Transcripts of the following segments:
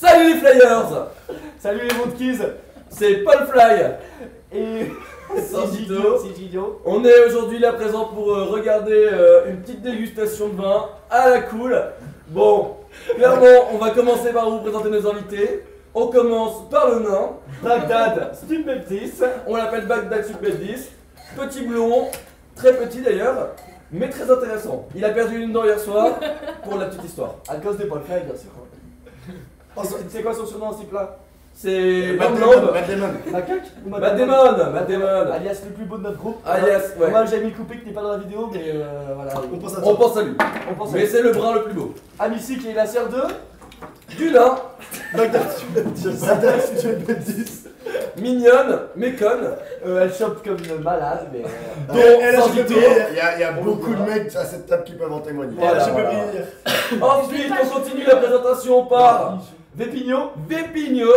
Salut les Flyers. Salut les monkeys. C'est Paul Fly. Et c'est Gidio. On est aujourd'hui là présent pour regarder une petite dégustation de vin à la cool. Bon, clairement, on va commencer par vous présenter nos invités. On commence par le nain. Bagdad Stupeptis. On l'appelle Bagdad Stupeptis. Petit blond, très petit d'ailleurs, mais très intéressant. Il a perdu une dent hier soir pour la petite histoire. À cause des Paul Fly, bien sûr. C'est quoi son surnom ce type-là? C'est Matt Lamb. Damon. Macaque ou Matt Damon. Alias le plus beau de notre groupe. Alias, ouais. Moi j'ai mis coupé qui n'est pas dans la vidéo, mais voilà. On pense à On pense à lui. On pense à Mais c'est le brun le plus beau. Amici qui est la sœur de Du nain, Bagdad Stupeptis. mignonne, mais conne. elle chope comme une malade, mais. Elle a sans chopé. du Il y a beaucoup de mecs à cette table qui peuvent en témoigner. Voilà, Je peux voilà. rien dire. Ensuite, on continue la présentation par Vépigno. Vépigno.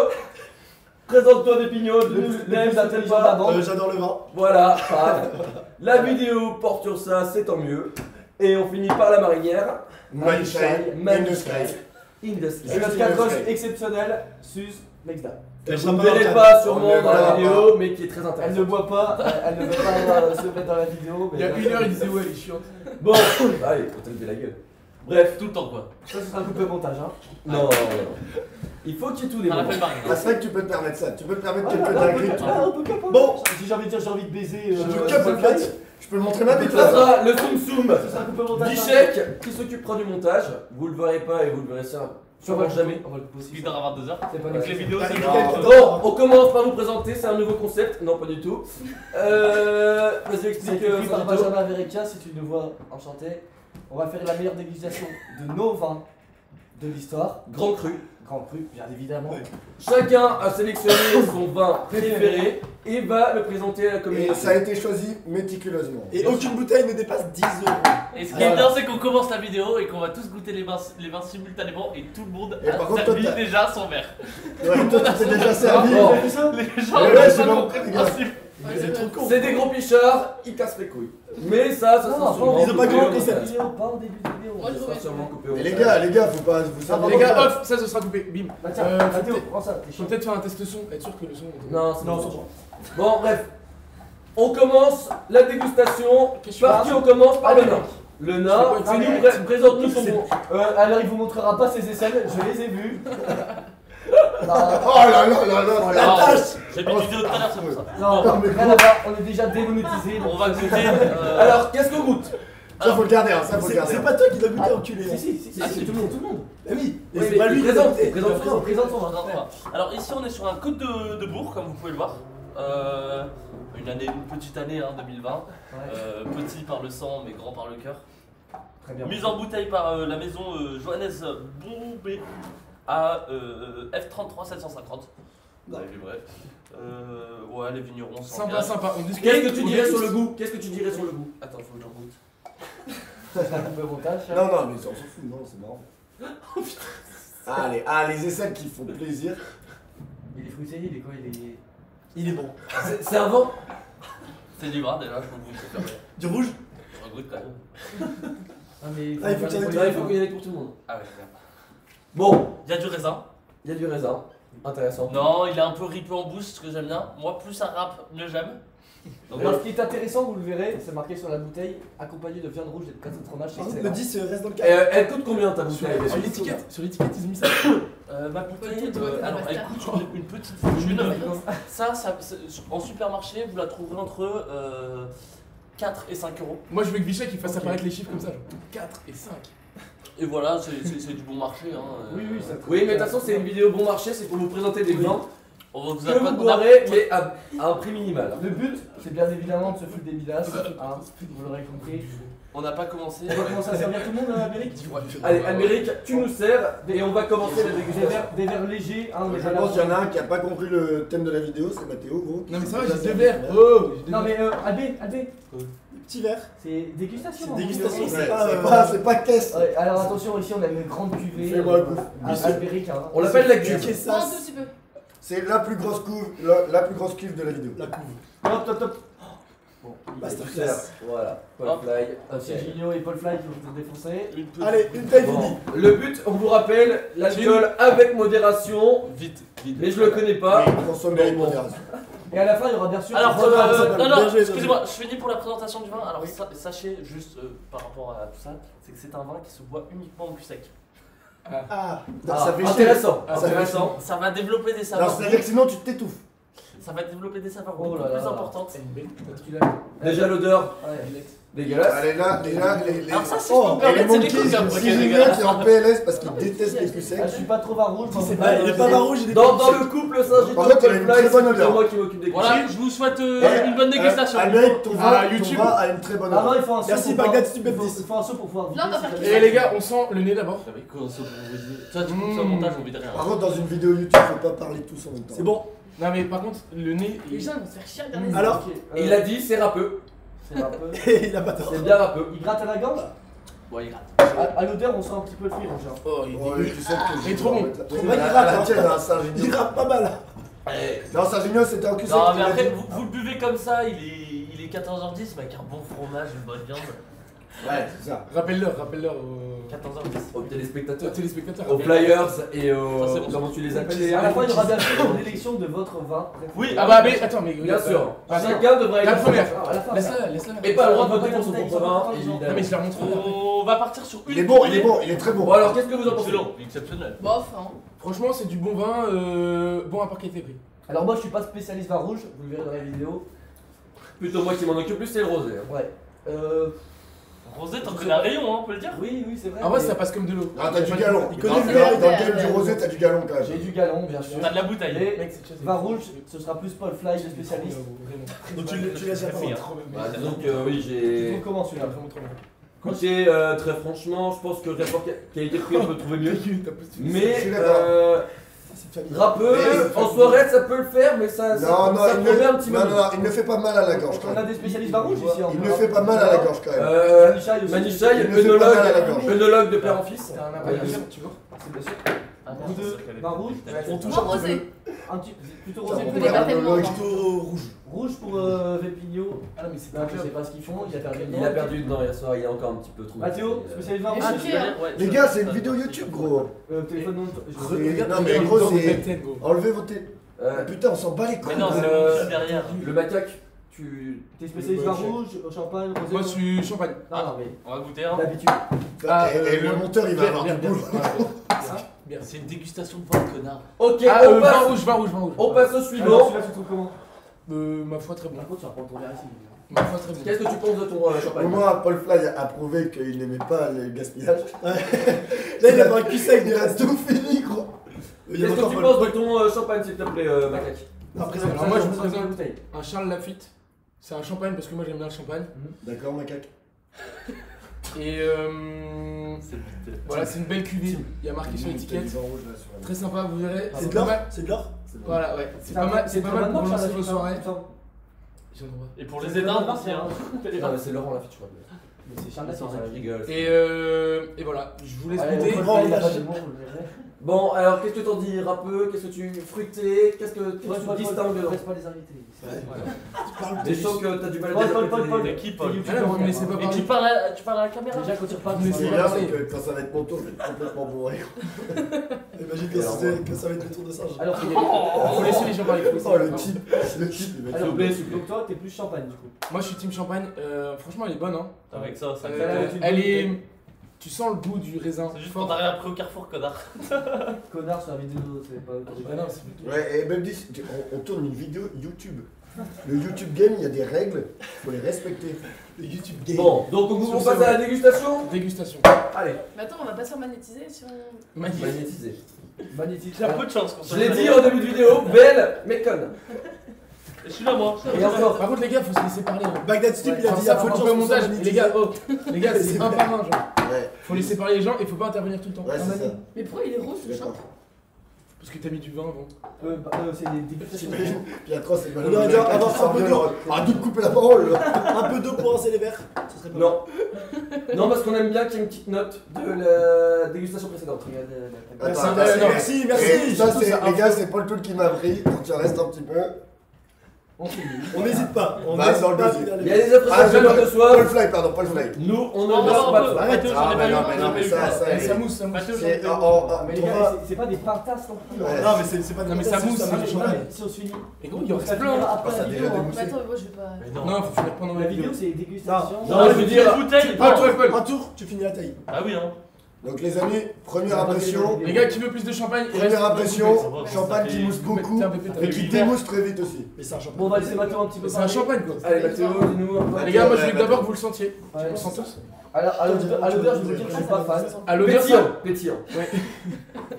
Présente-toi Vépigno, Le l'aime, plus ça t'aime intelligent pas. d'avant. J'adore le vin. Voilà, la vidéo porte sur ça, c'est tant mieux. Et on finit par la marinière. Manshine. Manshine. In the sky. C'est notre 4 exceptionnel, Suze Mexda. Vous ne verrez pas sûrement On ne dans la verra vidéo, mais qui est très Elle ne intéressant. boit pas, elle ne veut pas se mettre dans la vidéo. Il y a une heure, il disait ouais, elle est chiante. Bon, allez, faut te lever la gueule. Bref, Tout le temps quoi. Ça, ce sera un coupé montage, hein. non. Il faut qu'il y ait tout des On moments. appelle Marie. Ah, c'est vrai que tu peux te permettre ça. Tu peux te permettre Ah, quelques dingueries. on peut pas. Bon. Si j'ai envie de dire, j'ai envie de baiser. Je peux Paul Fly, je peux montrer ma bite Ça là. sera le Soum Soum ce sera un coupé montage. Bichek qui s'occupera du montage. Vous le verrez pas et vous le verrez ça sûrement jamais. On va le couper aussi. 8h à 22h. C'est pas Avec les vidéos, Ah, c'est il grave. est- Bon, on commence par vous présenter, c'est un nouveau concept. Non, pas du tout. Vas-y, C'est explique. écrit par Sandito. Benjamin Verrecchia, si tu nous vois, enchanté. On va faire la meilleure dégustation de nos vins de l'histoire. Grand Cru. Grand Cru, bien évidemment. Chacun a sélectionné son vin préféré et va le présenter à la Et communauté. ça a été choisi méticuleusement. Et aucune bouteille ne dépasse 10 euros. Et ce qui est bien, c'est qu'on commence la vidéo et qu'on va tous goûter les vins simultanément et tout le monde Et par a contre, servi toi, t'as- déjà son verre. Ouais, toi, tu t'es déjà servi. Bon. T'as vu ça? Les gens Ouais, n'ont ouais, pas c'est bon. compris le principe. Vous êtes trop con. C'est des gros pichards, ils cassent les couilles. Mais ça Non, sera pas sûrement au ils ont pas coupé compris au le concept. montage. Pas au début de vidéo. Moi, je Ça sera vais sûrement coupé au Mais montage. les gars, faut pas vous Ah, servir. Les gars, off, ça ce sera coupé. Bim. Bah tiens, faut Mathéo, peut-être- prends ça, t'es Faut chiant. peut-être faire un test son, être sûr que le son. Non, c'est Non, bon. c'est bon. Bon, bref. On commence la dégustation. Qu'est-ce que Par tu qui on commence? Par le nain. Le nain, C'est quoi, fais-nous c'est- présente-nous son bon. Alors il vous montrera pas ses aisselles, je les ai vus. Oh là là là là. La La tâche. J'ai mis une vidéo tout à l'heure, c'est pour ça. Non, Non, mais rien à voir, on est déjà démonétisé. On va goûter. Alors, qu'est-ce qu'on goûte? Ça faut le garder, hein, ça faut le garder. C'est pas toi qui dois goûter, enculé. Si, Ah, c'est si. tout le monde, tout le monde. Bah oui, Oui, et c'est pas mais lui qui présente, doit goûter. Présente son vin. Alors ici on est sur un côte de Bourg comme vous pouvez le voir. Une petite année hein, 2020. Petit par le sang mais grand par le cœur. Très bien. Mise en bouteille par la maison Johannes Bombé à F33 750. Vous avez vu vrai. Ouais les vignerons sont Sympa, sympa. On discute. Qu'est-ce que tu on dirais déguste. sur le goût? Qu'est-ce que tu dirais sur le goût? Attends faut que j'en goûte. Ça sera coupé au montage. Non, non, mais on s'en fout, non, c'est marrant. Allez, les aisselles qui font plaisir. Il est fruité, il est quoi? Il est bon. C'est un vent? C'est du gras déjà, je peux vous le faire. Du rouge. Je goûte quand même. Ah mais Ah, il faut que ça garder Il faut qu'il y en ait pour tout le monde. Ah ouais c'est bien. Bon, Il y a du raisin. il y a du raisin. Intéressant. Non il est un peu ripeux en bouche ce que j'aime bien. Moi plus ça râpe mieux j'aime. Donc Alors, ce qui est intéressant, vous le verrez, c'est marqué sur la bouteille, accompagné de viande rouge et de cassis de fromage, c'est Le excellent. 10 reste dans le cadre. Elle coûte combien ta Sur bouteille? sur l'étiquette, ils ont mis ça. ma bouteille, Peut-être, ouais, alors c'est elle pas coûte une petite fortune. En supermarché, vous la trouverez entre 4 et 5 euros. Moi, je veux que Vichy qu'il fasse apparaître les chiffres comme ça, genre 4 et 5. Et voilà, c'est du bon marché. Hein. Oui, oui, ça Oui, mais de toute façon, c'est une vidéo bon marché, c'est pour vous présenter des vins On vous que a pas vous boirez, mais à un prix minimal. Le but, c'est bien évidemment de se foutre des bidas, hein, vous l'aurez compris. On n'a pas commencé. On va commencer à servir tout le monde, Amérique. Allez, Amérique, tu nous sers et on va commencer la Des dégustation. verres légers, hein, Je mais pas pense qu'il y en a un qui a pas compris le thème de la vidéo, c'est Mathéo, gros. Non, mais ça va, Déjà j'ai deux servi. verres. Oh, j'ai deux Non verres. mais Albé, Petit verre. c'est dégustation. C'est hein. dégustation, Ouais, c'est pas caisse. Ouais, alors attention, ici on a une grande cuvée. Fais-moi un coup. Albéric, hein. On l'appelle la Qui cuve. est Non, un ça tout petit peu. C'est la plus grosse cuve de la vidéo. La couve. Top, top, top. Bon, Masterclass. Voilà, Paul Hop. Fly. c'est Gigno et Paul Fly qui vont vous défoncer. Une petite. Allez, une taille Bon, finie. le but, on vous rappelle, l'alcool avec modération, Vite, vite. mais je le connais pas. Consommer avec modération. Et à la fin, il y aura bien sûr. Alors, Voilà, ça va, non, bien non, joué, excusez-moi, je finis pour la présentation du vin. Alors, Oui. sachez juste par rapport à tout ça, c'est que c'est un vin qui se boit uniquement au cul sec. Ah, Ça fait chier. Intéressant, Ah, ça fait intéressant. Ça va développer des Alors, saveurs. c'est-à-dire que sinon tu t'étouffes. Ça va développer des saveurs Oh beaucoup là là. plus importantes. c'est une belle Tu l'as. Déjà l'odeur Ouais. dégueulasse. Allez là, les. Alors ça, si Oh, je peux me et les permettre, c'est des monkeys, coca, si ok, les Julien gars. qui est en PLS parce qu'il déteste les culs Ah, secs. je suis pas trop vin rouge, moi. c'est pas, il est pas vin rouge, il est Dans pas le couple Saint-Gino, En fait, il a Paul une Fly, très bonne c'est odeur. moi qui m'occupe des Voilà, je vous souhaite Eh, une bonne dégustation. Almeric, ton Ah, vin YouTube. a une très bonne Ah non, odeur. il faut un saut. Merci, pour Bagdad pouvoir- Stupid il faut- 10. Il faut un saut pour pouvoir Là, on va faire vider, qui Et les gars, on sent le nez d'abord. Avec quoi, ça, pour vous dire. Toi, tu coupes ça au montage, on vit derrière. Par contre, dans une vidéo YouTube, faut pas parler tous en même temps. C'est bon. Non mais par contre, le nez, Les gens vont se faire chier à regarder ça. Alors, Ok, Il a dit c'est râpeux, c'est un peu. il a pas tort. c'est bien râpeux. Il gratte à la gambe. Ouais, il rate. À l'odeur, on sent un petit peu le fruit rouge. oh, il est Ouais, dégueu. tu sais que Il est trop bon. Trop Il bon, il la rate, tienne, hein. hein, Saint-Gino. Il rappe pas mal. Non, Saint-Gino, c'était en cul sec. Non, tu mais l'as après, dit. vous le buvez comme ça, il est 14h10, mais avec un bon fromage, une bonne viande. Ouais, c'est ça. Rappelle-leur aux 14h10. Aux téléspectateurs, téléspectateurs. aux flyers et aux. Ça, c'est bon. Comment tu les appelles À la fin, il y aura bien sûr une élection de votre vin. Oui, Ah bah mais attends mais Bien sûr, Vas-y. chacun devrait La aller première. À la fin. Laisse-la. Et pas le droit de voter Pas pour son de propre vin, bouteille, Non mais évidemment. je leur montrerai après. on va partir sur une. Il est bon, il est bon, il est très bon. Bon alors, qu'est-ce que vous en pensez? Excellent, exceptionnel. Bof, hein. Franchement c'est du bon vin, bon à part qualité-prix. Alors, moi, je suis pas spécialiste vin rouge, vous le verrez dans la vidéo. Plutôt moi qui m'en occupe plus, c'est le rosé. hein. Ouais. Rosé, t'en connais un rayon, hein, on peut le dire. Oui, c'est vrai. En vrai mais ça passe comme de l'eau. Ah, t'as du galon. Il Dans connaît le le dans le euh, game du rosé, t'as du galon quand J'ai même. du galon, bien sûr. T'as de la bouteille. Et Mec, c'est vin rouge, ce sera plus Paul Fly, le spécialiste. Donc tu laisses la Très parole. bien. Bah, disons que oui, Tu j'ai. trouves comment celui-là Vraiment trop bien. Écoutez, très franchement, je pense que le rapport qualité-prix, on peut trouver mieux. Mais Je suis d'accord. C'est famille. râpeux, Mais- en soirée, ça peut le faire, mais ça Non, non, ça il promet un ne, petit non, peu. non, il ne fait pas mal à la gorge quand On a même. des spécialistes vin rouge ici. Il ne fait pas mal à la gorge quand même. Manichaï aussi. Manichaï, Il ne fait pas mal à la gorge. œnologue de père en fils. T'as un apparition, tu vois. C'est bien sûr. Ah, Vous deux, vin rouge. On touche Ah, Ah, un petit peu. rosé. Un petit, plutôt Ça, rosé. on connais verra pas tellement, le- non. Plutôt rouge. Rouge pour Vépigno. Ah non mais c'est Là, je sais pas ce qu'ils font, il a perdu le Il a perdu dedans hier soir, il est encore un petit peu trop. Mathéo, spécialiste vin Ah, rouge. ok. Les gars, c'est une vidéo YouTube, gros. Téléphone non. Non, mais gros, c'est. Enlevez vos télé. Putain, on s'en bat les couilles. Mais non, c'est Euh, le derrière. Le macaque, tu. T'es spécialiste vin rouge, au champagne, rosé. Moi je suis champagne. Non, non, mais On va goûter un. d'habitude. Ah, Et le monteur, il va avoir du boulot. Bien. C'est une dégustation de vin, connard. Ok, Ah, on vin passe. rouge, vin rouge, vin rouge. On passe au Alors, suivant. celui-là, tu trouves comment Ma foi très bon. Par contre, tu vas prendre ton verre ici. Ma foi très bon. Qu'est-ce que tu penses de ton Au champagne? moins, Paul Fly a prouvé qu'il n'aimait pas le gaspillage. Là, il a pas un cul sec Il a déjà. tout fini, gros. Il y a Qu'est-ce que encore tu pas penses le- de ton champagne, s'il te plaît, macaque? Après, Ça, Alors ça, moi, ça, je vous ça, ça, présente- bouteille. Un Charles Lafite. C'est un champagne parce que moi j'aime bien le champagne. D'accord, macaque. Et C'est vite. voilà, c'est une belle cuvée. Il y a marqué sur l'étiquette. Très sympa, vous verrez. C'est de pas l'or. mal. C'est de l'or. Voilà, ouais. C'est pas mal, c'est pas mal pour lancer vos soirées. J'ai le droit. Et pour les éteindre aussi, hein. Non, mais c'est Laurent Lafitte, je crois. Mais c'est Charles Non, Lafitte. je rigole. Et voilà, je vous laisse Allez, goûter. Paul Oh, Fly, il a la pas vache. de mots, vous le verrez. Bon, alors qu'est-ce que t'en dis? Râpeux, qu'est-ce que tu. Fruité, qu'est-ce que tu distingues dedans? Laisse pas les invités. Tu parles Mais je sens que t'as du mal à Paul, dire. Paul. Mais qui, Paul? Ah là, vous me laissez pas Et parler. tu parles à la caméra? Déjà, quand tu repars, Mais Ce tu qui est c'est bien, vrai. c'est que quand ça va être mon tour, je vais être complètement bourré. Imagine que ça va être le tour de singe. Alors, Faut laisser les gens parler. faut laisser Oh, les le gens type. Le type, il va être Alors, S'il vous plaît, s'il vous plaît. donc toi, t'es plus champagne du coup. parler. Moi je suis team champagne. Franchement, elle est bonne. Hein. Avec ça, ça Elle est. Tu sens le goût du raisin. C'est juste fort. qu'on t'a rien appris au Carrefour, connard. Connard sur la vidéo, c'est pas Ah non, c'est- Ouais, et même dit, on tourne une vidéo YouTube. Le YouTube Game, il y a des règles, faut les respecter. Le YouTube Game. Bon, donc on passe à la dégustation. Dégustation. Allez, Bah, Bah, euh, bah, bah, bah, bah, bah, bah, On finit. On n'hésite pas. On Bah, n'hésite dans le pas à deuxième. finir Il les y a des Ah, appréciations de Paul soif. Fly, pardon, Paul Fly. Nous, on ne Non, verse non, pas non, de soif. Mathéo, j'en ai Ah, pas eu. non, mais ça, Ça mousse, ça mousse. Mathéo, j'en ai C'est pas eu. Mais les gars, c'est pas des pintasses non plus. Ouais. Non, mais c'est pas Non, mais ça mousse, ça ça mousse. mousse. Si on se finit. Et gros, il y en On reste se plein. finira après Ah, ça la a déjà vidéo. démoussé. Mais attends, moi je vais pas. Mais non. Non, faut finir pendant La la vidéo, vidéo. c'est dégustation. Non, je veux dire. Bouteille, Ah, toi, Paul. Un tour, tu finis la taille. Ah oui, hein. Donc les amis, première impression. Les gars, qui veut plus de champagne? il Première reste- impression, Ça va, champagne ça qui fait- mousse beaucoup Tiens, Pépé, t'as et vu. qui démousse très vite aussi. Mais c'est un champion. Bon, on va laisser Mathéo un petit peu C'est un parler. champagne quoi. Allez, Mathéo, dis-nous un peu. Les gars, moi je Ouais, voulais que d'abord que vous le sentiez. Ouais, On le sent tous. Alors, à l'odeur, je vais vous dire que je suis pas fan. À l'odeur, Pétillant, pétillant.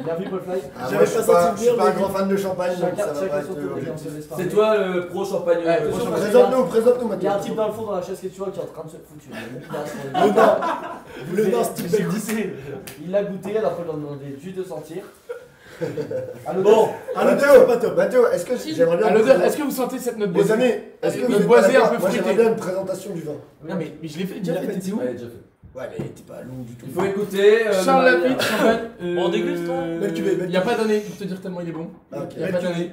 Bien vu, Paul Fly. Ah, J'avais moi, je suis pas pas, senti je suis bien, pas un mais- grand fan de champagne, donc Chacun ça va pas son être tour, objectif. C'est toi le pro champagne. Ouais, pro pro champagne. Présente-nous Il y a un Mathieu. type dans le fond dans la chaise que tu vois qui est en train de se foutre. Le Nord, Steve J'ai Bell. goûté. Il l'a goûté, alors après, on lui a demandé juste de sentir. À l'odeur, Bon, À l'odeur, Mathéo, c'est pas top. Mathéo, est-ce que j'aimerais bien. À l'odeur, est-ce que vous sentez cette note Les boisée? amis, est-ce que Notre vous êtes boisé pas un d'accord? peu Moi fruité. j'aimerais bien une présentation du vin. Non, mais je l'ai fait Il déjà a fait. fait T'es où? Ouais, déjà fait. Ouais, mais t'es pas long du tout. Il faut écouter. Charles Maria. Lafitte, champagne. On déguste, hein. Belle cuvée, belle Il n'y a cuvée. pas d'année pour te dire tellement il est bon. Ah, ok. Il n'y a pas d'année.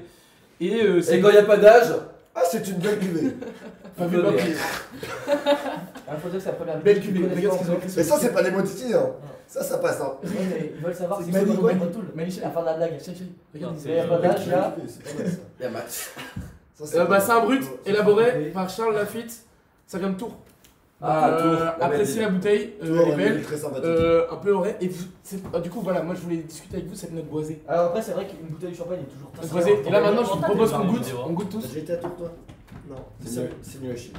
Et c'est. Et quand il n'y a pas d'âge, Ah, c'est une belle cuvée. Pas vu, pas vu. il faut dire que c'est la première Belle vidéo cuvée. qu'ils Regarde ce qu'ils ont connaissent écrit. Mais ça, c'est pas des mots titillés, hein. Ça passe, hein. pas. Ouais, mais ils veulent savoir C'est si Mali, c'est quoi Mali. tout. Mali, À la fin de la blague. Regarde. Il n'y a pas d'âge là. C'est pas mal, ça. il y a match. Ça, Bah, c'est un brut élaboré fruité. par Charles Lafitte. Ça vient de Tours. Ah, Donc, Tours, la appréciez belle la bouteille, Tour, elle est elle belle. est très sympathique. Un peu orée. Et du coup, voilà, moi je voulais discuter avec vous cette note boisée. Alors après, c'est vrai qu'une bouteille de champagne est toujours Note boisée. Et là maintenant, je vous propose qu'on goûte. vidéo. On goûte tous. J'ai été à Tours, toi. Non. C'est nul à chier.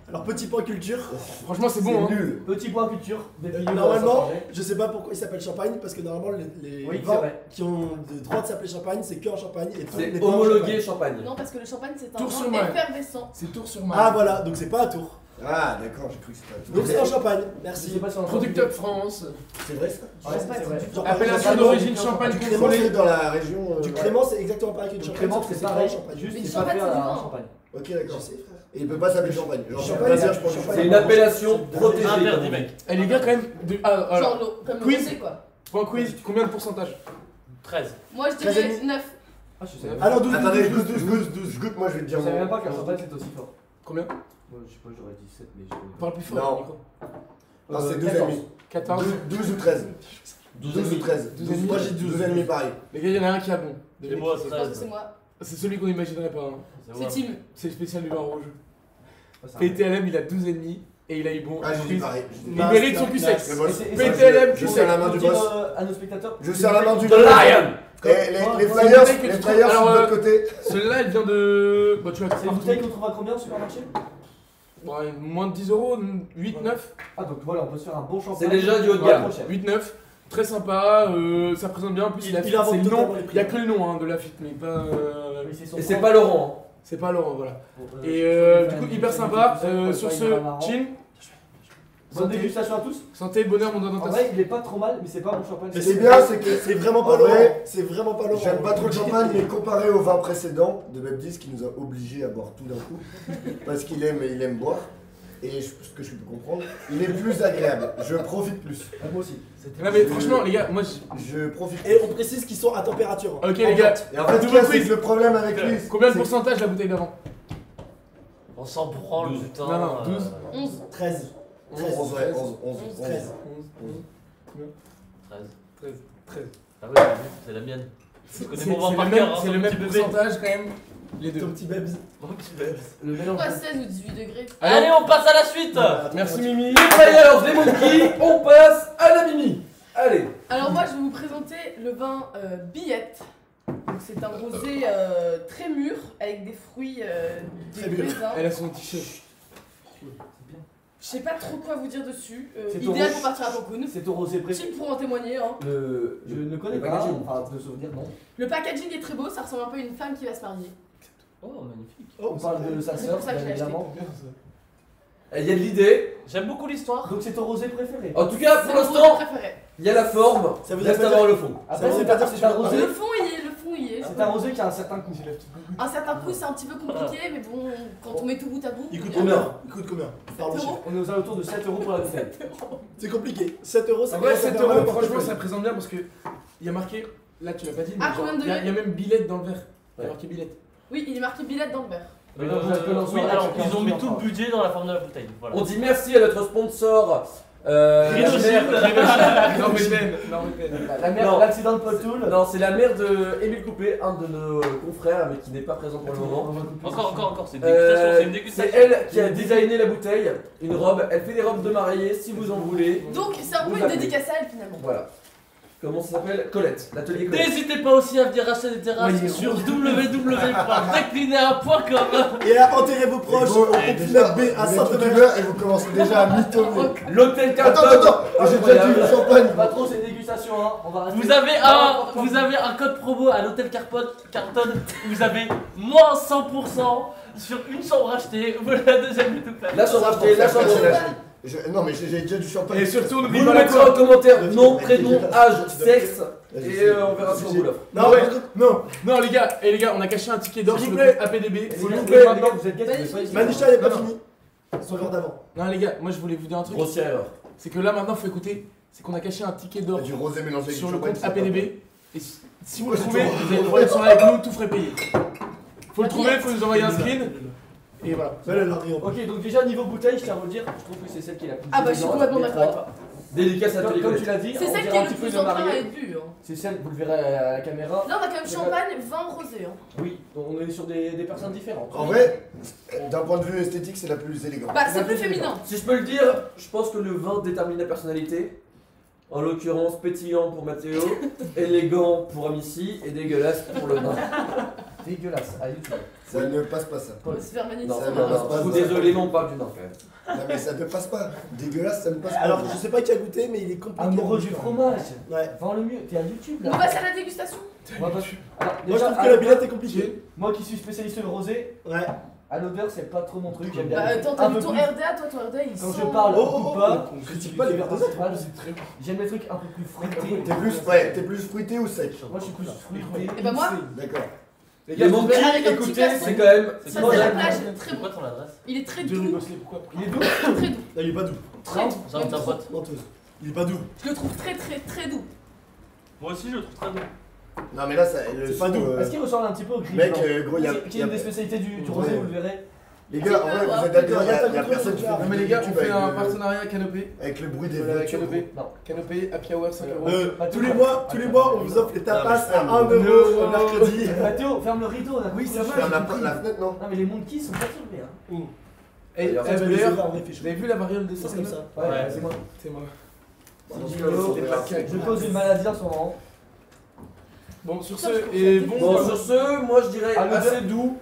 Alors, petit point culture. Franchement, c'est bon. Hein. nul. Petit point culture. Des vidéos, Normalement, ça va changer. je sais pas pourquoi il s'appelle champagne, parce que normalement, les Oui, c'est vins vrai. qui ont le droit de s'appeler champagne, c'est que en champagne. Et tout n'est C'est pas en homologué champagne. champagne. Non, parce que le champagne c'est un Tour vin sur Mer. effervescent. C'est Tours sur Ah, Marne. voilà, donc c'est pas à Tours. Ah, d'accord, j'ai cru que c'était à Tours. Donc c'est en champagne. Je Merci. sais pas si on entend Producteur de vidéo. France. C'est vrai, ça Ouais, c'est vrai. Genre, Appellation par exemple, d'origine champagne du Comment contrôlée. c'est dans la région Du crément, c'est exactement pareil que du Le champagne. Clément, sauf que c'est pas pareil. en champagne. Juste, Mais c'est du pas champagne, fait c'est à du la vin. champagne. Ok, Je d'accord. sais, frère. Et il peut pas s'appeler champagne. Genre, Champagne, plaisir, je c'est- pense. champagne. C'est une appellation C'est protégée. Interdit, comme on dit. mec. Et les gars, quand même. Alors, Genre l'eau, comme le quiz. rosé quoi. point quiz, combien de pourcentage? 13. Moi je 13 et dirais demi. 9. Ah, je savais Alors 12, Attendez, 12, 12, goûte, moi je vais te Je dire. savais même pas mon- qu'un champagne c'était aussi fort. Combien? Moi, je sais pas, j'aurais dit 7, mais j'ai. Parle plus fort, Non. Nico. Non, c'est 12 et 14. demi. 14. 12 ou 13. 12 ou 13. 12 et demi. Moi j'ai 12 et demi pareil. Les gars, il y en a un qui a bon. Et moi, Je pense que 13. c'est moi. C'est celui qu'on n'imaginerait pas. Hein. C'est Tim. C'est le spécial du vin rouge. Ouais, ça PTLM, il a 12,5 et il a eu bon. Ah, j'ai dit pareil. Il mérite son Q7. Mais moi, Et c'est- PTLM, je serre la main Pour du dire, boss. à nos spectateurs. Je serre la main du The boss. Lion. Et les C'est flyers, une bouteille que les tu trouves- flyers sont alors, de l'autre côté. Celui-là, il vient de. Bah, tu l'as C'est une partout. bouteille qu'on trouve à combien au supermarché? Ouais, moins de 10 euros, 8, 9. Ah, donc voilà, on peut se faire un bon champagne. C'est déjà du haut de Ouais, gamme. trop cher. 8, 9. Très sympa, ça présente bien. En plus, Il- il a il fait invente c'est le nom. totalement les prix. Il n'y a que le nom hein, de Lafitte, mais pas. Oui, c'est son Et c'est propre. pas Laurent. C'est pas Laurent, voilà. Bon, Et je du vais coup, faire hyper une sympa. petite vidéo, Sur ça ce, va être marrant. chill. Bonne Santé, dégustation à tous. santé, bonheur, mon doigt dans En ta vrai, il est pas trop mal, mais c'est pas mon champagne. Mais Ce qui est bien, c'est que C'est vraiment En pas Laurent. vrai, C'est vraiment pas Laurent. j'aime pas trop le champagne, mais comparé au vin précédent de Bebdis qui nous a obligés à boire tout d'un coup, parce qu'il aime boire, et ce que je peux comprendre, il est plus agréable. Je profite plus. Ah, moi aussi. Non, mais franchement, les gars, moi. Je profite Et plus. on précise qu'ils sont à température. Ok, les gars, Et en fait, ce qu'il y a, c'est que le problème avec lui, combien de c'est- pourcentage la bouteille d'avant? On s'en branle, 12. putain. Non, non, 12. 11. 13. 11, 11, ouais, 11, 11, 13. 13. 13. Ah ouais, c'est la mienne. Je connais C'est mon vin le par même, cœur, hein, c'est mon le même petit bébé. pourcentage quand même. Les deux. Ton petit Bebs. Mon petit bébé. Le mélange. Pourquoi 16 ou 18 degrés? Allez, on passe à la suite. Merci Mimi. Les Flyers, les Monkeys, on passe à la Mimi. Allez. Alors moi je vais vous présenter le vin Billette. Donc c'est un rosé très mûr avec des fruits Très des mûr. raisins. Elle a son t-shirt. Je sais pas trop quoi vous dire dessus. C'est ton Idéal rose. pour partir à Cancun. C'est ton rosé préféré. Tim pour en témoigner. Hein. Je ne connais Le pas. packaging. Enfin, de souvenir, non. Le packaging est très beau, ça ressemble un peu à une femme qui va se marier. Oh, magnifique. On parle de sa C'est sœur, pour ça que bien je l'ai acheté. évidemment. Il y a de l'idée. J'aime beaucoup l'histoire. Donc c'est ton rosé préféré. En tout cas, C'est pour mon rosé l'instant, préféré. il y a la forme. Ça veut Reste dire à voir le fond. Après, veut c'est pas un dire que c'est un tu veux- rosé. Le fond y est, le fond y est. C'est un rosé qui a un certain coût. Un certain coup c'est un petit peu compliqué, mais bon, quand on met tout bout à bout. Il coûte y a- combien Il coûte combien 7 Pardon, euros. On est aux alentours de 7 € pour la bouteille. c'est compliqué. 7 euros, ça En vrai, commence à 7 faire mal au euros, franchement, portefeuille. ça présente bien parce que il y a marqué. Là, tu l'as pas dit, mais Ah, combien de il y a degrés même billette dans le verre. Il y a Ouais. marqué billette. Oui, il est marqué Billette dans le verre. Mais donc, vous êtes que dans Oui, ce alors soir-là, ils ont mis chacun tout le en parle. budget dans la forme de la bouteille. Voilà. On dit merci à notre sponsor. La Rhinocide. mère, La mère, Non. l'accident de Paul Toul. non, c'est la mère de Émile Coupé, un de nos confrères, mais qui n'est pas présent pour le moment. Encore, c'est une dégustation, c'est une C'est dégustation. elle qui a designé la bouteille, une robe. Elle fait des robes de mariée si vous en voulez. Donc c'est un peu Vous une appelez. dédicace à elle finalement. Voilà. Comment ça s'appelle? Colette, l'atelier Colette. N'hésitez pas aussi à venir acheter des terrasses Ouais, sur www.declinea.com. Et à enterrer vos proches Et vous, au Pont déjà, B à vous êtes Saint-Omer. youtubeurs et vous commencez déjà à mitonner. L'hôtel Carlton. Attends, j'ai déjà dit le champagne. Pas trop, c'est une dégustation, hein. On va rester. Vous avez un code promo à l'hôtel Carton. Vous avez moins 100% sur une chambre achetée. Voilà la deuxième YouTube. La chambre achetée, la chambre achetée. Non, mais j'ai déjà du champagne. Et surtout, Vous n'oublie nous pas la mettrez en commentaire nom, prénom, âge, sexe et on verra si on vous l'offre. Non, Ouais. non. Non, les gars, on a caché un ticket d'or S'il sur vous le plaît. compte APDB. S'il vous vous plaît, plaît, maintenant, vous êtes guest, vous êtes pas Manisha, elle est pas Non, non. finie. Son verre d'avant. Non, les gars, moi je voulais vous dire un truc. Grossière erreur. C'est que là maintenant, faut écouter. C'est qu'on a caché un ticket d'or Du rosé mélangé avec sur du le champagne. compte c'est pas APDB. mal. Et si vous le trouvez, vous avez le droit de soirée avec nous, tout frais payé. Faut le trouver, faut nous envoyer un screen. Et voilà. Elle a rien. Ok, donc déjà niveau bouteille, je tiens à vous le dire, je trouve que c'est celle qui est la plus Ah bah je suis élégante complètement des d'accord avec trois. toi. Dédicace à Comme, l'atelier comme tu Colette. l'as dit, C'est on celle qui dirait est un le petit peu plus de en train mariée. d'être vue. Hein. C'est celle, vous le verrez à la caméra. Là on a quand même champagne, vin, rosé. Hein. Oui, on est sur des personnes différentes. En vrai, d'un point de vue esthétique, c'est la plus élégante. Bah c'est plus féminin. Si je peux le dire, je pense que le vin détermine la personnalité. En l'occurrence, pétillant pour Mathéo, élégant pour Amici et dégueulasse pour le vin. Dégueulasse, à YouTube. Ça ne passe pas ça. On va se faire magnifier. Non, ça non, va non, pas, je suis ça. désolé, mais on parle du vin quand même. Non mais ça ne passe pas. Dégueulasse, ça ne passe pas. Alors, je sais pas qui a goûté, mais il est compliqué. Amoureux du fromage. Ouais. Vends le mieux, t'es à YouTube là. On passe à la dégustation. On va pas- Alors, Moi, je déjà, trouve que à la l'odeur, billette est compliquée. moi qui suis spécialiste de rosé, Ouais. à l'odeur c'est pas trop mon truc, j'aime bien. Bah attends, un t'as peu vu ton plus. RDA, toi ton RDA il Quand sent... je parle, Oh, ou oh, pas, oh, je critique critique pas pas les les verres de personnes. sable. C'est très bon. J'aime les trucs un peu plus fruités. T'es plus fruité ou sec? Moi je suis plus fruité. Et bah moi, D'accord. Les gars, mon Avec un petit écoutez, glaçon. c'est quand même. C'est ça moi, c'est la j'aime- plage, très C'est bon. quoi ton adresse? Il est très De doux, Bosselet, pourquoi Il est doux. très doux, Là, il est pas doux. très doux. J'ai un de un pote. Menteuse. Il est pas doux. Je le trouve très très très doux. Moi aussi, je le trouve très doux. Non mais là, ça. C'est pas doux. Est-ce qu'il ressemble un petit peu au gris Mec, blanc gros, il y a. Qui est une des spécialités du Ouais. rosé, vous le verrez. Les gars, en vrai, vous êtes d'accord, il y a personne qui fait Non, mais les du gars, on YouTube fait un avec le- partenariat Canopé. Avec le bruit des Voilà, voitures. Canopé. Non. Canopé, Happy Hour 5 euros. Tous les mois, on vous offre les tapas à 1 Non, euro non. au mercredi. Mathéo, ferme le rideau là. Oui, ça va. Ferme la fenêtre, non? Non mais les monkeys sont perturbés hein. Et D'ailleurs, d'ailleurs, Les vous verres, on les fait chaud. avez vu la variole des C'est sauces comme ça. Ouais, Ouais. c'est moi. C'est moi. Je cause une maladie en ce moment. Bon, sur Ça, ce, je trouve et ça bon. Bon, sur ce, moi je dirais Ah, le assez doux,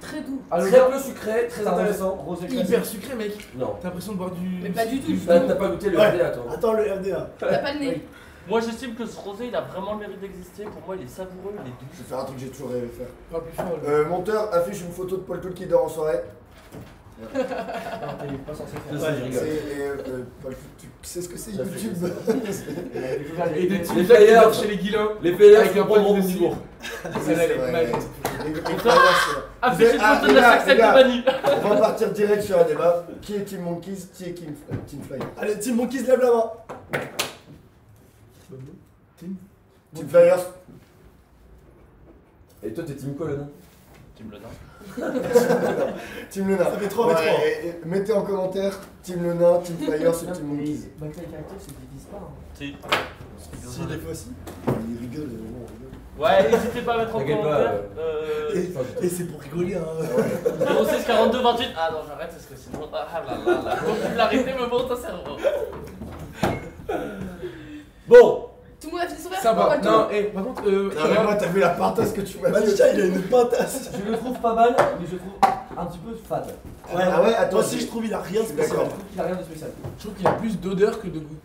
Très doux. À très l'odeur, peu sucré, très ça intéressant. Rosé classique. Hyper sucré, mec. Non. T'as l'impression de boire du. Mais pas du tout. T'as pas goûté le Ouais. RDA toi. Attends, le RDA. T'as pas le nez. Moi, j'estime que ce rosé, il a vraiment le mérite d'exister. Pour moi, il est savoureux, il est doux. Je vais faire un truc que j'ai toujours rêvé de faire. Pas plus fort. le- Monteur, affiche une photo de Paul Toul qui dort en soirée. Non, t'es pas censé Je faire sais, ça. je rigole. Paul Toul, tu sais ce que c'est Ça fait YouTube? Il a découvert Et des petits Les flyers flyers. chez les Guilins. Les payeurs Avec un sont prendre poil mon de niveau. Celle-là, elle est vrai, mal. Les toi flyers, Ah, fais une Ah, photo les de la gars, sacsette les de gars. Vanille. On va partir direct sur un débat. Qui est Team Monkeys, qui est Team Fly? Allez, Team Monkey, lève la main. Team Flyers. Et toi t'es team quoi là non? Tu me le donnes. Team Luna. Ça fait 3 avec 3. et mettez en commentaire Team Luna, Team Flyers ou Team Monkeys. Bah, les caractères se divisent pas. hein. Si. Si, des fois aussi. Il rigole, on rigole. Ouais, n'hésitez pas à mettre en T'inquiète pas, commentaire. Et c'est pour rigoler, hein. 06 42 28. Ah non, j'arrête parce que sinon. Ah là là là. La popularité me monte au cerveau. Bon, Tout le monde a fini son verre. Ça On va va. le Non, tour. et par contre, Non mais moi t'as vu la partasse que tu m'as dit. Manisha, il a une pintasse. Je le trouve pas mal, mais je le trouve un petit peu fade. Ouais, Ah ouais, attends, moi aussi, je trouve il a rien de spécial. D'accord. Je trouve qu'il a rien de spécial. je trouve qu'il a plus d'odeur que de goût.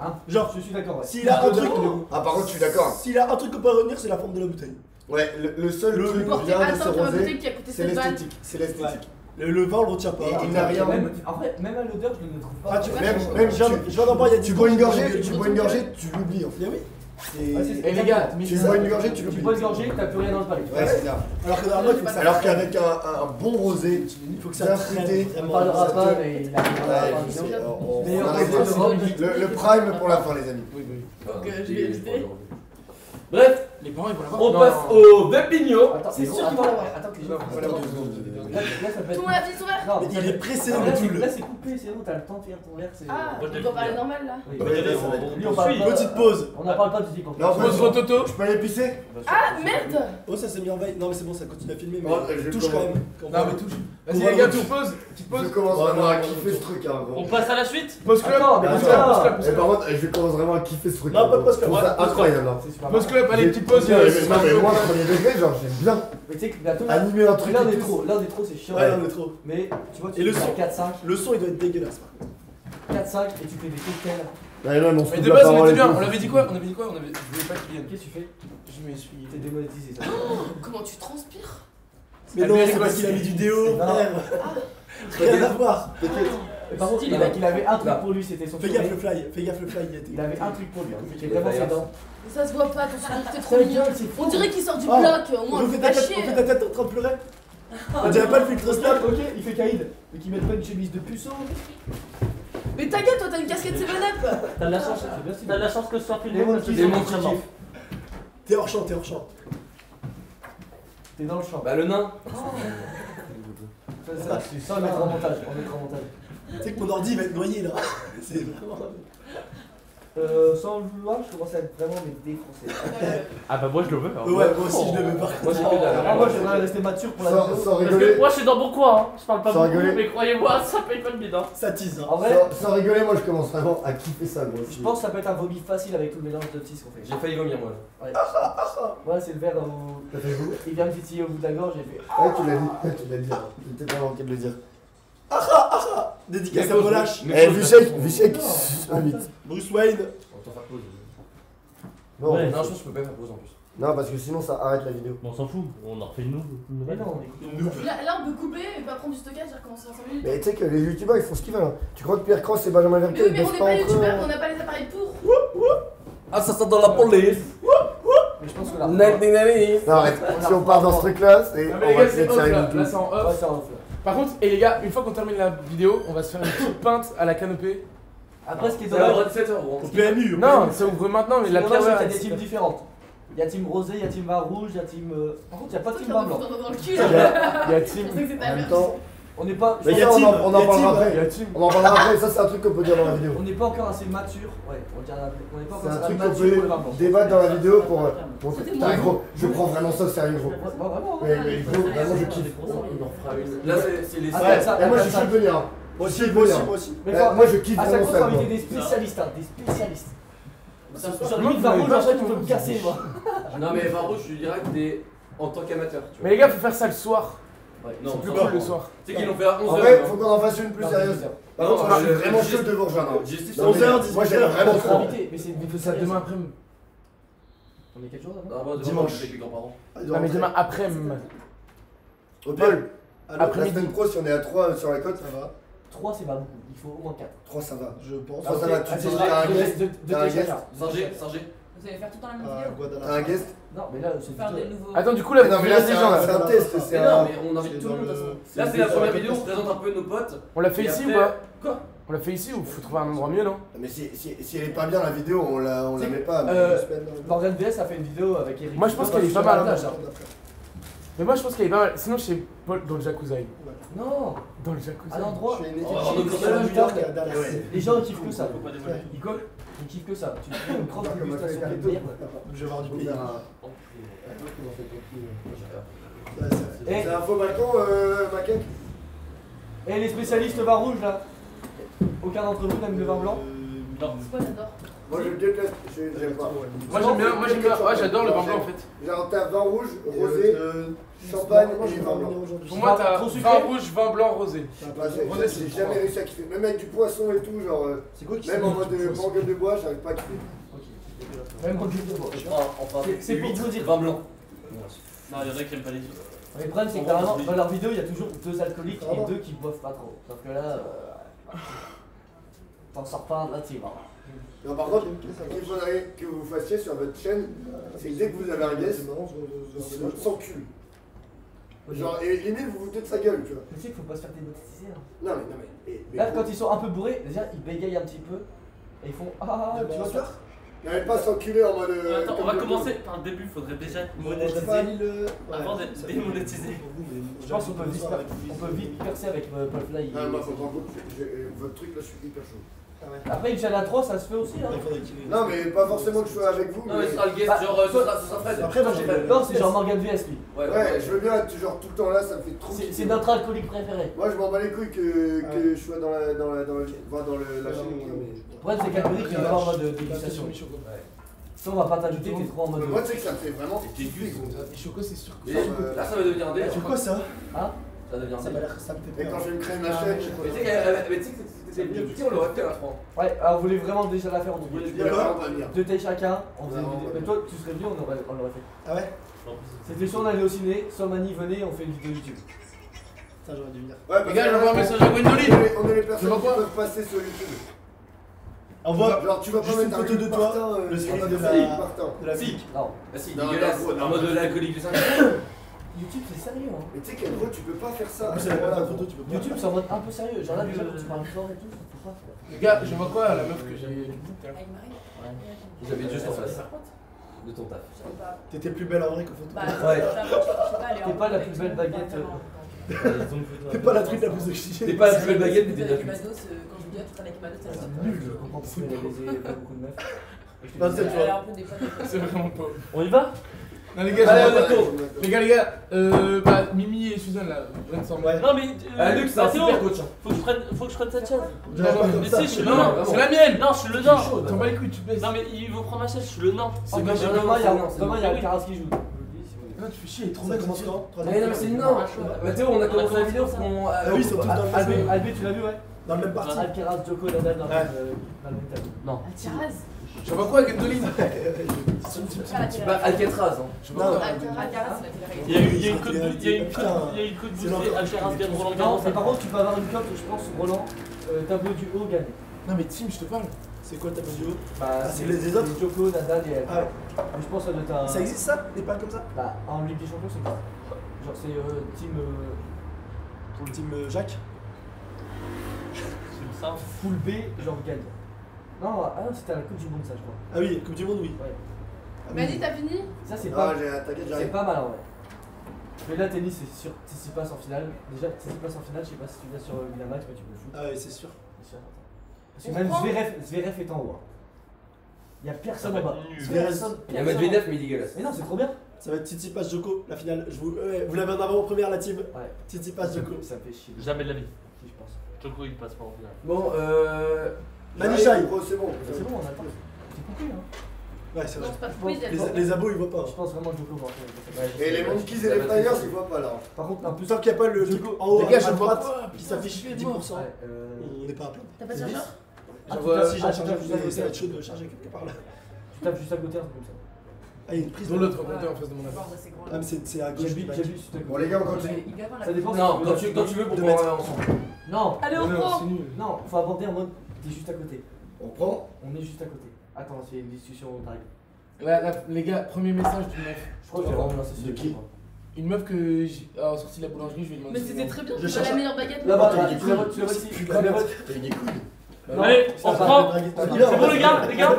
Hein Genre, je suis d'accord. Ouais. s'il a un truc, Ah par contre je suis d'accord. s'il a un truc qu'on peut retenir, c'est la forme de la bouteille. Ouais, le seul truc Portez bien de ce attention à la rosé, bouteille qui a coûté c'est 7 balles. l'esthétique. C'est l'esthétique. Le vin, on le retient pas. Et il n'a rien. Même, en vrai, même à l'odeur, je le trouve pas. Ah, tu- Ouais, Même, je- même je viens d'en boire il y a 10 tu bois une gorgée, secondes. tu bois une gorgée, tu l'oublies en fait. Eh oui. Ouais, c'est- Et les gars, Tu bois une gorgée, tu Tu l'oublies. bois une gorgée, t'as plus rien dans le palais. Ouais, c'est ça. Alors que normalement, il faut que ça. Alors qu'avec un bon rosé, Il faut que bien ça fruité. On parlera pas, mais il a rien dans Ouais, la je sais, vidéo. on Meilleur arrête rosé d'Europe. le prime pour la fin les amis. Oui, oui. Donc, je vais éviter. Bref, Les parents ils vont l'avoir. On Non. passe au Vepigno. Attends, C'est mais sûr bon, qu'ils vont l'avoir. Attends que les Non, gens. voilà. Là, ça peut être. Tout le monde a fini son verre. Non, Mais ça il est peut- pressé Non, dans là, le c'est- tout. Là, c'est coupé, c'est bon, t'as le temps de faire ton verre. C'est. Ah, Moi, je on doit parler l'ai normal là. Oui. Ouais, là, ça va être Lui, on parle pas. Petite pause. On n'en parle pas du type en fait. Non, Pause rototo. Je peux aller pisser? Ah merde. Oh, ça s'est mis en veille. Non, mais c'est bon, ça continue à filmer. Mais Oh, je touche quand commence. même. Quand Non, mais touche. Vas-y, les gars, tu reposes. Tu te Je poses. commence Ouais, vraiment à non, kiffer non, ce truc, hein, gros. On passe à la suite. Pause club. Attends, mais Pause attends. club, pause club, pause Et club. par contre, je commence vraiment à kiffer ce truc. Non, pas de pause, Je trouve ouais, ça pause, incroyable. hein. C'est super Pause club, allez, petite pause. Non, mais moi, premier degré, genre, j'aime bien Mais tu sais que bientôt. animer un truc. Là, on et est tout. trop. Là, on est trop, c'est chiant. Ouais, on est trop. Mais tu vois, tu Et le fais son. 4-5. Le son, il doit être dégueulasse par contre. 4-5 et tu fais des cocktails. Ouais, là, on se Mais coupe de la base, on parole était et bien. tout. On avait dit quoi? Je voulais pas qu'il vienne. Qu'est-ce que tu fais? Je m'essuie. T'es démonétisé ça. Comment tu transpires? Mais Ah, non, mais c'est parce qu'il a mis du déo, Non. frère. Rien à voir. Mais par contre, il avait un truc pour lui, c'était son Fais gaffe le sourire. fly, fais gaffe le fly. Il avait un truc pour lui. C'était vraiment ses dents. Ça se voit pas, ton sourire, t'es trop Ta mignon. gueule, c'est fou. On dirait qu'il sort du Oh. bloc, au moins On on fait fait ta pas tête, chier. on fait ta tête en train de pleurer. On dirait pas le filtre snap. Ok, il fait Kaïd. Mais qu'il mette pas une chemise de puceau. Mais ta gueule, toi t'as une casquette 7-Up. T'as de la chance, c'est bien sûr. T'as de la chance que ce soit filmé. Les parce que monkeys, c'est les mon monkeys entraînement. kiffent. T'es hors champ, t'es hors champ. T'es dans le champ. Bah, le nain. C'est ça, on mettra en montage. On mettra en montage. Tu sais que mon ordi va être noyé là. C'est vraiment. Sans le vouloir, je commence à être vraiment défoncé. Ah bah moi je le veux. Ouais, moi aussi je le veux pas. Moi, j'ai que dalle. Ah, moi, j'aimerais rester mature pour la Sans, vidéo. sans Parce que rigoler, moi je suis dans mon coin, hein. Je parle pas Sans beaucoup, rigoler. mais croyez-moi, ça paye pas le bide. Hein. Ça tease. Hein. En vrai, sans rigoler, moi je commence vraiment à kiffer ça, gros. je pense que ça peut être un vomi facile avec tout le mélange de petits qu'on fait. J'ai failli vomir, moi. Ouais. Voilà, c'est le verre où. Ça fait vous? Il vient me titiller au bout de la gorge, j'ai fait. Ouais, tu l'as dit, tu l'as dit. J'étais pas manqué de le dire. Dédicace à Polache. Eh, Vichek, Non. vite. Bruce Wayne. On va t'en faire pause. Non, Ouais. Non, je pense que je peux pas faire pause en plus. non, parce que sinon ça arrête la vidéo. On s'en fout, on en refait une Mais non, écoute. Là on peut couper et pas prendre du stockage, j'ai recommencé dans 5 minutes. Mais tu sais que les youtubeurs ils font ce qu'ils veulent. Hein. Tu crois que Pierre Cross et Benjamin Mais Verkel oui, ils mais on bossent n'est pas pas entre eux? youtubeurs, on n'a pas les appareils pour. Ah, ça sent dans la police. Mais je pense que là. Non, arrête. Si on part dans ce truc là, c'est. Ah, On mais les va gars, se c'est mettre off sur là. YouTube. Là, c'est en Ouais, off. ça off là. Par contre, et les gars, une fois qu'on termine la vidéo, on va se faire une petite pinte à la canopée. Après, ce qui est Ça va dommage, 17 h gros. Au PMU. Non, ça ouvre maintenant, mais c'est la dommage, pierre c'est qu'il y a ouais, des teams différentes. Il y a team rosé, il y a team vin rouge, il y a team. Par contre, il n'y a pas de team vin blanc. Dans le cul. Il y a- Il y a Je team. pensais que c'était En la même merde. temps, On n'est pas. Mais il y a ça, team, on en il y a parlera team. après. Il y a team. On en parlera après, ça c'est un truc qu'on peut dire dans la vidéo. On n'est pas encore assez mature. Ouais, on dira. On n'est pas C'est encore un assez truc qu'on mature pour le vin peut blanc. débattre dans la vidéo pour. C'était Putain, moi. gros, je prends vraiment ça au sérieux, gros. Ouais, vraiment. Mais gros, vraiment je kiffe. On en fera une. Là, c'est les Ah, Ouais, ça, et moi je suis ça. chaud de venir. Moi aussi, Je suis moi aussi, venir. moi aussi. Mais Moi je kiffe à chaque vraiment fois, ça. faut moi. inviter des spécialistes, hein, des spécialistes. Ça, Genre, moi, limite, vous vin m'avez rouge, pas en fait, fait tu peux mon me casser, moi. Non, mais vin rouge, je lui dirais que t'es en tant qu'amateur. tu vois. Mais les gars, faut faire ça le soir. Non, C'est plus ça cool va. le soir. Tu sais qu'ils l'ont fait à 11 En h. vrai, faut qu'on en fasse une plus Non, sérieuse. mais Par contre, Non, moi je suis je- vraiment je- chaud de vous rejoindre. Justice, Non, mais 11h, moi j'aime vraiment Faut trop. inviter, mais c'est une vidéo Ça demain après. On est quelque chose Non, avant moi, demain, Dimanche. je vais avec les grands-parents. Non, mais demain après. Au pire, Allô, la Après-midi. semaine pro, si on est à 3 sur la côte, ça va. 3, c'est pas beaucoup. Il faut au moins 4. 3 ça va. Je pense. Ah, ça va, tu Ah, dis c'est t'as un vrai, guest, de t'as un tes guest. chacun. Singé. Vous allez faire tout le temps la même À vidéo. T'as un Guadalajara. guest. Non, mais là, c'est Faire des plutôt. nouveaux. Attends, du coup, là, Mais non, vous mais verrez là des gens c'est là. un test, c'est Mais non, un. mais on invite tout le monde de toute façon. Là, c'est c'est la ça, première la vidéo, on se présente un peu nos potes. On l'a fait Et ici ou après- pas Quoi? On l'a fait ici ou faut trouver un endroit mieux, non? Mais si elle est pas bien la vidéo, on la met pas. Morgan VS a fait une vidéo avec Eric. Moi, je pense Dubois, qu'elle est pas sur la mal, plage, hein. Mais moi je pense qu'elle est pas mal. Sinon, chez Paul dans le jacuzzi. Non, Dans le jacuzzi. à l'endroit. Je fais une Oh, équipe donc, chez New York à Dallas. Les gens ils kiffent que ça. Faut pas dévoiler. Ils kiffent que ça. Tu fais une grande Comme dégustation un de merde. Je vais avoir du pays. Eh, C'est un faux balcon, Maquette. Et les spécialistes vin rouge là. Aucun d'entre vous n'aime le vin blanc? Non. C'est quoi, j'adore. Moi je déteste, j'aime pas. Moi j'aime bien, ouais, j'adore le vin blanc en fait. Genre t'as vin rouge, rosé, champagne et vin blanc. Pour moi, t'as Trop vin sucré rouge, vin blanc, rosé. Bah, j'ai jamais réussi à kiffer, même avec du poisson et tout, genre C'est quoi qui même en mode gueule de bois, j'arrive pas à kiffer. Même en gueule de bois. C'est pour vous dire. Vin blanc. Non, il y en a qui aiment pas les filles. Mais le problème c'est que normalement dans leur vidéo il y a toujours 2 alcooliques et 2 qui boivent pas trop. Sauf que là, t'en sors pas là tu vas. Non, par contre, ce qu'il faudrait que vous fassiez sur votre chaîne, c'est que dès que vous avez un guest, sans cul. Genre, et limite vous vous foutez de sa gueule, tu vois. Tu sais qu'il faut pas se faire démonétiser. Hein. Non mais Là quand ils sont un peu bourrés, déjà ils bégayent un petit peu et ils font ah tu vois ça. N'allez pas s'enculer en mode. Attends, on comme va le commencer par le début, faudrait déjà monétiser avant d'être démonétisé. Je pense qu'on peut vite percer avec Paulfly. Ah, moi, faut pas beaucoup. Votre truc là, je suis hyper chaud. Après, une chaîne à 3, ça se fait aussi. Hein. Non, mais pas forcément que je sois avec vous. Non, mais ce sera le guest, genre, ce sera Fred. Après, moi, j'ai Non, c'est genre Morgan VS lui. Ouais, je veux bien être genre tout le temps là, ça me fait trop. C'est notre alcoolique préféré. Moi, je m'en bats les couilles que je sois dans la chaîne. Le problème, c'est qu'alcoolique, il est pas en mode dégustation. Si on va pas t'ajouter, t'es trop en mode. Moi, tu sais que ça me fait vraiment. dégueu. Et Choco, c'est sûr que. Là, ça va devenir un délire. C'est quoi ça? Hein? Ça devient un Ça m'a délire. l'air. Ça me fait Et peur. quand je vais me créer ma chaîne, je Mais tu sais que c'était bien petit, on l'aurait fait à 3. Ouais, alors on voulait vraiment déjà la faire en voulais double. bien on va venir. Deux tailles chacun, on faisait une Ouais, vidéo. ouais. Mais toi, tu serais venu, on l'aurait fait. Ah ouais? C'était soit on allait au ciné, soit Mani venait, on fait une vidéo YouTube. Putain, j'aurais dû venir. Ouais, Les gars, j'envoie un message à Gwendoline. On est les personnes vois qui quoi peuvent passer sur YouTube. Envoie Genre, tu vas pas juste mettre une un photo de Luc toi, Martin, le screen en de train la- Luc Martin. de la Si. fille. Non. Bah si, Non, dégueulasse. non, En mode de l'alcoolique du 5. YouTube, c'est sérieux, hein. Mais tu sais qu'en gros, tu peux pas faire ça. En plus, elle a pas de photo, tu peux pas. YouTube, c'est en mode un peu sérieux. Genre là, déjà, quand tu parles fort et tout, ça peut pas. Les gars, je vois quoi la meuf que j'ai. J'avais juste en face de ton taf. T'étais plus belle en vrai qu'au photo. Ouais. T'es pas la plus belle baguette. T'es pas la truc la plus sexy. T'es pas la plus belle baguette, mais t'es bien Avec cuite. Mados, quand je dis tu travailles avec Mados, elle C'est nul, je comprends pourquoi il a baisé pas beaucoup de meufs. Non, c'est elle toi. a un peu des potes. C'est vraiment pas. On y va? Non, les gars, Allez, je on vois pas. retourne. Les gars, bah, Mimi et Suzanne là, brainstorm. Ouais. Non, mais. Luc, c'est un Mathéo, super coach. faut que je prenne cette chaise. J'aurais pas comme Mais ça. si, je suis le Non, nain. c'est la mienne. Non, je suis le nain. T'en bats les couilles, tu te baisses. Non, mais il veut prendre ma chaise, je suis le nain. Oh, demain, il y a le Caras qui joue. Non, tu fais chier, il est trop Ça bien. commence quand? Mais non, mais c'est non. Mathéo, on a commencé la vidéo parce qu'on. Ah oui, ils sont tous dans le même Albé, tu l'as vu, ouais? dans le même parti. Alcaraz, Djoko, Nadal dans le Ouais. même tableau. Non. Alcaraz. Je vois quoi, Gwendoline? Bah, Alcatraz. Je vois Non. quoi. Alcaraz, c'est la télé. Il y a une code Putain, il y a une code c'est boostée, l'enfer. Alcaraz gagne Roland Non, Garros. mais par contre, tu peux avoir une cote, je pense, Roland, tableau du haut gagné. Non, mais Tim, je te parle. C'est quoi ta vidéo? Bah, Ah, c'est les autres? Djoko, Nadal et Ah ouais. Mais je pense que ça doit être un. Ça existe ça? Des pas comme ça? Bah, en Ligue des Champions, c'est quoi? Genre, c'est team Pour le team Jacques? C'est ça. full B, genre gagne. Non, ah non, c'était à la Coupe du Monde, ça, je crois. Ah oui, Coupe du Monde, oui. Ouais. Ah oui. Vas-y, t'as fini? Ça, c'est Ah, pas. t'inquiète, C'est j'arrive. pas mal en vrai. Mais là, tennis, c'est sûr. Si passe en finale, déjà, si passe en finale, je sais pas si tu viens sur Winamax, mais tu peux le foutre. Ah oui, c'est sûr. C'est sûr. Parce que On même prend Zverev est en haut. Hein. Y'a personne Ça en va bas. être nul. Personne. Il y a Medvedev, mais il est dégueulasse. Mais non, c'est trop bien. Ça va être Tsitsipas Joko, la finale. Vous l'avez en avant-première, la team. Ouais. Tsitsipas Joko. Ça me fait chier. Jamais de la vie. Si, je pense. Joko, il passe pas en finale. Bon, Manichai. J'arrive, gros, c'est bon. C'est bon, on attend. C'est compris, hein. Ouais, c'est Non, vrai. c'est pas quiz, elle va. Les abos, ils voient pas. Je pense vraiment que Djoko va en faire. Et les monkeys et les flyers, ils voient pas là. Par contre, un peu. Tant qu'il n'y a pas le truc en haut Les gars, à je vois droite quoi? qui s'affiche 10%, Ouais, on n'est pas à plaindre. T'as pas de chargeur? Si j'ai un chargeur, ça va être chaud de charger quelque part là. Tu tapes juste à côté, un truc comme ça. Ah, il y a une prise. Dans l'autre côté en face de mon appart. C'est grand. Ah, mais c'est à gauche. J'ai du vu, bac. j'ai vu, s'il te plaît. Bon, les gars, on continue. Il va avoir la Ça dépend. non, quand tu veux pour Deux pouvoir mètres. aller ensemble. Non, Allez, on Non, prend. c'est nul. non, faut aborder en mode. T'es juste à côté. On prend. On est juste à côté. Attends, c'est une discussion tarif. Là, les gars, premier message d'une meuf. Je crois que j'ai vraiment lancé De qui? Une meuf que j'ai sorti de la boulangerie, je lui ai demandé. Mais c'était très bien, Je c'est cherche la un- meilleure baguette. Là-bas, T'as tu des la couilles. vois, tu la vois ici. Plus Tu la vois. T'as des couilles. Non. Allez, on Ça, prend. ça, ça, C'est bon, les gars, les gars.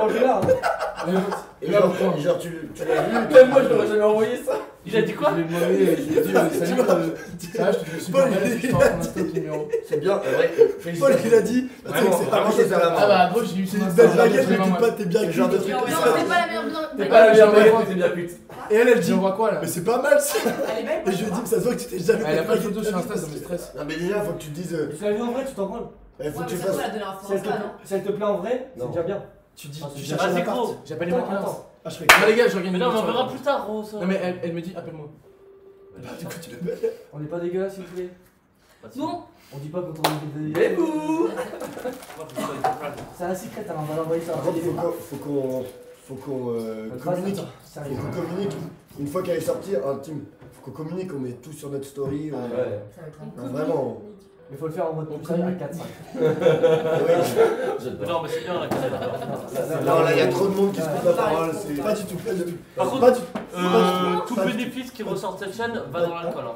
Et là, on prend. Genre, tu l'as vu. Même moi, je t'aurais jamais envoyé ça. Il a dit quoi? Je lui ai demandé, je lui ai dit, salut, ça va, je te fais super Paul, mal, il- je t'en rends un top numéro. C'est bien, c'est vrai. Paul, Félicitations. il a dit. Bah, tu sais que c'est Vraiment, vraiment c'est à la Ah main. bah, gros, j'ai eu C'est son une Insta, belle j'ai baguette, mais vraiment tu mal. pas, t'es bien C'est le genre de cuite. truc. Non, c'est pas la meilleure T'es baguette. pas la meilleure baguette, t'es bien pute. Et elle dit. Je vois quoi là? Mais c'est pas mal ça. Elle est belle. Et je lui ai dit, mais ça se voit que tu t'es jamais Elle a fait pas de baguette photo de sur ta Insta, vie, ça me stresse. Non, mais déjà, faut que tu te dises. Tu l'as vu en vrai, tu t'en branles. Faut Ouais, que mais tu ça se voit, fasses. la dernière Si fois, elle te, non? si elle te plaît en vrai, c'est Non. déjà bien. Tu dis, Ah, tu c'est cherches Vas-y, un appart. gros. J'appelle les Attends, maquillage. attends. Ah, je fais. Non, les gars, je regarde Mais une non, mais on vidéo verra sur- plus tard, gros. ça. Non, mais elle me dit, appelle-moi. Du coup, tu l'appelles. On n'est pas dégueulasse, s'il vous plaît. Non, On dit pas quand on est Mais vous C'est un secret, hein, on va l'envoyer sur Par un contre, téléphone. faut qu'on communique. Sérieux. Faut qu'on communique. Une fois qu'elle est sortie, un team. Faut qu'on communique, on met tout sur notre story. Ouais. Ça va être un Non, vraiment. Mais faut le faire en mode plus sérieux à 4-5. Ouais. Mais non, mais c'est bien la cassette. Non, là, il y a trop de monde qui se coupe la parole. C'est Pas du tout, pas du tout. Par contre, Pas du tout Pas du bénéfice qui ressort de cette chaîne va dans l'alcool. Hein.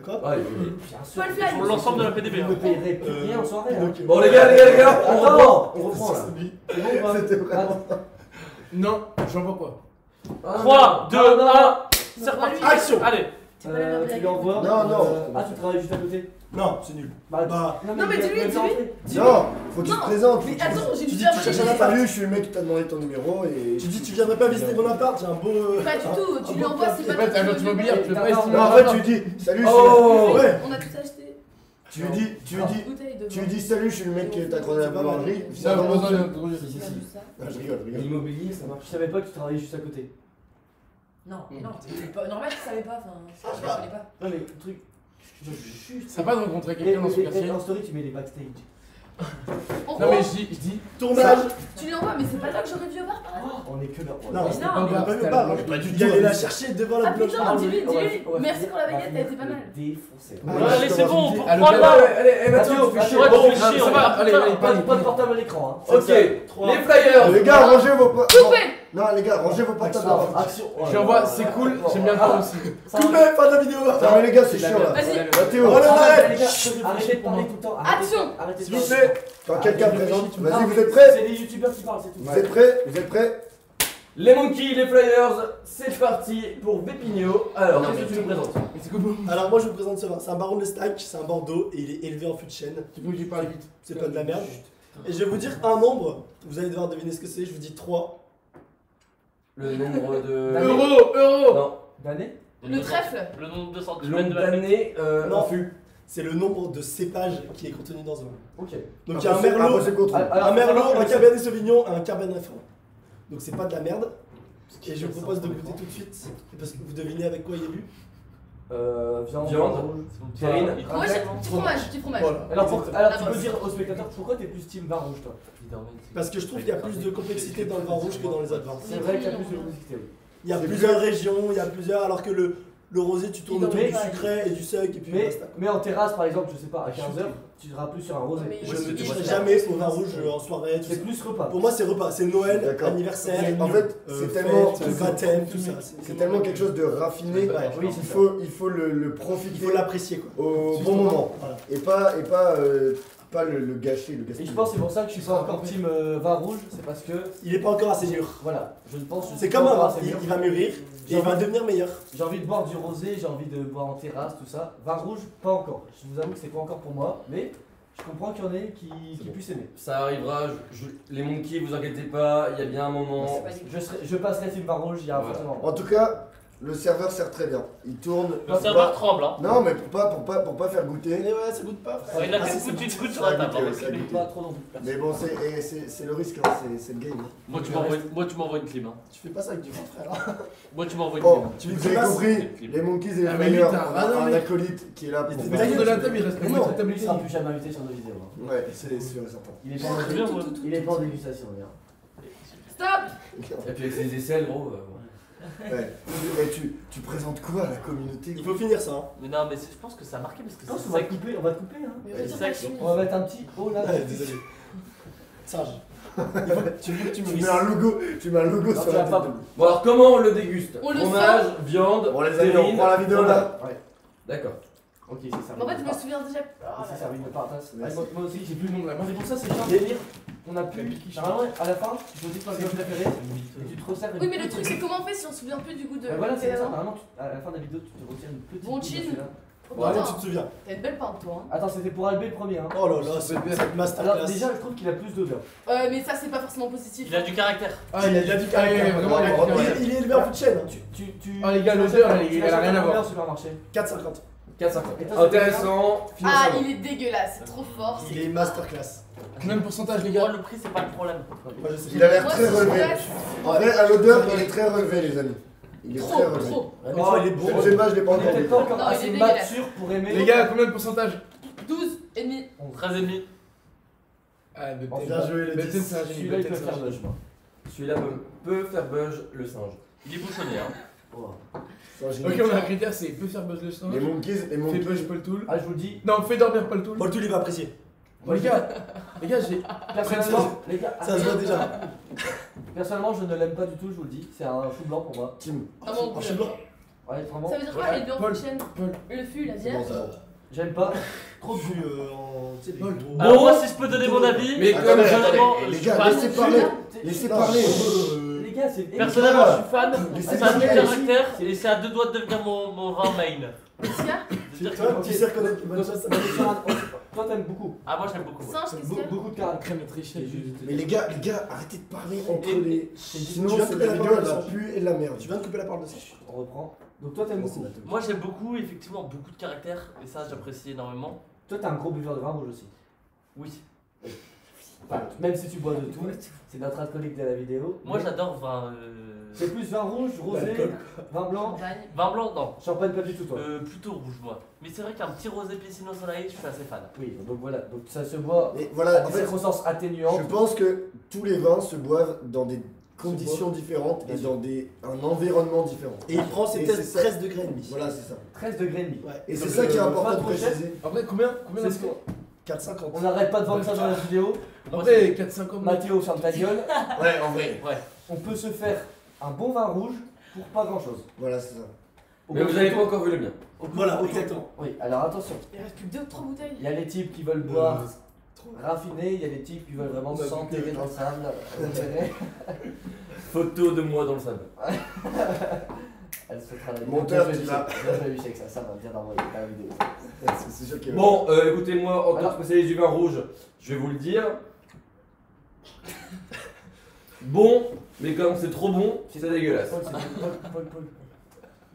Quoi? Ah, Ouais, Bien sûr. Paul Fly. Pour l'ensemble de la PDB. Vous ne Hein. payerez plus rien en soirée. Hein. ok. Bon, les gars, on reprend. C'est bon ou pas? C'était vraiment. Attends. Non, j'envoie quoi? 3, 2, 1, c'est Non, reparti. pas lui. Action. Allez. C'est pas la merde de la Tu lui envoies. Non, non. Ah, tu travailles juste à côté. Non, c'est nul. Bah, Bah, Non, mais dis-lui, dis-lui. Non, faut qu'il Non. te présente. Mais attends, j'ai Tu une dis super que tu cherches bonne un idée. appart. Salut, je suis le mec qui t'a demandé ton numéro et. tu dis tu viendrais pas visiter mon appart, j'ai un beau. Pas du tout, tu lui bon envoies, plan. c'est C'est pas pas ta agence immobilière, tu peux pas estimer. Non, en fait, tu dis salut, Oh Ouais. On a tout acheté. tu lui dis, Bouteille de tu vin. lui dis salut, je suis le mec qui t'a croisé à la boulangerie. Ça va besoin de. Si, si, si. Ah, je rigole. L'immobilier, ça marche. Je savais pas que tu travaillais juste à côté. Non, mais non, c'est pas normal qu'il savait pas, enfin, je la connais pas. Non, mais le truc. Juste. Ça va de rencontrer quelqu'un dans son quartier. En story, tu mets les backstage. En Non, gros, mais je dis. Tournage. tu lui envoies, mais c'est pas toi que j'aurais vu au bar par hasard. On est que là. Non, Mais c'est non, pas mais- grave, pas C'était pas. à la- Pas du tout aller la chercher devant la Ah boulangerie. putain, dis-lui, On va- dis-lui. on va Merci finir- pour la on va baguette, finir t'as été pas de mal. défoncer. Ouais, Allez, c'est bon, pour Ah, le prendre gars, là. Allez, Mathieu, tu fais chier. Ouais, Bon, tu fais chier, ça on va. va. Allez, allez, Pas allez. de portable à l'écran. Ok, Trois. les flyers. Les gars, rangez vos potes. Coupé. Non, les gars, rangez vos potes. Action. J'envoie, c'est cool, j'aime bien le faire aussi. Coupé, fin de la vidéo. Non, mais les gars, c'est chiant là. Vas-y. Mathéo, Oh là, Arrêtez de parler tout le temps. Action. Arrêtez de S'il vous parler. plaît. quand quelqu'un présente, vas-y, Non, vous êtes prêts? C'est les youtubeurs qui parlent, c'est tout. Vous êtes prêts? Vous êtes prêts? Les monkeys, les flyers, c'est parti pour Bépigno. Alors, Non, qu'est-ce que tu nous présentes? Mais c'est cool. Alors moi je vous présente ce vin, c'est un baron de l'Estac, c'est un Bordeaux et il est élevé en fût de chêne. Tu peux que j'y parle vite. C'est pas de la merde. Et je vais vous dire un nombre, vous allez devoir deviner ce que c'est, je vous dis 3. Le nombre de. Euro. Non. D'année Le trèfle. Le nombre de Le centimètres nombre de la d'années Non. en fût. C'est le nombre de cépages qui est contenu dans ce vin. Ok. Donc il y a un merlot, Impossible qu'on trouve. un merlot, un cabernet sauvignon et un cabernet franc. Donc c'est pas de la merde. Et je vous propose de goûter tout de suite, parce que vous devinez avec quoi il est bu. Viande. Viande. rouge. Terrine. Moi, j'ai petit fromage, petit fromage. Voilà. Alors, Exactement. tu peux dire aux spectateurs pourquoi t'es plus team vin rouge toi? Parce que je trouve qu'il y a plus de complexité dans le vin rouge que dans les autres vins. C'est vrai qu'il y a plus de complexité, oui. Il y a C'est plusieurs régions, il y a plusieurs, alors que le rosé tu tournes autour du sucré et du sec et puis basta. Mais en terrasse par exemple, je sais pas, à 15h, tu seras plus sur un rosé. Mais- Je Oui, ne c'est- toucherai c'est- jamais au vin rouge en soirée, tout ça. C'est plus repas. Pour moi c'est repas, c'est Noël, D'accord. anniversaire, En fait, c'est tellement- fête, baptême, tout ça. C'est tellement quelque chose de raffiné. Ouais, Oui, Il c'est faut le il profiter faut l'apprécier quoi. au bon Justement. moment. Voilà. Et pas le gâcher, le Et gaspiller. je pense que c'est pour ça que je suis pas encore team vin rouge, c'est parce que, Il est pas encore assez mur. voilà, je pense que je C'est suis comme pas un encore vin, assez mûr. il va mûrir et il va devenir meilleur. J'ai envie de boire du rosé, j'ai envie de boire en terrasse, tout ça. Vin rouge, pas encore. Je vous avoue que c'est pas encore pour moi, mais je comprends qu'il y en ait qui puissent aimer. Ça arrivera, les monkeys, vous inquiétez pas, il y a bien un moment. C'est pas du- Je passerai team vin rouge, il y a Voilà. forcément. En tout cas, le serveur sert très bien. Il tourne. Le pour serveur pas- tremble, hein. Non, mais pour pas faire goûter. Et ouais, ça goûte pas. Ouais, il a Ah, fait si, une c'est goutte sur Ça la a table. goûté, hein. ça a goûté. Pas trop non plus. Mais bon, c'est le risque, hein, c'est le game. Moi, tu m'envoies une clim. Hein. Tu fais pas ça avec du vin frère. Moi, tu m'envoies une Bon, clim. Tu veux vous que avez je fasse compris, les monkeys et les Ah, mais flyers, putain, on ah a non, un mais- acolyte qui est là pour. Mais Mais autour de la table, il reste Mais pas non. cette table Il ici. sera plus jamais invité sur nos vidéos. Hein. Ouais, c'est sûr et certain. Il est pas en, Très bien, moi. il est pas en dégustation, regarde. Stop. Et puis avec ses aisselles, gros. Ouais. Et tu présentes quoi à la communauté? Il faut finir ça. Hein. Mais non, mais je pense que ça a marqué parce que Je pense c'est qu'on va sec. te couper, on va te couper. Hein. Mais Ouais, retire c'est ta ça. chemise. On va mettre un petit haut là. Ouais, désolé. Sage. Il faut que tu me Tu mets un logo Non, sur tu la vas pas- tête. Bon, alors comment on le déguste? On le Fromage, viande, Bon, les amis, on terrine, prend la vidéo là. Ouais. D'accord. Ok, c'est ça. Mais en fait, je me souviens déjà. C'est servi de partasse. Merci. Moi aussi, j'ai plus le nom de la main. C'est pour ça, c'est chiant de délire. On a plus. Normalement, à la fin, tu choisis ton alcool préféré et tu te resserres. une Oui, mais le petite- truc, c'est comment on fait si on se souvient plus du goût de. Voilà, c'est ça. T'as Normalement, à la fin de la vidéo, tu te retires une petite. Bon goutte de chin. celui-là. Bravo, tu te souviens. T'as une belle pinte, toi. Hein. Attends, c'était pour Albé le premier. Hein. Oh là là, cette Alors, masterclass. déjà, je trouve qu'il a plus d'odeur. Mais ça, c'est pas forcément positif. Il a du caractère. Ah, il a du caractère. Vraiment, il a du caractère. Il est élevé en fût de chêne. Ah, les gars, l'odeur, elle a rien à voir. Au supermarché. 4,50. 4,50. Intéressant. Ah, Financièrement. il est dégueulasse, c'est trop fort. Il est masterclass. Combien de pourcentage, les Moi, gars? le prix, c'est pas le problème. Moi, je sais. Il a l'air Moi, très si je relevé. reste, En vrai, à l'odeur, il est très relevé, les amis. Il est très trop, relevé. trop. Oh, il est beau. Je ne sais pas, je l'ai pas On est encore peut-être vu. pas encore Non, il est assez dégueulasse. mature pour aimer. Les gars, combien de pourcentage? 12 et demi. 13,5. Ah, mais Bien joué, le peut-être 10. c'est un génie. Celui-là, il peut peut-être c'est faire un génie. buzz, moi. Celui-là peut faire buzz le singe. Il est bouchonné, hein. Oh. C'est un génie. Ok, on a un critère, c'est peut faire buzz le sang. Les monkeys, Fait buzz les Paul Tool. Ah, je vous le dis. Non, fais dormir Paul Tool. Paul Toul, il va apprécier. Les gars, j'ai. Personnellement, les gars, Ça se voit déjà. personnellement, je ne l'aime pas du tout, je vous le dis. C'est un chou blanc pour moi. Tim. Ah bon, Je sais pas. Ouais, vraiment. Ça veut dire quoi, les deux en Paul, chaîne Paul. Le fût, la C'est bière. bon, c'est bon. J'aime pas. Trop de jus en. Tu sais, les Paul. gros. Alors, moi, si je peux donner mon avis, Mais Attendez, comme attendez, généralement. les je gars, suis pas laissez non parler. plus- Laissez Non, parler. Les gars, c'est. Personnellement, je suis fan. Mais C'est c'est un pas caractère et c'est à deux doigts de devenir mon vin main. Qu'est-ce qu'il y a C'est-à-dire Toi, que- tu sais reconnaître les bonnes choses, ça va. Toi, t'aimes beaucoup. Ah, moi j'aime beaucoup. ouais. Singe, qu'est-ce qu'il y a Beaucoup de caractères. Crème et tricher. Mais les gars, arrêtez de parler entre les. Sinon, Tu viens de cette couper la vidéo parole elle va de puer et de la merde. Tu viens de couper la parole de Sèche. On reprend. Donc toi, t'aimes beaucoup. Moi j'aime beaucoup, effectivement, beaucoup de caractères et ça j'apprécie énormément. Toi, t'es un gros buveur de vin rouge aussi. Oui. Enfin, même si tu bois de tout, c'est notre alcoolique de la vidéo. Moi mais j'adore vin. c'est plus vin rouge, rosé, vin blanc, Champagne. Vin blanc, non. champagne pas du tout toi. Plutôt rouge, moi. Mais c'est vrai qu'un petit rosé Pessino Soleil, je suis assez fan. Oui, donc voilà, donc ça se boit Et à voilà, en des fait, circonstances je atténuantes. pense que tous les vins se boivent dans des conditions différentes et dans un environnement différent. Et il prend ses Et tests c'est ça. 13 degrés et demi. Voilà, c'est ça. 13 degrés et demi. Ouais. Et c'est Donc, ça qui est important pas de trop cher. préciser. Après, combien C'est ce qu'on- 4,50. On n'arrête pas de vendre ça dans la vidéo. Après, 4,50. Mathéo, ferme ta gueule. Ouais, en vrai. On peut se faire un bon vin rouge pour pas grand chose. Voilà, c'est ça. Mais vous avez pas encore vu le mien. Voilà, exactement. Oui, alors attention. Il reste plus que 2-3 bouteilles. Il y a les types qui veulent boire raffiné, il y a les types qui veulent vraiment s'enterrer dans le sable. Enterrer. Photo de moi dans le sable. Elle se travaille. Monteur, Bien tu joué, l'as. Bien joué, Michel, ça va bien envoyer ta vidéo. C'est sûr qu'il y a- Bon, écoutez, moi, en tant Alors- que spécialiste du vin rouge, je vais vous le dire. Bon, mais comme c'est trop bon, c'est dégueulasse. Paul, Paul.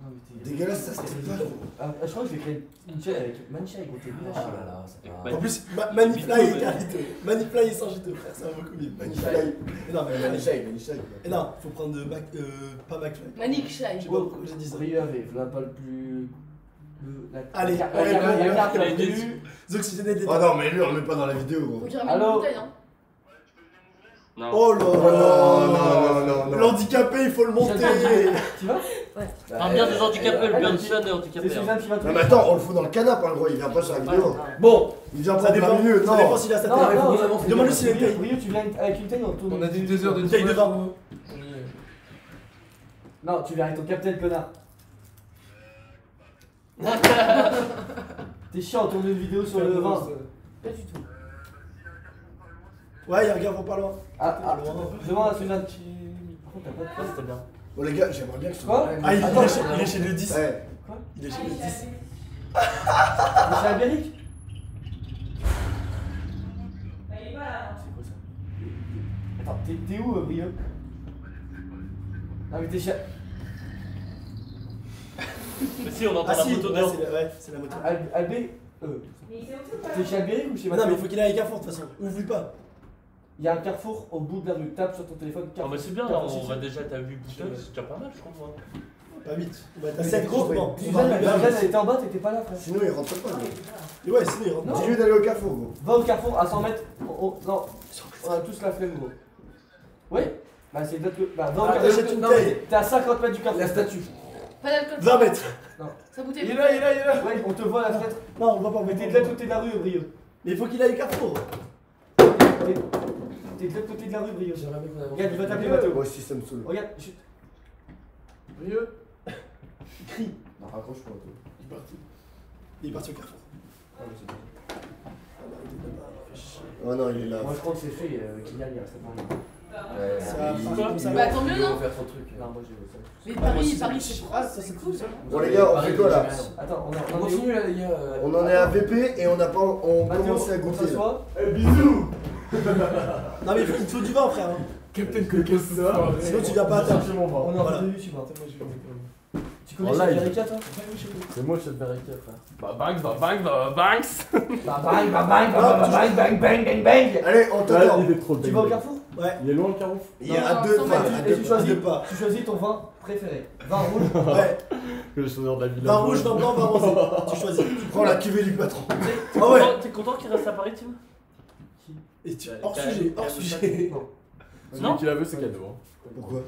Non, mais t'es- Dégueulasse, ça se tient pas. Ah, je crois que j'ai créé une chaîne avec Manchai, gros, t'es nul à chier. là, c'est pas. En plus, Manifly est carité. Manifly est sans gîteau, frère, ça va beaucoup mieux. Manifly. Mais non, mais Manifly, Manifly. Et non, faut prendre pas McFly. Manic Shy. Je sais pas pourquoi j'ai dit ça. Brieux avait, voilà pas le plus. Allez, la allez, carte allez, la carte la allez, plus. Oxygéné des Oh non, mais lui, on le met pas dans la vidéo, Faut gros. que je ramène Allô une bouteille, hein. Non. Oh là Oh là. non, non, non. L'handicapé, il faut le monter. Tu vas Parle bien des handicapés, le Björnson est C'est handicapé. hein. Suzanne qui va te Non, mais attends, on le fout dans le canapé, hein, gros, il vient pas sur la vidéo. Bon, Il vient Ça pas dépend, plein milieu, ça non. dépend s'il a sa Non, taille. non, Demande-lui s'il est taille. Brieux, tu viens avec une taille, on tourne. On a dit 2 heures de Une taille de tournage. 20. Non, tu viens avec ton capitaine, connard. T'es chiant, on tourne une vidéo sur le vin. Pas du tout. Ouais, il regarde pas loin. Ah, loin. demande à Suzanne. Par contre, t'as pas de place. C'était bien. Bon, les gars, j'aimerais bien que je Quoi Ah, il Attends, est chez le 10. Ouais. Il est chez le 10. Michel Albéric. C'est quoi ça Attends, t'es où, Brieux? Ah, mais t'es chez. Mais si, on entend Ah la si, photo ouais, dehors. c'est la moto. Albé. T'es chez Albéric ou chez Non, Mathieu? mais faut qu'il aille à Carrefour de toute façon. Ouvre-lui pas. Il y a un carrefour au bout de la rue. Tape sur ton téléphone. Ah, mais c'est bien, là, Carrefour. on va déjà être à 8 bouteilles, c'est déjà pas mal, je trouve. Moi. Pas 8. On va être à Mais 7 t'es gros. con, Non, Suzanne, elle était en bas, t'étais pas là, frère. Sinon, il rentre pas, gros. Et ouais, sinon il rentre. Non. Dis-lui d'aller au carrefour, gros. Va au carrefour à 100 mètres. Non, on a tous la flemme, gros. Oui. Bah, c'est peut-être que. Bah, va au Ah, carrefour. t'achètes une Non, taille. mais t'es à 50 mètres du carrefour. la statue. Pas d'alcool. 20 mètres. Sa bouteille. Il est là, il est là, il est là. Ouais, on te voit à la fenêtre. Non, on va pas Mais mettre t'es de l'autre côté de la rue, Brieux. Mais il faut qu'il aille au Carrefour. T'es de l'autre côté de la rue, Brieux. J'aimerais bien qu'on avance. Regarde, il va t'appeler Mathéo. Moi aussi, ça me saoule. Regarde, chut. Brieux. Crie. Non, raccroche pas, toi. Il est parti. Il est parti au Carrefour. Ah, mais c'est bon. Ah bah, il est là-bas, fait chier. Oh non, il est là. Moi, je crois que c'est fait qu'il y a c'est pas mal. Ça va partir comme ça. Bah tant mieux, non? faire son truc. Non, moi, j'ai vu ça. Mais moi aussi, Paris, c'est- c'est Ah, France, ça, c'est c'est cool. cool. Bon, les gars, on fait quoi là? Attends, on On est où? continue là, les gars. On en est à VP et on n'a pas. On Mathéo, commence à on goûter. là. s'assoit. Bisous! Non, mais il te faut du vin, frère. hein. Captain Coquin, ça. Sinon, tu viens pas à table. On est en Voilà. vidéo YouTube. hein. Tu connais En Chef live. Erika, toi? C'est moi, chef Barrica, frère. Bah, banks, bah, banks, bah, banks. Bah, bang, bah, bang, bah, bang, bang, bang, bang, bang. Allez, on t'attend. il est trop Tu vas au Carrefour? Ouais. Il est loin le carrefour. Il y a Non, deux sans pas. mettre- à Et deux tu pas. choisis, pas. tu choisis ton vin préféré. Vin rouge. Ouais. Que le sonneur de la ville. Vin rouge, vin blanc, vin rosé. Tu choisis. Prends la cuvée du patron. Ah ouais. T'es content qu'il reste à Paris, Tim? Et tu. Hors sujet, hors sujet. Celui qui la veut, c'est cadeau. Hein. Pourquoi?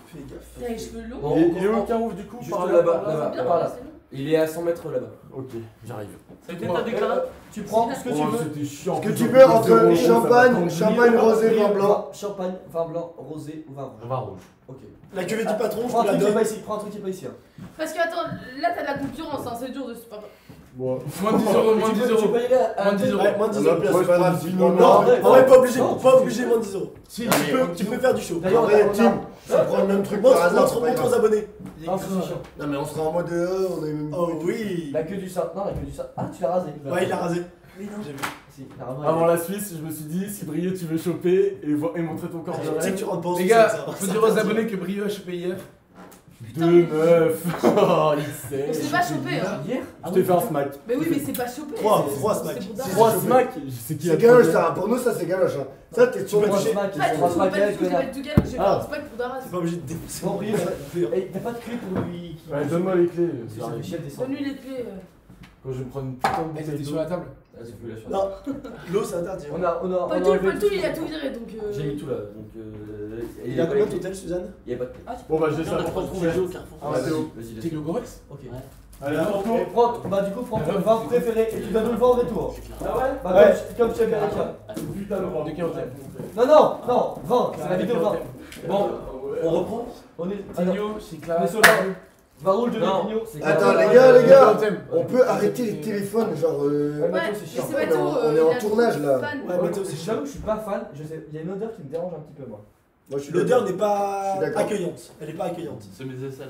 Fais gaffe. Il a les cheveux longs. Bon, Il est où le carrefour du coup? Juste Par là-bas, C'est là-bas. bien, par là. c'est long. Il est à 100 mètres là-bas. Ok, j'arrive. Ça a été ta déclaration? Tu prends ce que tu veux. C'était chiant. Ce que tu veux entre champagne, champagne rosé, vin blanc. Champagne, vin blanc, rosé ou vin rouge. Vin rouge. Ok. La cuvée du patron, Prends un je te la truc qui est donne. pas ici. Prends un truc qui est pas ici. hein. Parce que attends, là t'as de la concurrence, hein, c'est dur de se pas. Bon, moins 10 euros, moins Tu 10 peux- Tu euros. peux y aller à Moins 10 euros. Ouais, moins 10 On euros. a pire, c'est pas grave. Moi, je Non, prends Non, en vrai, en vrai, pas obligé, non, pas obligé, moins 10 euros. Si, Allez, tu peux faire du show. D'ailleurs, En vrai, on a- Tim, Ça prend le même truc par hasard. c'est pas Montre aux grave. abonnés. Ah, c'est chiant. Non, mais on sera en mode on est même. Oh oui. La queue du ça. Non, la queue du ça. Ah, tu l'as rasé. Ouais, il a rasé. Mais non. J'ai vu. Si, il a rasé. Avant la Suisse, je me suis dit, si Brio tu veux choper et montrer ton corps de Tu sais que rêve. tu rentres pas en Les Suisse gars, avec ça. faut dire aux abonnés que Brio a chopé hier. Putain. 2 meufs. Oh, il sait. On s'est pas chopé, hein. Hier Je t'ai fait un smack. Mais oui, mais c'est pas chopé. Trois c'est- smacks. c'est pour Dara. 3 chopé. smacks. Je sais qui a C'est galoche ça, pour nous ça c'est galoche. Hein. Ça t'es Tu peux tombé. toucher. Smack, Pas du tout, trois smacks, pas du tout, que c'est là. pas du tout galère, j'ai fait Ah. un spike pour Dara. T'es pas obligé de défoncer. Bon, Brio, eh, t'as pas de clé pour lui. Ouais, donne-moi les clés. C'est ça, Michel descend. Donne-lui les clés. Quand je vais me prendre une putain de Elle bouteille était sur d'eau. la table. Ah, c'est plus la chance. Non, l'eau c'est interdit. On a Paul tout, il a tout viré donc. J'ai mis tout là, donc Il y a combien de total, Suzanne? Il y a pas de clé. Bon bah je laisse On a la pas porte de ouverte. sujet au Carrefour. Ah, Mathéo. Vas-y, T'es laisse. le Gorex. Ok. Allez, Et prends, bah du coup, prends ton vin préféré et tu dois nous le vendre et tout. Hein. Ah ouais Bah, Ouais. comme chez America. Putain, Laurent. De qui on t'aime? Non, vin, c'est la vidéo vin. Bon, on reprend. On est. Alors, Tigno, c'est on est classe. sur le vin rouge de Non. Vigno, c'est Attends, clair. les gars, On t'aime. on peut arrêter les téléphones, genre. Ouais, Ouais, Mathieu, mais c'est c'est chiant. Ouais, Mathéo. mais on est en il a tournage, trop là. de fans. Ouais, Mathéo, c'est chiant. J'avoue que je suis pas fan, il y a une odeur qui me dérange un petit peu moi. Moi je suis L'odeur d'accord. n'est pas Je suis d'accord. accueillante. Elle est pas accueillante. C'est mes aisselles.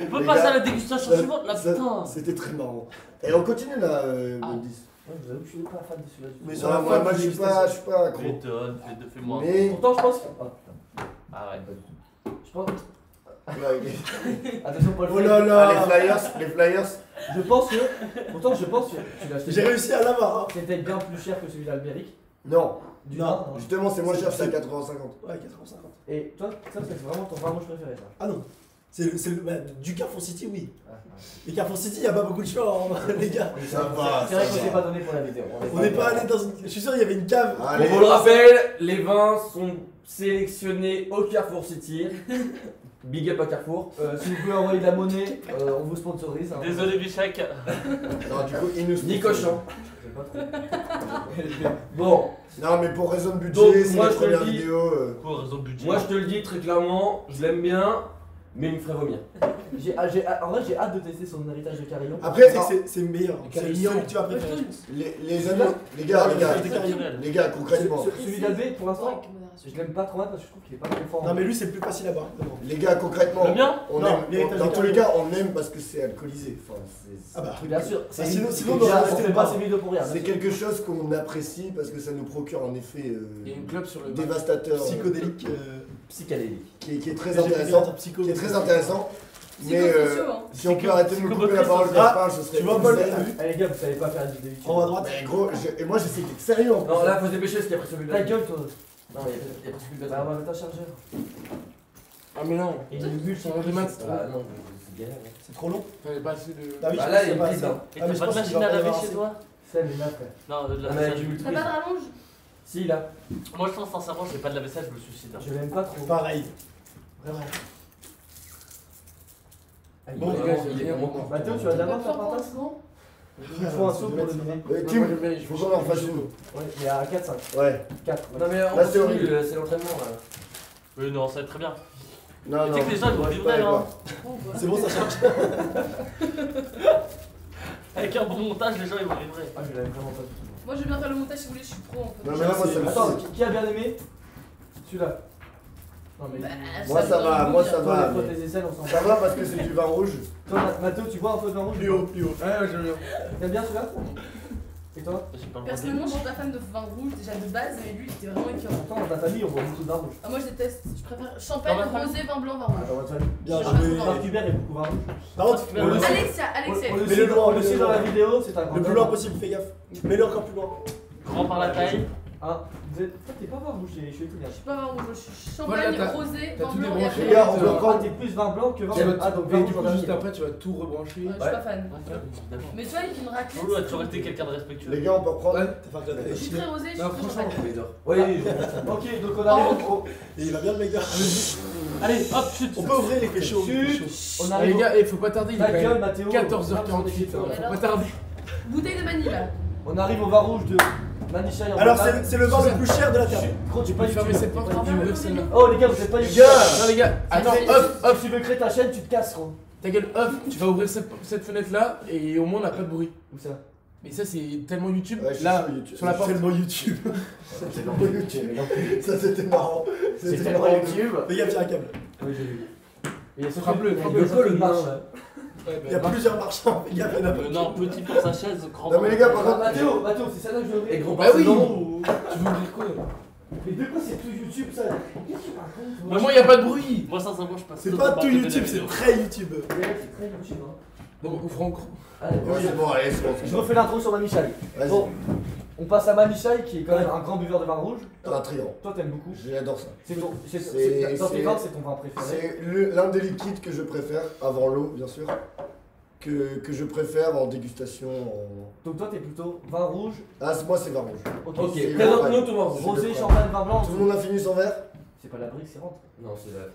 On peut Les passer gars, à la dégustation ça- suivante là, ça- putain. C'était très marrant. Et on continue là, Ah. Bendis. Ouais, je vous avoue que je suis pas fan de celui-là. du tout. Mais Non, sur la moi fin, je suis pas accro. M'étonne, fais-moi. Mais. Pourtant, je pense que. Ah putain, Arrête. je pense. Là, il est- Attention, Paul. Oh là Ah, là. les flyers. Je pense que. Pourtant, je pense que tu l'as acheté. J'ai réussi à l'avoir. Hein. C'était bien plus cher que celui d'Albéric. Non, Du Non. vin, hein. justement c'est moins cher, c'est à 80-50. Ouais, 450. Et toi, ça c'est vraiment ton vin rouge préféré ça. Ah non. Du Carrefour City, oui. Ah, Et Carrefour City, y a pas beaucoup de choix, hein, les gars. Ça va, C'est vrai ça qu'on s'est va. pas donné pour la vidéo. On n'est pas allé dans une. Je suis sûr, il y avait une cave. Allez. On vous le rappelle, les vins sont sélectionnés au Carrefour City. Big up à Carrefour. Si vous pouvez envoyer de la monnaie, on vous sponsorise. hein. Désolé Bichak. Non, du coup, il nous. Ni cochon. Je sais pas trop. Bon, Non, mais pour raison de budget, Donc, c'est moi, la je te le première dis. vidéo. Pour raison de budget. moi je te le dis très clairement, je l'aime bien, mais il me ferait vomir. En vrai, j'ai hâte de tester son héritage de Carillon. Après, C'est meilleur. C'est celui que tu vas préférer, je pense. les amis, les gars, les gars, concrètement. Celui d'Albé, pour l'instant, Avec modération. je l'aime pas trop mal parce que je trouve qu'il est pas très fort. Non, mais lui, c'est le plus facile à boire. vraiment. Les gars, concrètement, Le mien on Non, aime, l'héritage dans de tous les Carillon. cas, on aime parce que c'est alcoolisé. Enfin, Ah bah. Bien sûr. Ah, sinon, on on aurait fait resté pas pas. ces vidéos pour rien. c'est quelque chose qu'on apprécie parce que ça nous procure un effet Il y a une clope sur le. dévastateur, Psychodélique. Psychédélique. qui est très J'ai intéressant. psycho. Qui est très intéressant. Mais Psychosociaux, hein. si on peut arrêter de me couper la Psychomotrice, parole quand ah, je parle, ce serait. tu vois, Paul, obscène. t'as vu Allez les gars, vous savez pas faire des vidéos. En haut à droite. Mais gros, et moi j'essaie d'être sérieux en plus. Non, là faut se dépêcher parce qu'il y a presque plus de Ta gueule, toi. Non, il y a presque plus de Bah, on va mettre un chargeur. Ah, mais non. Et une bulle sur des maths. Ah non, c'est galère. C'est trop long. T'avais pas assez de. Ah oui, Bah je là, pense il y a que une c'est prise, pas hein. Et Ah, mais t'as je pas de pense qu'il machine va à pas y laver avoir chez assez. toi Celle est là, frère. Non, Ah, mais avec du T'as pas de rallonge? Si, là. Moi je pense sincèrement, j'ai pas de lave-vaisselle, je me suicide. Je l'aime pas trop. Pareil. Vraiment. Bon, les gars, j'ai rien. Mathéo, tu vas T'as d'abord pas faire de par pour tasse l'instant? Il faut un saut pour le vider. Tim, Moi, je vais- faut qu'on en fasse une. Ouais, mais à 4-5. Ouais. 4. Non, mais on Là, c'est continue, horrible. c'est l'entraînement là. Oui, non, ça va être très bien. Non, Tu non. sais que les gens, ils vont je vivre peux pas là, aller hein. voir. Oh, bah. C'est bon, ça change. Avec un bon montage, les gens ils vont vivre. Ah, je l'aime vraiment pas du tout. Moi je vais bien faire le montage si vous voulez, je suis pro en fait. Non, mais là, moi ça me Attends, saoule. qui a bien aimé Celui-là. Non, mais. Bah, Moi, ça va, moi, ça Toi, va. toi, mais- tes aisselles, on s'en Ça va parce que c'est du vin rouge. Toi, Mathéo, tu bois un peu de vin rouge Plus haut, plus haut. Ouais, j'aime bien. T'aimes bien celui-là Et toi J'ai pas le droit de Personnellement, je suis pas fan de vin rouge déjà de base, mais lui il était vraiment écœurant. Pourtant, dans ta famille, on boit beaucoup de vin rouge. Ah, moi je déteste, je préfère champagne, Dans ma rosé, vin blanc, vin rouge. Dans votre famille. Bien Je joué. sais Marc Hubert est beaucoup vin rouge. Par contre, Mais on le sait. Alexia, Alexia. On le Mais sait le loin, on le le sait dans loin. la vidéo, c'est un grand Le plus homme. loin possible, fais gaffe. Mets-le encore plus loin. Grand par la taille. Ah, vous êtes. Toi, t'es pas vin rouge, je suis étonné. Je suis pas vin rouge, je suis Voilà, champagne, t'as- rosé, t'as vin tout blanc et débranché. après. Les gars, on peut Ah, prendre. t'es plus vin blanc que vin Tu vas rouge. Ah, donc vin et rouge du en coup, juste dernier. après, tu vas tout rebrancher. Ouais, je suis pas fan. Évidemment. Mais tu vois, avec une raclette. Loulou a toujours été quelqu'un de respectueux. Les gars, on peut reprendre. Ouais. T'as fait un clap. Je suis très rosé, je suis Non, très franchement, champagne. Oui, Ok, donc on arrive au. Et il va bien le mec là. Allez, hop, chute. On peut ouvrir les péchos. On Ah, arrive les au. gars, il faut pas tarder, il est Ta quand gueule, même Mathéo. 14h48. Faut pas tarder. Bouteille de manille là. On arrive au vin rouge de Manisha. Alors, c'est le vin le plus cher de la terre. Gros, tu Tu peux peux fermer cette porte et ouvrir celle-là. Oh les gars, vous êtes pas Les youtubeurs. gars. Non, les gars, attends, Si- hop, si- hop. Si tu veux créer ta chaîne, tu te casses, gros. Ta gueule, hop, tu vas ouvrir cette fenêtre là et au moins on n'a pas de bruit. Où ça Mais ça, c'est tellement YouTube. Ouais, je suis Là, sur YouTube. sur la porte. Tellement YouTube. C'est tellement YouTube. Ça c'était marrant. C'est C'était tellement marrant. YouTube. Les gars, tiens un câble. Oui, j'ai vu. Et il y a Frappe-le, il y a frappe-le. quoi le marche Ouais, Il y a plusieurs marchands. Les gars, il y en a pas. Non, petit pour sa chaise, grand Non mais les gars, par contre, Mathéo, c'est ça là que je veux Et gros Bah oui. ou... Tu veux ouvrir quoi là? Mais de quoi c'est tout YouTube ça? Qu'est-ce que tu racontes? Bah, moi, y a pas de bruit. Moi, sincèrement, je passe C'est totalement pas à tout côté de YouTube, la c'est vidéo. très YouTube. C'est très YouTube hein. Donc, ouvre en gros. Allez, oui, c'est bon, allez, c'est bon. je refais l'intro sur Mamichai. Vas-y, Bon, on passe à Mamichai qui est quand même un grand buveur de vin rouge. un triangle. Toi t'aimes beaucoup. J'adore ça. C'est ton, C'est- dans tes c'est- vins, c'est ton vin préféré. C'est l'un des liquides que je préfère, avant l'eau bien sûr, que je préfère en dégustation. Donc toi t'es plutôt vin rouge. Ah, moi c'est vin rouge. Ok, c'est présente-nous le ton vin rouge. C'est Rosé, le champagne, vin blanc. Tout le monde a fini son verre C'est pas la brique, c'est rentre. Non, c'est la...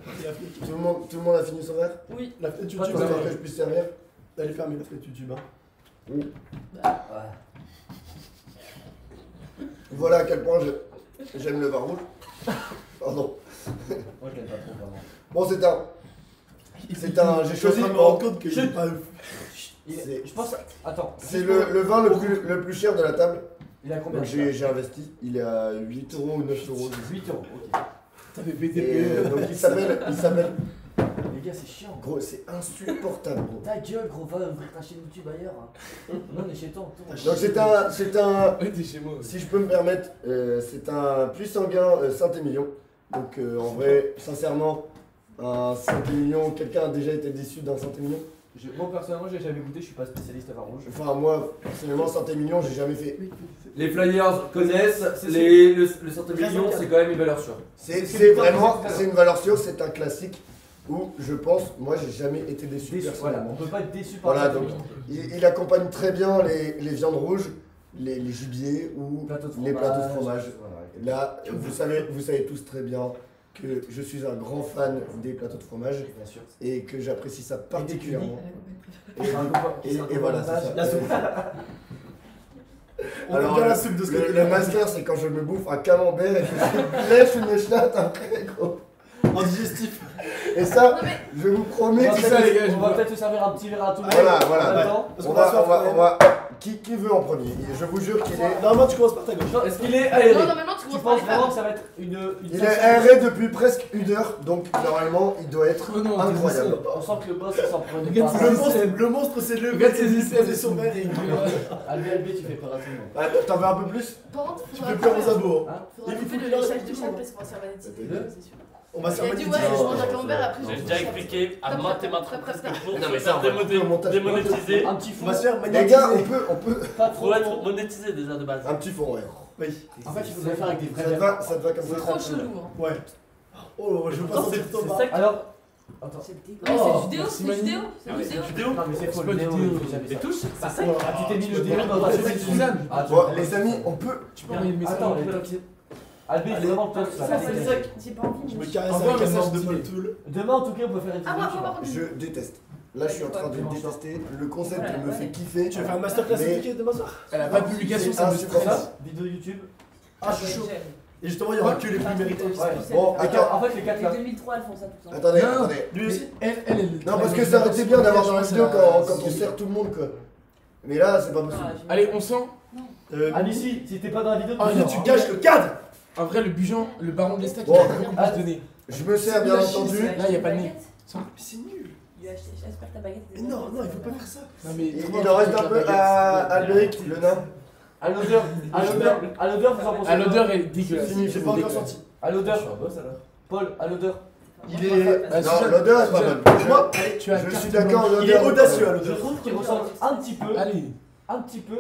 Tout le monde a fini son verre Oui. La fenêtre Pas YouTube, toi. Pour que je puisse servir. allez fermer la fenêtre YouTube. Hein. Voilà à quel point j'aime le vin rouge. Pardon. Moi je l'aime pas trop vraiment. Bon, c'est un. J'ai Je suis choisi. en train de me rendre compte que j'ai pas. Je pense. Attends. C'est le vin le plus cher de la table. Il a combien? Donc j'ai investi. Il est à 8 euros ou 9 euros. 8 euros, ok. T'avais Et pété. donc il s'appelle. Les gars, c'est chiant. Gros, c'est insupportable, gros. Ta gueule, gros, va ouvrir ta chaîne YouTube ailleurs. hein. Non, on est chez toi. Donc c'est un. Ouais, t'es chez moi. Si je peux me permettre, c'est un plus sanguin Saint-Émilion. Donc en vrai, sincèrement, un Saint-Émilion, quelqu'un a déjà été déçu d'un Saint-Émilion? Moi personnellement, j'ai jamais goûté, je suis pas spécialiste à vin rouge. Enfin moi, personnellement, Saint-Émilion, j'ai jamais fait. Les Flyers connaissent, C'est- le Saint-Émilion, c'est quand même une valeur sûre. C'est vraiment, c'est une valeur sûre, c'est un classique où je pense, moi j'ai jamais été déçu Déçu, voilà, personnellement. on peut pas être déçu par Voilà, ça. donc il accompagne très bien les viandes rouges, les gibiers ou les plateaux de fromage. Voilà. Là, vous savez tous très bien que je suis un grand fan des plateaux de fromage Bien sûr. et que j'apprécie ça particulièrement. Et voilà, c'est ça. La soupe. On Alors, aime bien la soupe de ce Le côté-là. master, c'est quand je me bouffe un camembert et que je lèche une échlate après, gros. En digestif. Et ça, Non, mais- je vous promets On que va ça, les gars, je on va vois. peut-être se servir un petit verre à tout le monde. Voilà, En voilà. même temps. Parce On qu'on va va, se faire on va, frapper. on va. Qui veut en premier? Je vous jure qu'il est. Normalement, tu commences par ta gauche. Est-ce qu'il est aéré? Non, normalement, tu Tu commences par penses les vraiment femmes. que ça va être une Il est aéré depuis presque 1 heure, donc normalement il doit être Oh non, incroyable. On sent que le boss il s'en prenait Regarde pas. Le monstre, c'est le Regarde mec ses qui aisselles, posait elles son sont verre. dégueulasses. LB, tu fais peur à tout le monde. Ah, t'en veux un peu plus? Par contre, Tu faudra peux plus couper- aux abos. Hein faudra Il faut couper le qu'il en léchage reste de tout chatte le parce qu'on va se faire monétiser, Deux. c'est sûr. On va se Il faire a dit, monétiser. ouais, je Non, mange un non, camembert après. J'ai je déjà mange. expliqué à Prêt, maintes et prêt, maintes prêt, reprises prêt, que pour Non, mais se ça, faire on va couper au montage. démonétiser, Un petit fond. On va se faire Les monétiser. gars, on peut. Pas trop. faut être monétisé déjà de base. Un petit fond, ouais. Oui. En fait, il faudrait faire avec des Ça vrais te verres. va, ça te va comme C'est ça? trop chelou. hein. Ouais. Oh, je veux pas Non, sentir c'est ton bas. ça que- Alors. Attends. C'est Mais Oh, c'est du déo, merci, c'est du Manu. déo. Ah C'est oui, du c'est déo. du déo. Non, mais c'est faux, C'est pas le du déo, déo. il fait jamais Les ça. touches, c'est ça. Ah, tu t'es mis le déo dans la C'est Suzanne. Ah, tu Bon, vois. les amis, on peut. Tu peux envoyer le message. Attends, les toxiques. Albé, il est vraiment top. Ça, c'est ça. J'ai pas envie. Je me je- caresse Envoie avec un un message de message Paul stylé. Tool. Demain, en tout cas, on peut faire une Ah, moi, vidéo. moi, par contre. Je déteste. Là, je suis en train de détester. Le concept me fait kiffer. Tu veux faire un masterclass Mais- appliqué demain soir? Elle a pas de publication, ça me stresse. insupportable. Vidéo YouTube. Ah, je suis chaud. Et justement, il y aura que les plus méritants. Bon, attends. En fait, les 4 Les là. 2003, elles font ça tout ça. Attendez, Non. attendez. Lui aussi? Elle. Non, parce que ça aurait été bien d'avoir dans la vidéo quand on sert tout le monde, quoi. Mais là, c'est pas possible. Allez, on sent. Alicie, si t'es pas dans la vidéo, Ah, tu non, sors. Tu caches le cadre! En vrai, le Bujan, le baron de l'Estac, il Bon. a beaucoup plus donné. Je me sers, bien entendu. Là, y a pas de nez. Mais c'est nul! J'espère ta baguette. Mais non, non, il faut pas faire ça! Non, mais Il en reste un peu à Albéric, le nain. À l'odeur, vous en pensez à quoi? l'odeur, elle est dégueulasse. Fini, J'ai c'est pas encore dégueulasse. senti. À l'odeur, Je suis un boss alors. Paul, à l'odeur. Il est. Ah, Non, Suzanne, l'odeur est pas Suzanne, bonne. Moi, Tu as Je carte suis d'accord, blanche. il est l'odeur. audacieux à Je l'odeur. trouve qu'il ressemble un petit peu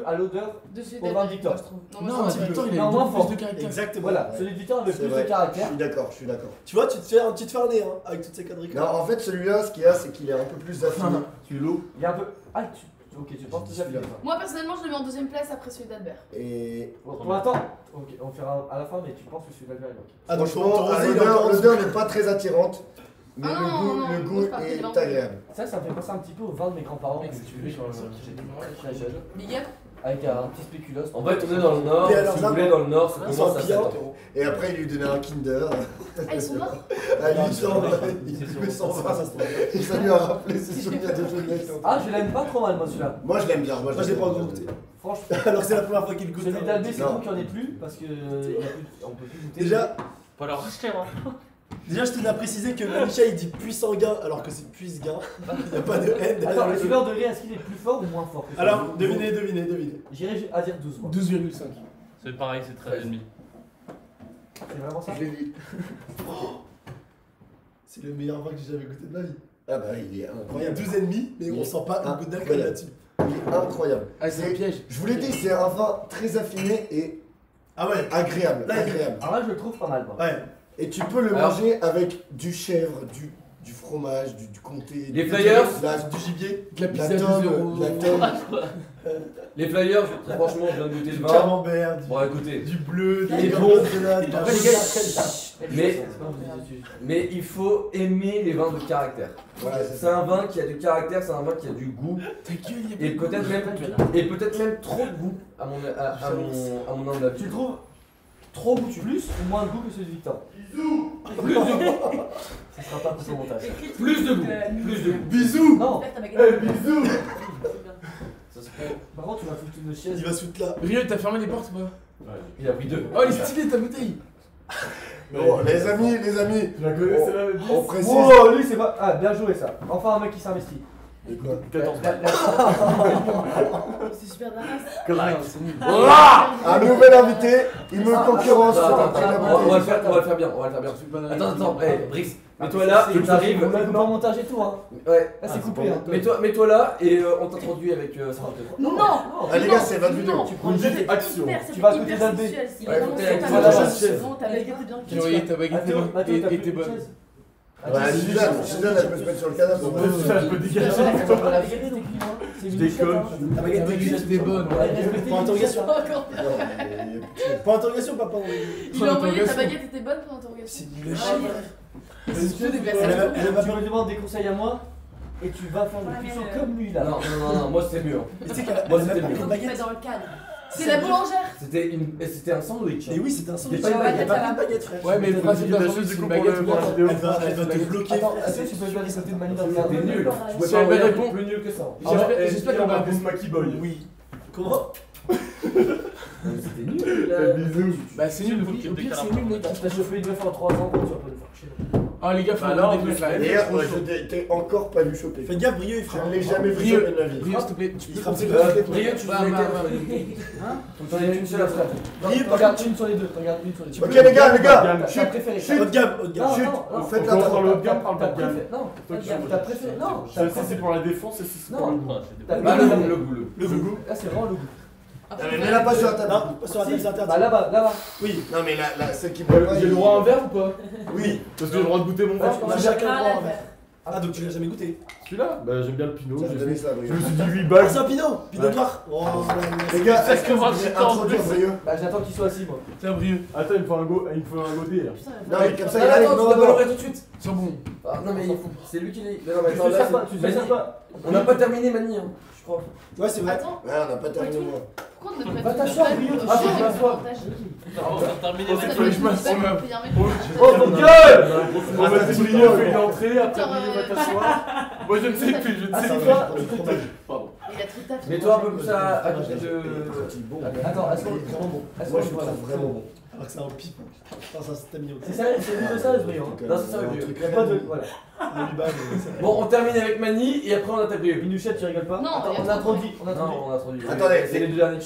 à l'odeur De celui au vin Victor. Non, Victor, il a Non, moins beaucoup fort. plus de caractère. Exactement. Voilà, celui de Victor avait C'est plus de vrai. Je caractère. suis d'accord, je suis d'accord. Tu vois, tu te fais un petit farné hein, avec toutes ces quadricules. Non, en fait, celui-là, ce qu'il y a, c'est qu'il est un peu plus affiné. Tu l'eau. Il y a un peu. Ah, ok, tu penses déjà Celui-là. Moi, personnellement, je le mets en deuxième place après celui d'Albert. Et Pour l'instant, ok, on fera à la fin, mais tu penses que celui d'Albert est ok. Ah, donc ton franchement, rosé, il est encore en l'odeur dessous. n'est pas très attirante, mais Ah non, non, le non, goût je pense pas, c'est est vraiment- agréable. Ça me fait penser un petit peu au vin de mes grands-parents Mec, que si tu tu veux veux, quand je j'étais très très jeune. Big up. avec un petit spéculoos. On va tourner dans le nord. Et Si alors, vous là, voulez, dans le nord, ça Ils commence sont à pillards. 7 ans. Et après, il lui donnait un Kinder. Ah, ils sont morts À 8 ans, il C'est pouvait s'en ça, faire. ça se trouve. Et ça lui a rappelé ses souvenirs de jeunesse. Ah, je l'aime pas trop mal, moi, celui-là. Moi, je l'aime bien. Moi, je l'ai pas encore goûté. Franchement, Alors que c'est la première fois qu'il goûte. celui d'Albé, c'est Non. bon qu'il n'y en ait plus parce que on peut plus goûter. Déjà, Faut leur racheter, hein. déjà, je tenais à préciser que Manicha il dit puissant gain alors que c'est puisse-gain. Il n'y a pas de haine. Attends, le suiveur de riz, est-ce qu'il est plus fort ou moins fort que Alors, celui de- devinez. J'irais à dire 12 moi. 12,5. C'est pareil, c'est 13,5. C'est vraiment ça? Je l'ai dit. C'est le meilleur vin que j'ai jamais goûté de ma vie. Ah bah, il est Il y a incroyable. 12,5, mais on sent pas une goutte d'alcool là-dessus. Il est incroyable. Ah, c'est un piège. Je vous l'ai dit, c'est un vin très affiné et Ah ouais, agréable. Là, il- Agréable. Alors là, je le trouve pas mal, moi. ouais. Et tu peux le Alors- manger avec du chèvre, du fromage, du comté. Les flyers, Du gibier, De la la pizza à 12 tome, euros. la tome. les flyers, franchement, je viens de goûter du le vin. camembert, Bon, écoutez, du bleu, Il des est grands bon. grenades, de la Après, les gars, Mais- mais il faut aimer les vins de caractère. Voilà, c'est C'est ça. un vin qui a du caractère, c'est un vin qui a du goût. Ta gueule, il y a pas Et de peut-être même trop de goût, à mon humble avis. Tu le trouves trop goût plus ou moins de goût que celui de Victor? Plus de goût. Ça sera pas pour ton montage. Plus de goût. Plus de goût. Bisous. Non! Bisous. Ça se fait. Par contre, tu m'as foutu une chaise. Il va se foutre là. Rieux, t'as fermé les portes ou pas? Il a pris 2. Oh, il est stylé ta bouteille. Bon, les amis, Tu la connais celle-là, le 10 on précise. Oh, lui, c'est pas. Ah, bien joué ça. Enfin, un mec qui s'investit. De quoi 14 C'est super de la race. Merde, c'est nul. Un nouvel invité, il me concurrence sur Attends, un prix de la on va bouteille. le faire, on va le faire bien, on va le faire bien. Je suis pas dans les- Attends, Brice, mets-toi là et t'arrives. On a coupé en montage et tout, hein. Ouais, Là, c'est coupé, hein. mets-toi là et on t'introduit avec ça. Non, Ah, les gars, c'est votre vidéo. non, Tu prends dis action. Tu vas à côté d'Albé. Il Ouais, est vraiment côté sur ta Albé. baguette, Voilà, c'est bon, ta baguette est bien J'ai envoyé ta baguette Mathéo, Mathéo, t'as plus était de bonne. chaise. Ouais, Suzanne, elle peut se mettre sur le canapé. Ça, je peux dégager. C'est Je une déconne. chute, Ta baguette Ta est baguette cuite. était bonne. hein. Ouais, Pour interrogation. Pas encore. Pour interrogation, papa. Il a envoyé ta baguette était bonne pour l'interrogation. C'est le chien. C'est que des Elle personnes. va- elle va- Tu me demandes des conseils à moi et tu vas faire le cuisson comme lui là. Non, moi c'était mieux. Tu sais qu'elle Moi, elle c'était va- mieux. une Faut baguette. mettre dans le cadre. C'est la boulangère. C'était un sandwich. Et oui, c'était un sandwich. C'était pas une Il y a baguette, pas ça une baguette, frère. Ouais, mais le principe d'un sandwich, c'est une baguette. pour la vidéo. Elle va te bloquer. Attends, est-ce que tu peux faire des côtés de Mani dans le cadre? C'était nul. Je pouvais Si pas elle envoyer un répond- truc plus nul que ça. J'espère qu'on va appeler Smacky Boy. Oui. Comment C'était nul. là. Bisous. Bah, c'est nul, au pire, c'est nul, mec. T'as chauffé une meuf en 3 ans, tu vas pas le faire chier. Oh, les gars, faut Bah, alors, des mecs là. D'ailleurs, je t'ai encore pas vu choper. Faites gaffe, Brieux, il Je fera. ne l'ai jamais vu Brieux. choper de ma vie. Brieux, s'il te plaît, tu Il peux frappe ses faire deux. Brieux, tu Bah, faisais bah, quelle bah. Hein? T'en as une seule à faire. Brieux, par Regarde contre, une sur les deux, regarde une sur les deux. Ok, les gars, T'as chut, préféré. haut de gamme, haut de gamme. Non, chut, non, non. faites On la parle haut de gamme, parle pas T'as de gamme. préféré. Non, Toi, tu t'as préféré. Non, Ça, c'est pour la défense et c'est pour le goût. T'as Bah, le préféré. goût, le goût. Le goût. Là, c'est vraiment le goût. Mets-la pas sur la table. Non, pas sur la table, c'est interdit. Bah là-bas, là-bas. Oui. Non, mais celle qui boit pas. J'ai le droit à un verre ou pas Oui. Parce que j'ai le droit de goûter mon vin. On a chacun le droit à un verre. Ah, donc tu l'as jamais goûté. Celui-là Bah, j'aime bien le pinot. Ça me donnait ça, Je Brieux. me suis dit 8 Ah, balles. c'est un pinot. Pinot Ouais. noir. Oh, Les gars, Est-ce que moi, je j'ai vais pas en introduire plus Brieux. Bah j'attends qu'il soit assis, moi. Tiens, Brieux. Attends, il me faut un goûter là. Putain, Non, mais comme ça, Non, il arrive. attends, tu Non, dois pas non. l'ouvrir tout de suite. Sois bon. Ah, non, mais c'est lui qui l'est. Mais non, mais Tu attends, te là, sers pas, tu te Mani, sers pas. on n'a pas terminé Mani, hein, je crois. Ouais, c'est vrai. Attends, Ouais, on n'a pas terminé, moi. pourquoi on ne Va devrait pas t'asseoir, faire Brieux. autre Ah, chose faut que je avec m'assoie. le montage? On va terminer Oh, Ça c'est doit que être je m'assois, une même. payer un mec. Oh mon gueule! On va te souligner, on fait une entrée, après Attends, Brieux va t'asseoir. Moi je ne sais plus, je ne sais plus. Assieds-toi. Pardon. Il a trop de taf. Mets-toi un peu plus à côté de. Attends, est-ce qu'on est vraiment bon? Est-ce Moi, qu'on je est le trouve vraiment bon. Alors que c'est un pipe. Enfin, ça, c'était mignon. C'est ça, c'est plutôt ça, ce brillant. Non, c'est ça, un Brieux. truc. Il y a pas de. Voilà. Bon, on termine avec Mani et après on attaque Brieux. Minouchette, tu rigoles pas? Non, Attends, il y a on trop introduit. On introduit. Non, on introduit. Attendez, c'est les deux derniers.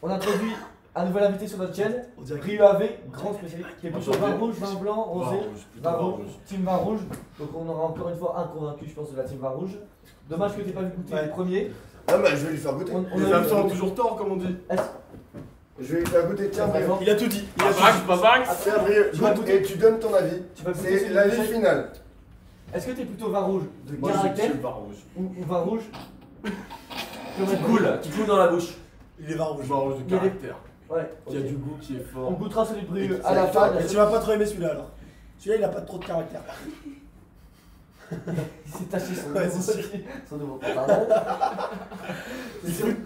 On introduit un nouvel invité sur notre chaîne. On dirait Rio AV, grand spécialiste, qui est plutôt vin rouge, vin blanc, rosé, vin rouge, team vin rouge. Donc on aura encore une fois un convaincu, je pense, de la team vin rouge. Dommage que t'aies pas vu goûter Ouais. le premier. Ah, bah, je vais lui faire goûter. On Les a absents ont eu- toujours tort, comme on dit. Je vais lui faire goûter. Tiens, Brieux. Il a tout dit. Il a tout dit. Babax, Babax. Tiens, Brieux, Tu vas goûte goûter. et tu donnes ton avis. Tu vas goûter C'est celui l'avis de Michel. final. Est-ce que t'es plutôt vin rouge de Moi, caractère je le vin rouge. ou vin rouge Qui coule, qui coule dans la bouche. Il est vin rouge. Vin rouge de Il y a des- caractère. Ouais, Qui a ok. du goût, qui est On fort. goûtera celui de Brieux Et à la ça fin. va Mais tu vas pas trop aimer celui-là alors. Celui-là, il a pas trop de caractère. Il s'est taché son Ouais, nouveau, c'est sûr. son nouveau pantalon.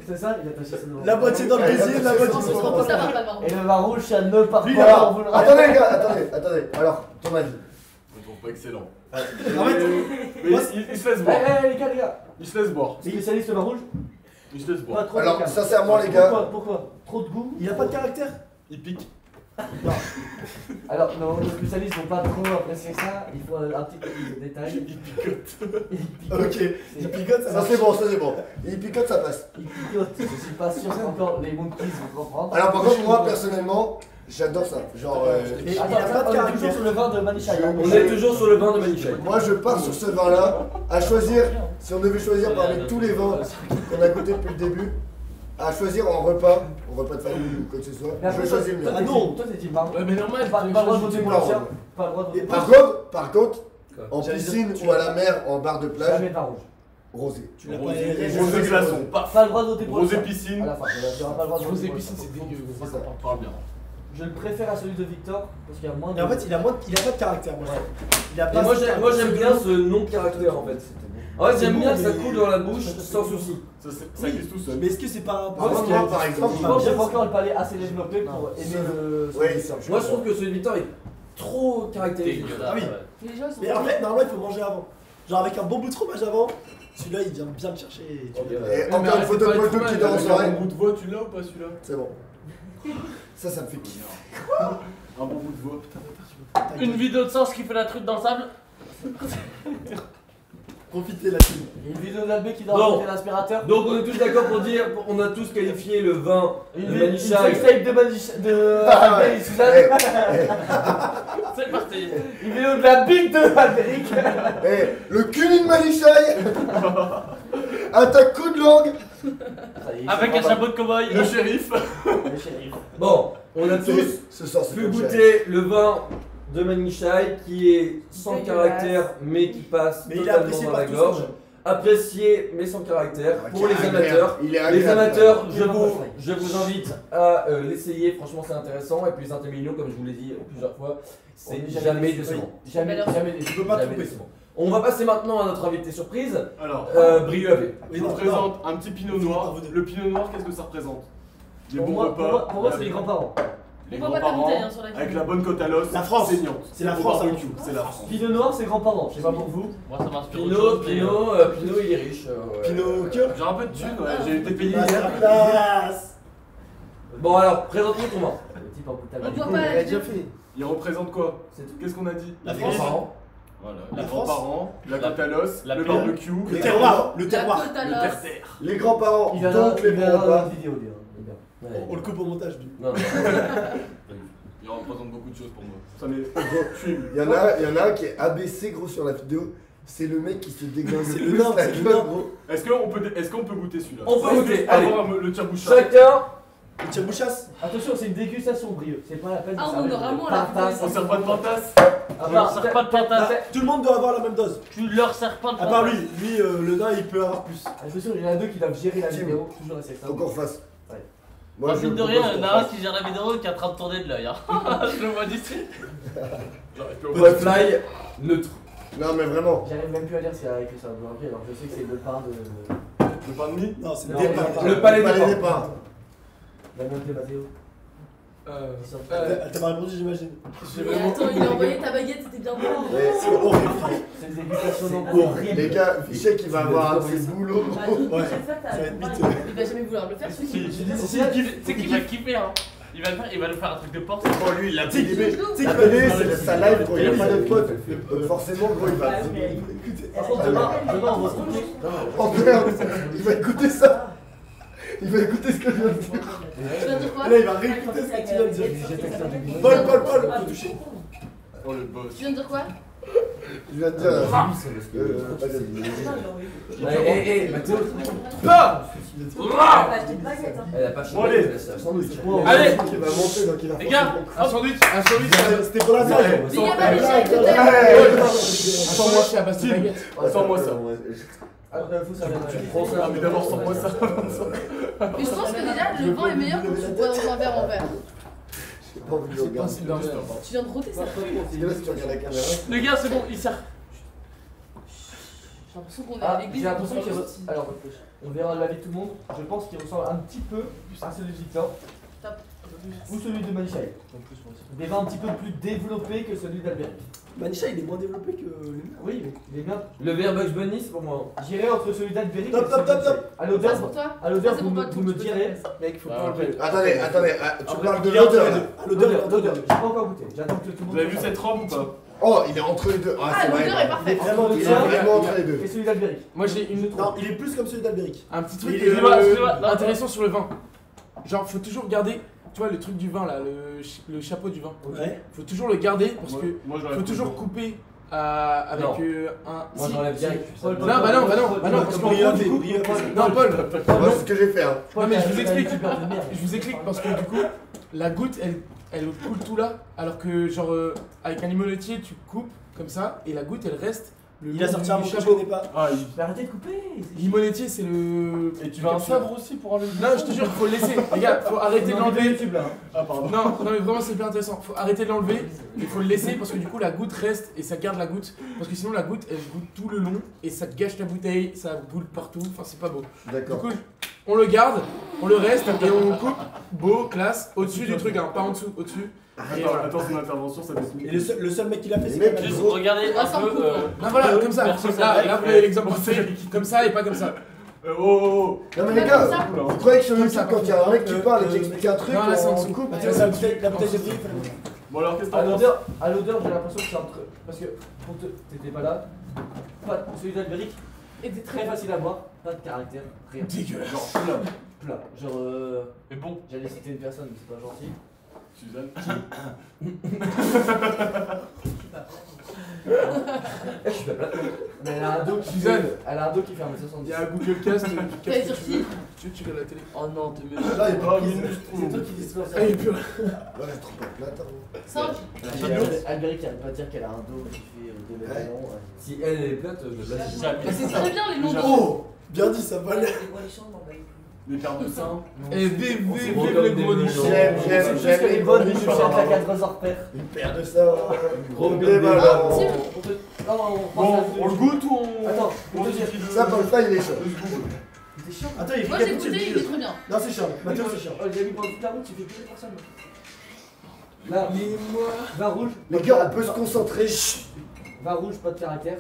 C'est ça, il a taché son nouveau La moitié dans le pantalon. baiser, la moitié On se sur le rend compte, ça pantalon. va pas, Et le vin rouge, c'est un nœud par Lui, rapport, alors, on vous le rappelle. Attendez les gars, attendez. Alors, ton avis. Je le trouve pas excellent. En fait, Mais moi, il se laisse Eh, boire. les gars. Il se laisse boire. Spécialiste vin rouge. Il se laisse Pas boire. trop de Alors, calme. sincèrement, les gars. Pourquoi trop de goût. il a pas de caractère. Il pique. Alors, non, les spécialistes vont pas trop apprécier ça. Il faut un petit peu de détails. Il picote. Il picote. Ok, il picote, ça Ça marche. c'est bon, ça c'est bon. Il picote, ça passe. Il picote. Je suis pas sûr encore les monkeys vont comprendre. Alors par contre, moi personnellement, j'adore ça. Genre, Et il Attends, a pas de on est toujours caractère. sur le vin de Manichaï. Je- On est toujours sur le vin de Manichaï. moi je pars sur ce vin-là. À choisir, si on devait choisir parmi tous les vins qu'on a goûté depuis le début, à choisir en repas de famille ou quoi que ce soit, Mais après, je choisis le mien. toi, Ah non. toi, c'est team vin. Ouais, mais normal. Pas le droit de voter pour Marron. l'ancien. Pas le droit de voter pour Par contre, en J'allais piscine dire, ou à la mer, en bar de jamais plage, vin rouge. rosé. Tu l'as pas Rosé aéré. rosé glaçon. Paf. Pas le droit de voter pour Rosé l'ancien. piscine. À la fin, tu n'auras pas le droit de voter Rosé pour piscine, l'ancien. c'est dégueu. C'est ça. Parle bien. Je le préfère à celui de Victor parce qu'il y a moins de. Et en fait, il a pas de caractère, moi. Il a Et pas moi ce j'aime caractère. bien ce non-caractère en fait. En fait, j'aime C'est bien bon, que ça mais- coule dans la bouche sans souci. Ça glisse tout seul. Mais est-ce que c'est pas. Par contre, moi par exemple, Je pense que j'ai pas encore le palais assez développé pour aimer le. Ouais, Moi je trouve que celui de Victor est trop caractéristique. Ah oui. Les gens ils sont. Mais en fait, normalement, il faut manger avant. Genre avec un bon bout de fromage avant, celui-là, il vient bien le chercher. Et tu vois. et encore une photo de Paul qui dort en soirée, Un bout de voix, tu l'as ou pas celui-là? c'est bon. Ça me fait kiffer. Un bon bout de voix. Une vidéo de sens qui fait la truite dans le sable. Profitez là-dessus. Il y a une vidéo d'Albé qui doit Bon. raconter l'aspirateur. Donc on est tous d'accord pour dire, on a tous qualifié le vin de Une Manichaï. sextape de Manichaï. De. Ah ouais. Albéric Suzanne. C'est parti. Une vidéo de la bite de Albéric. Eh, le cul de Manichaï. Un tac coup de langue. Ça y est, Avec c'est un pas chapeau de cow-boy. Le shérif. mal. Le shérif. Bon, on a tous Ce soir, c'est pu comme ça. goûter le vin de Manichaï qui est sans Dégueulasse. caractère mais qui passe Mais il est totalement apprécié dans par la tous. gorge. Apprécié mais sans caractère pour les Agréable. amateurs. Il est Les agréable. amateurs, Il est vraiment je vous invite à l'essayer, franchement c'est intéressant. Et puis les intermillions, comme je vous l'ai dit plusieurs fois, c'est On est jamais décevant. Jamais, Alors, jamais Tu peux pas Jamais tromper. décevant. On va passer maintenant à notre invité surprise, Alors, Brieux Avé. Oui, je non, vous présente un petit pinot noir. Vous deux. Le pinot noir, qu'est-ce que ça représente? Les Pour bons moi, repas. pour moi, c'est les grands-parents. Les On voit pas ta grands-parents, bouteille, hein, sur la avec carte. la bonne côte à l'os. La France. Saignante. C'est la Au France, barbecue, hein. c'est la France. Pinot noir, c'est grands-parents. Je sais pas pour vous. Moi ça m'inspire. autre Pinot, chose, mais, Pinot, il est riche. Pinot que J'ai un peu de thunes, ouais. J'ai été payé Ah, c'est hier. la classe. Bon alors, présente-nous ton vin. Le type en bout de On tabac. voit Il pas a la déjà fait. Il représente quoi? C'est tout. Qu'est-ce qu'on a dit? La Les France. grands-parents. Voilà, La les France. grands-parents, la côte à l'os, La le paix. barbecue, Le terroir. Le La terroir. côte à le l'os. terre-terre. Les grands-parents, Il verra donc les bons repas. une vidéo, lui. On le coupe au montage, lui. Non, non. Il représente beaucoup de choses pour moi. Ça m'est tuile. Il y en a un qui est abaissé gros sur la vidéo. C'est le mec qui se déglingue C'est le le plus nain, la c'est le gueule, nain. gros. Est-ce qu'on peut goûter celui-là? On peut goûter, allez. Avoir le tire-bouche. Chacun, Le tire-bouchasse. Attention, c'est une dégustation, Brieux. C'est pas la peine de Ah, on servir aura de moins la partasse. On sert pas de pentasse. Ah, Tu leur sers pas de pentasse. Tout le monde doit avoir la même dose. Tu leur sers pas de À part pentasse. lui. Lui, le nain, il peut avoir plus. Je suis sûr, il y en a deux qui doivent gérer la Tim. vidéo. Toujours essayer ça. Faut qu'on refasse. Ouais. Moi, Mine de propose rien, qu'on il y en a un fasse. qui gère la vidéo qui est en train de tourner de l'œil. Hein. Je le vois d'ici. Butterfly, neutre. Non, mais vraiment. J'arrive même plus à lire s'il y a écrit ça. Alors je sais que c'est le pain de. Le pain de mie. Non, c'est le Non, départ. le palais Palais des des pains. pains. La même de Mathéo. Elle t'a pas répondu, j'imagine. Mais attends, il a envoyé ta baguette, c'était bien bon. Mais C'est horrible. C'est des dégustations non Bon, horribles. les gars, Fichet qui va avoir un de ses boulots. Bah, nous, Ouais. prochaine fois, Ça va être t'as- miteux. Il va jamais vouloir le faire, celui qui. J'ai dit, Si, c'est il ça. kiffe. Tu sais qu'il va kiffer, hein. Il va le faire, il va nous faire un truc de porc. Bon, lui, il a Tu sais PDB. qu'il- tu sais La qu'il va télé, nous c'est faire sa live quand il n'y a pas de potes. fait. Donc forcément, gros, il va. Par contre, demain, on va se couper. Oh merde, il va écouter ça. Il va écouter ce que je viens de dire. Tu viens de dire quoi? Là, il va réécouter ce que tu viens de dire. Paul, faut toucher. Oh le boss. Tu viens de dire quoi? Je viens de dire. Mathéo. Elle a pas Bon, allez. c'est un sandwich. Allez. Il va monter, donc il va Les gars, Un sandwich, C'était pour la blague. Mais il y a pas d'échec, Ouais. peut-être. sans moi, je suis à base de baguette. Sans-moi ça. Faut ça Tu prends ça, mais d'abord sans-moi ça. Mais je pense que déjà, le vin est meilleur quand tu bois dans un verre en verre. J'ai pas envie de le C'est le regarder. principe d'un verre. Tu viens de roter ça. Parce que là, si tu regardes la caméra. les gars, c'est bon, il sert. J'ai l'impression qu'on est Ah, à l'église. j'ai l'impression on qu'il parle re... aussi. Alors, on verra l'avis de tout le monde. Je pense qu'il ressemble un petit peu à celui de Victor. Top. Ou celui de Manichaï. Des vins un petit peu plus développés que celui d'Alberic. Manisha, il est moins développé que le mien. Oui, mais il est bien. Le verre Bugs Bunny, c'est pour moi. J'irai entre celui d'Alberic et Top, celui top, top, de top. Manichaï. À Ça, l'odeur, c'est pour toi. à l'odeur, Ça, c'est vous pour me, toi, vous tu me peux direz. faire. Mec, faut Ah, pas enlever. Attendez, tu Après, parles de il est entre l'odeur les là. deux. À l'odeur, il est entre les L'odeur, deux. j'ai pas encore goûté. J'attends que tout le monde. Vous avez vu cette robe ou pas? Oh, il est entre les deux. Ah, c'est vrai. l'odeur est parfaite. Vraiment, Il est Tiens, vraiment entre les deux. Et celui d'Alberic. Moi j'ai une Non, il est plus comme celui d'Alberic. un petit truc Il est- excusez-moi, non, intéressant sur le vin. Genre faut toujours garder, tu vois le truc du vin là, le chapeau du vin. Ouais. Faut toujours le garder parce que Moi je faut toujours couper avec Non. un. Moi Si. j'enlève direct. Paul, Non, bah non, parce qu'en gros, du coup. Non, Paul, Moi, c'est ce que j'ai fait. Hein. non, mais je vous explique. Super de merde. Je vous explique parce que du coup, la goutte elle coule tout là, alors que genre avec un limonetier tu coupes comme ça et la goutte elle reste le Il a long sorti du un mot que je chapeau. connais pas. Ah, Mais arrêtez de couper. Limonetier c'est le. et tu veux un sabre aussi pour enlever le Non, je te jure, faut le laisser. Les gars, faut arrêter de l'enlever. YouTube là. Ah, pardon. Non, mais vraiment c'est hyper intéressant. Faut arrêter de l'enlever. Il faut le laisser parce que du coup la goutte reste et ça garde la goutte. Parce que sinon la goutte elle goûte tout le long et ça te gâche la bouteille, ça goûte partout. Enfin c'est pas beau. Du D'accord. coup, on le garde, on le reste et on coupe beau, classe, au-dessus du truc, hein, pas en dessous, au-dessus. Et voilà. Attends, son intervention, ça Et le seul mec qui l'a fait, c'est Mais quand même Juste gros. regardez Ah, un ça me peu. coupe, Ah voilà, comme ça. Versus Là, avec, là vous avez l'exemple parfait. Comme ça et pas comme ça. Oh, Non, mais Comme les gars, ça. vous croyez que sur Comme YouTube, ça, quand il y a un mec qui parle et qui euh, explique un truc, non, là, c'est en on dessous. coupe Bah, tiens, c'est la bouteille de prix. Bon alors, qu'est-ce que À t'en penses? l'odeur, j'ai l'impression que c'est entre. Parce que t'étais pas là. Pas celui d'Alberic, Et des très très facile à boire, pas de caractère, rien. Dégueulasse. Genre, plat. Plat. Genre, Mais bon, j'allais citer une personne, mais c'est pas gentil. Suzanne. Je suis pas plat. Mais elle a un dos qui Suzanne. elle a un dos qui fait Il 1m70. y a un Google Cast, tu T'allais casses dire ce que qui tu regardes la télé. oh non, t'es mieux. Là, il est pas Oh, pris. minus, C'est toi qui dis ça. Ah, et puis Ouais, je trouve pas plate. Hein. 5. Alberic, elle va pas dire qu'elle a un dos qui fait 2 mètres Ouais. de long. Si elle est plate, je le place. Mais c'est très bien les noms de. Oh, bien dit, ça va. Les chambres, bah, Des paires de seins. Et vive C'est gros le comme gros des nichon. J'aime, C'est j'aime, juste qu'elle est j'aime. bonne, mais je suis à 4 heures père. Une paire de ça. Gros Des comme des ballons. Tim. Non, non, Bon, on le goûte ou on. Attends, on je veux dire. Ça, pour le fly, il est chaud. C'est chiant. Attends, il Moi faut j'ai qu'il goûté, il est trop bien. Non, c'est chiant. Mathieu, c'est chiant. Oh, il a mis pendant toute la route, il fait plus personne. Là, Mais moi. vin rouge. Les gars, on peut se concentrer. Chut. Vin rouge, pas de caractère.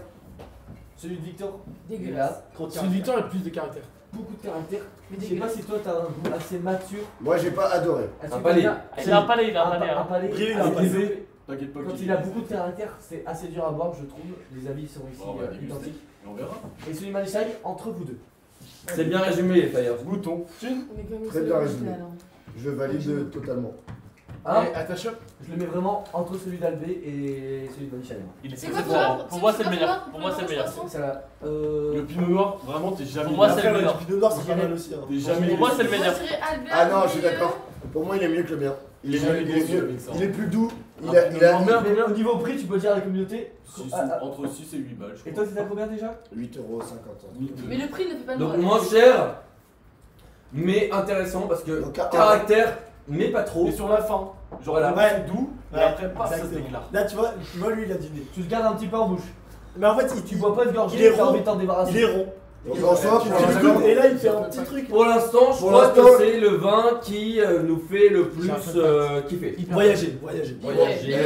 Celui de Victor, Dégueulasse. Trop de Celui de Victor a plus de caractère. beaucoup de caractère. Mais Je sais pas dégueulasse. si toi t'as un goût assez mature. Moi, j'ai pas adoré. Est-ce Un que palais. t'as bien- Il a un palais, il a un palais. Un hein. palais. Brillant, il a un assez palais. développé. T'inquiète pas. Quand qu'il il a est- beaucoup de caractère, c'est assez dur à boire, je trouve. Les avis sont ici Bon, on va déguster. identiques. Et on verra. Et celui de Manichaï, entre vous deux. C'est bien résumé les flyers. Goûtons. On est quand même Très sur bien le résumé. original, hein. Je valide totalement. Hein Et à ta shop. Je le mets vraiment entre celui d'Albé et celui de Manichaï. Il est C'est très quoi fort. toi Pour moi, c'est le meilleur. Pour moi, c'est le meilleur. C'est la. Le pinot noir, vraiment, t'es jamais. Pour moi, c'est Après, le le meilleur. pinot noir, c'est pas mal aussi. Hein. T'es jamais. Pour moi, c'est le Moi meilleur. je dirais Albert. Ah non, je suis mais, d'accord. Pour moi, il est mieux que le mien. Il est Jamais mieux. Il est déçu mieux. avec ça. Il est plus doux. Il Un a. peu Il a. moins. Mais au niveau prix, tu peux dire à la communauté. Entre 6 et 8 balles, je Et crois. toi, c'est à combien déjà 8,50 €. Mais le prix ne fait pas le Donc moral. moins cher, mais intéressant parce que Donc, caractère, mais pas trop. Et sur la fin, genre, Voilà. ouais, doux, et Ouais, après, pas, ça se exactement. déclare. Là, tu vois, lui, il a dîné. Tu le gardes un petit peu en bouche. Mais en fait, Tu bois pas de gorgée, Il est t'as rond. envie de t'en débarrasser. il est rond. Donc, en soi, Tu pour le l'instant, goûtes et là, il fait un petit truc. Pour l'instant, je Pour crois l'instant- que c'est le vin qui nous fait le plus kiffer. Voyager, voyager. Voyager.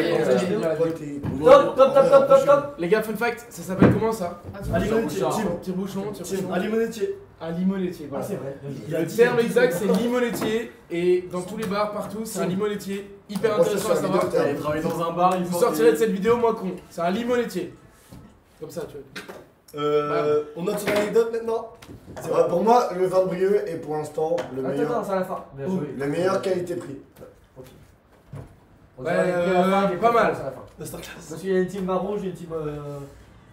Top, top, top, top, top, top. Les gars, fun fact, ça s'appelle comment ça? Allez, limonetier, Tim. Tim. Tire-bouchon, Tim, tire-bouchon. un limonetier. Un limonetier, Ah, voilà. c'est vrai. Il a Le dit- terme exact c'est limonetier et dans tous les bars partout c'est un limonetier. Hyper intéressant à savoir. Allez, travailler dans un bar, il Vous faut. sortirez de cette vidéo moins con. C'est un limonetier. Comme ça, tu vois. On note son anecdote maintenant. C'est vrai. Pour moi, le vin de Brieux est pour l'instant le Attends, attends, meilleur. c'est à la fin. Bien joué. Le meilleur qualité-prix. On Ouais, dira les prix à la fin, les pas prix mal. à la fin. Masterclass. Parce qu'il y a une team vin rouge et une team.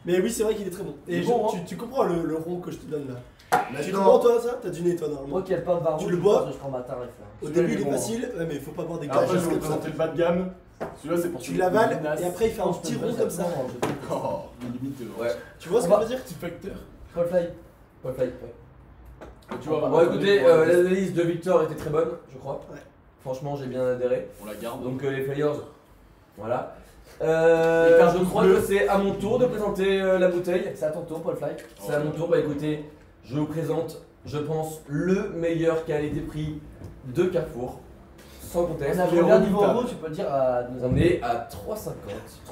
Mais oui, c'est vrai qu'il est très bon. Et Il est bon, tu comprends le rond que je te donne là. Tu comprends Maintenant, toi ça? T'as du nez toi normalement. Moi qui aime pas de vin rouge, le bois je prends ma tarif là. Au Celui-là, début il il est est bon, facile, ouais, mais il faut pas boire des Après, gages je vais vous comme ça. présenter le bas de gamme. Celui-là, c'est pour Tu celui l'avales qui menace. et après il fait un petit rond comme ça. Oh, limite. Ouais. Tu vois ce On que va- je veux dire? Petit facteur. Paul Fly. Paul Fly, ouais. Tu vois, Bon, écoutez, l'analyse de Victor était très bonne, je crois. Ouais. Franchement, j'ai bien adhéré. on la garde. Donc les flyers, voilà. Je crois que c'est à mon tour de présenter la bouteille. C'est à ton tour, Paul Fly. C'est à mon tour. Bah écoutez, je vous présente, je pense, le meilleur qualité-prix de Carrefour. Sans conteste. On a combien de niveau euros, tu peux le dire à nos On est à 3,50.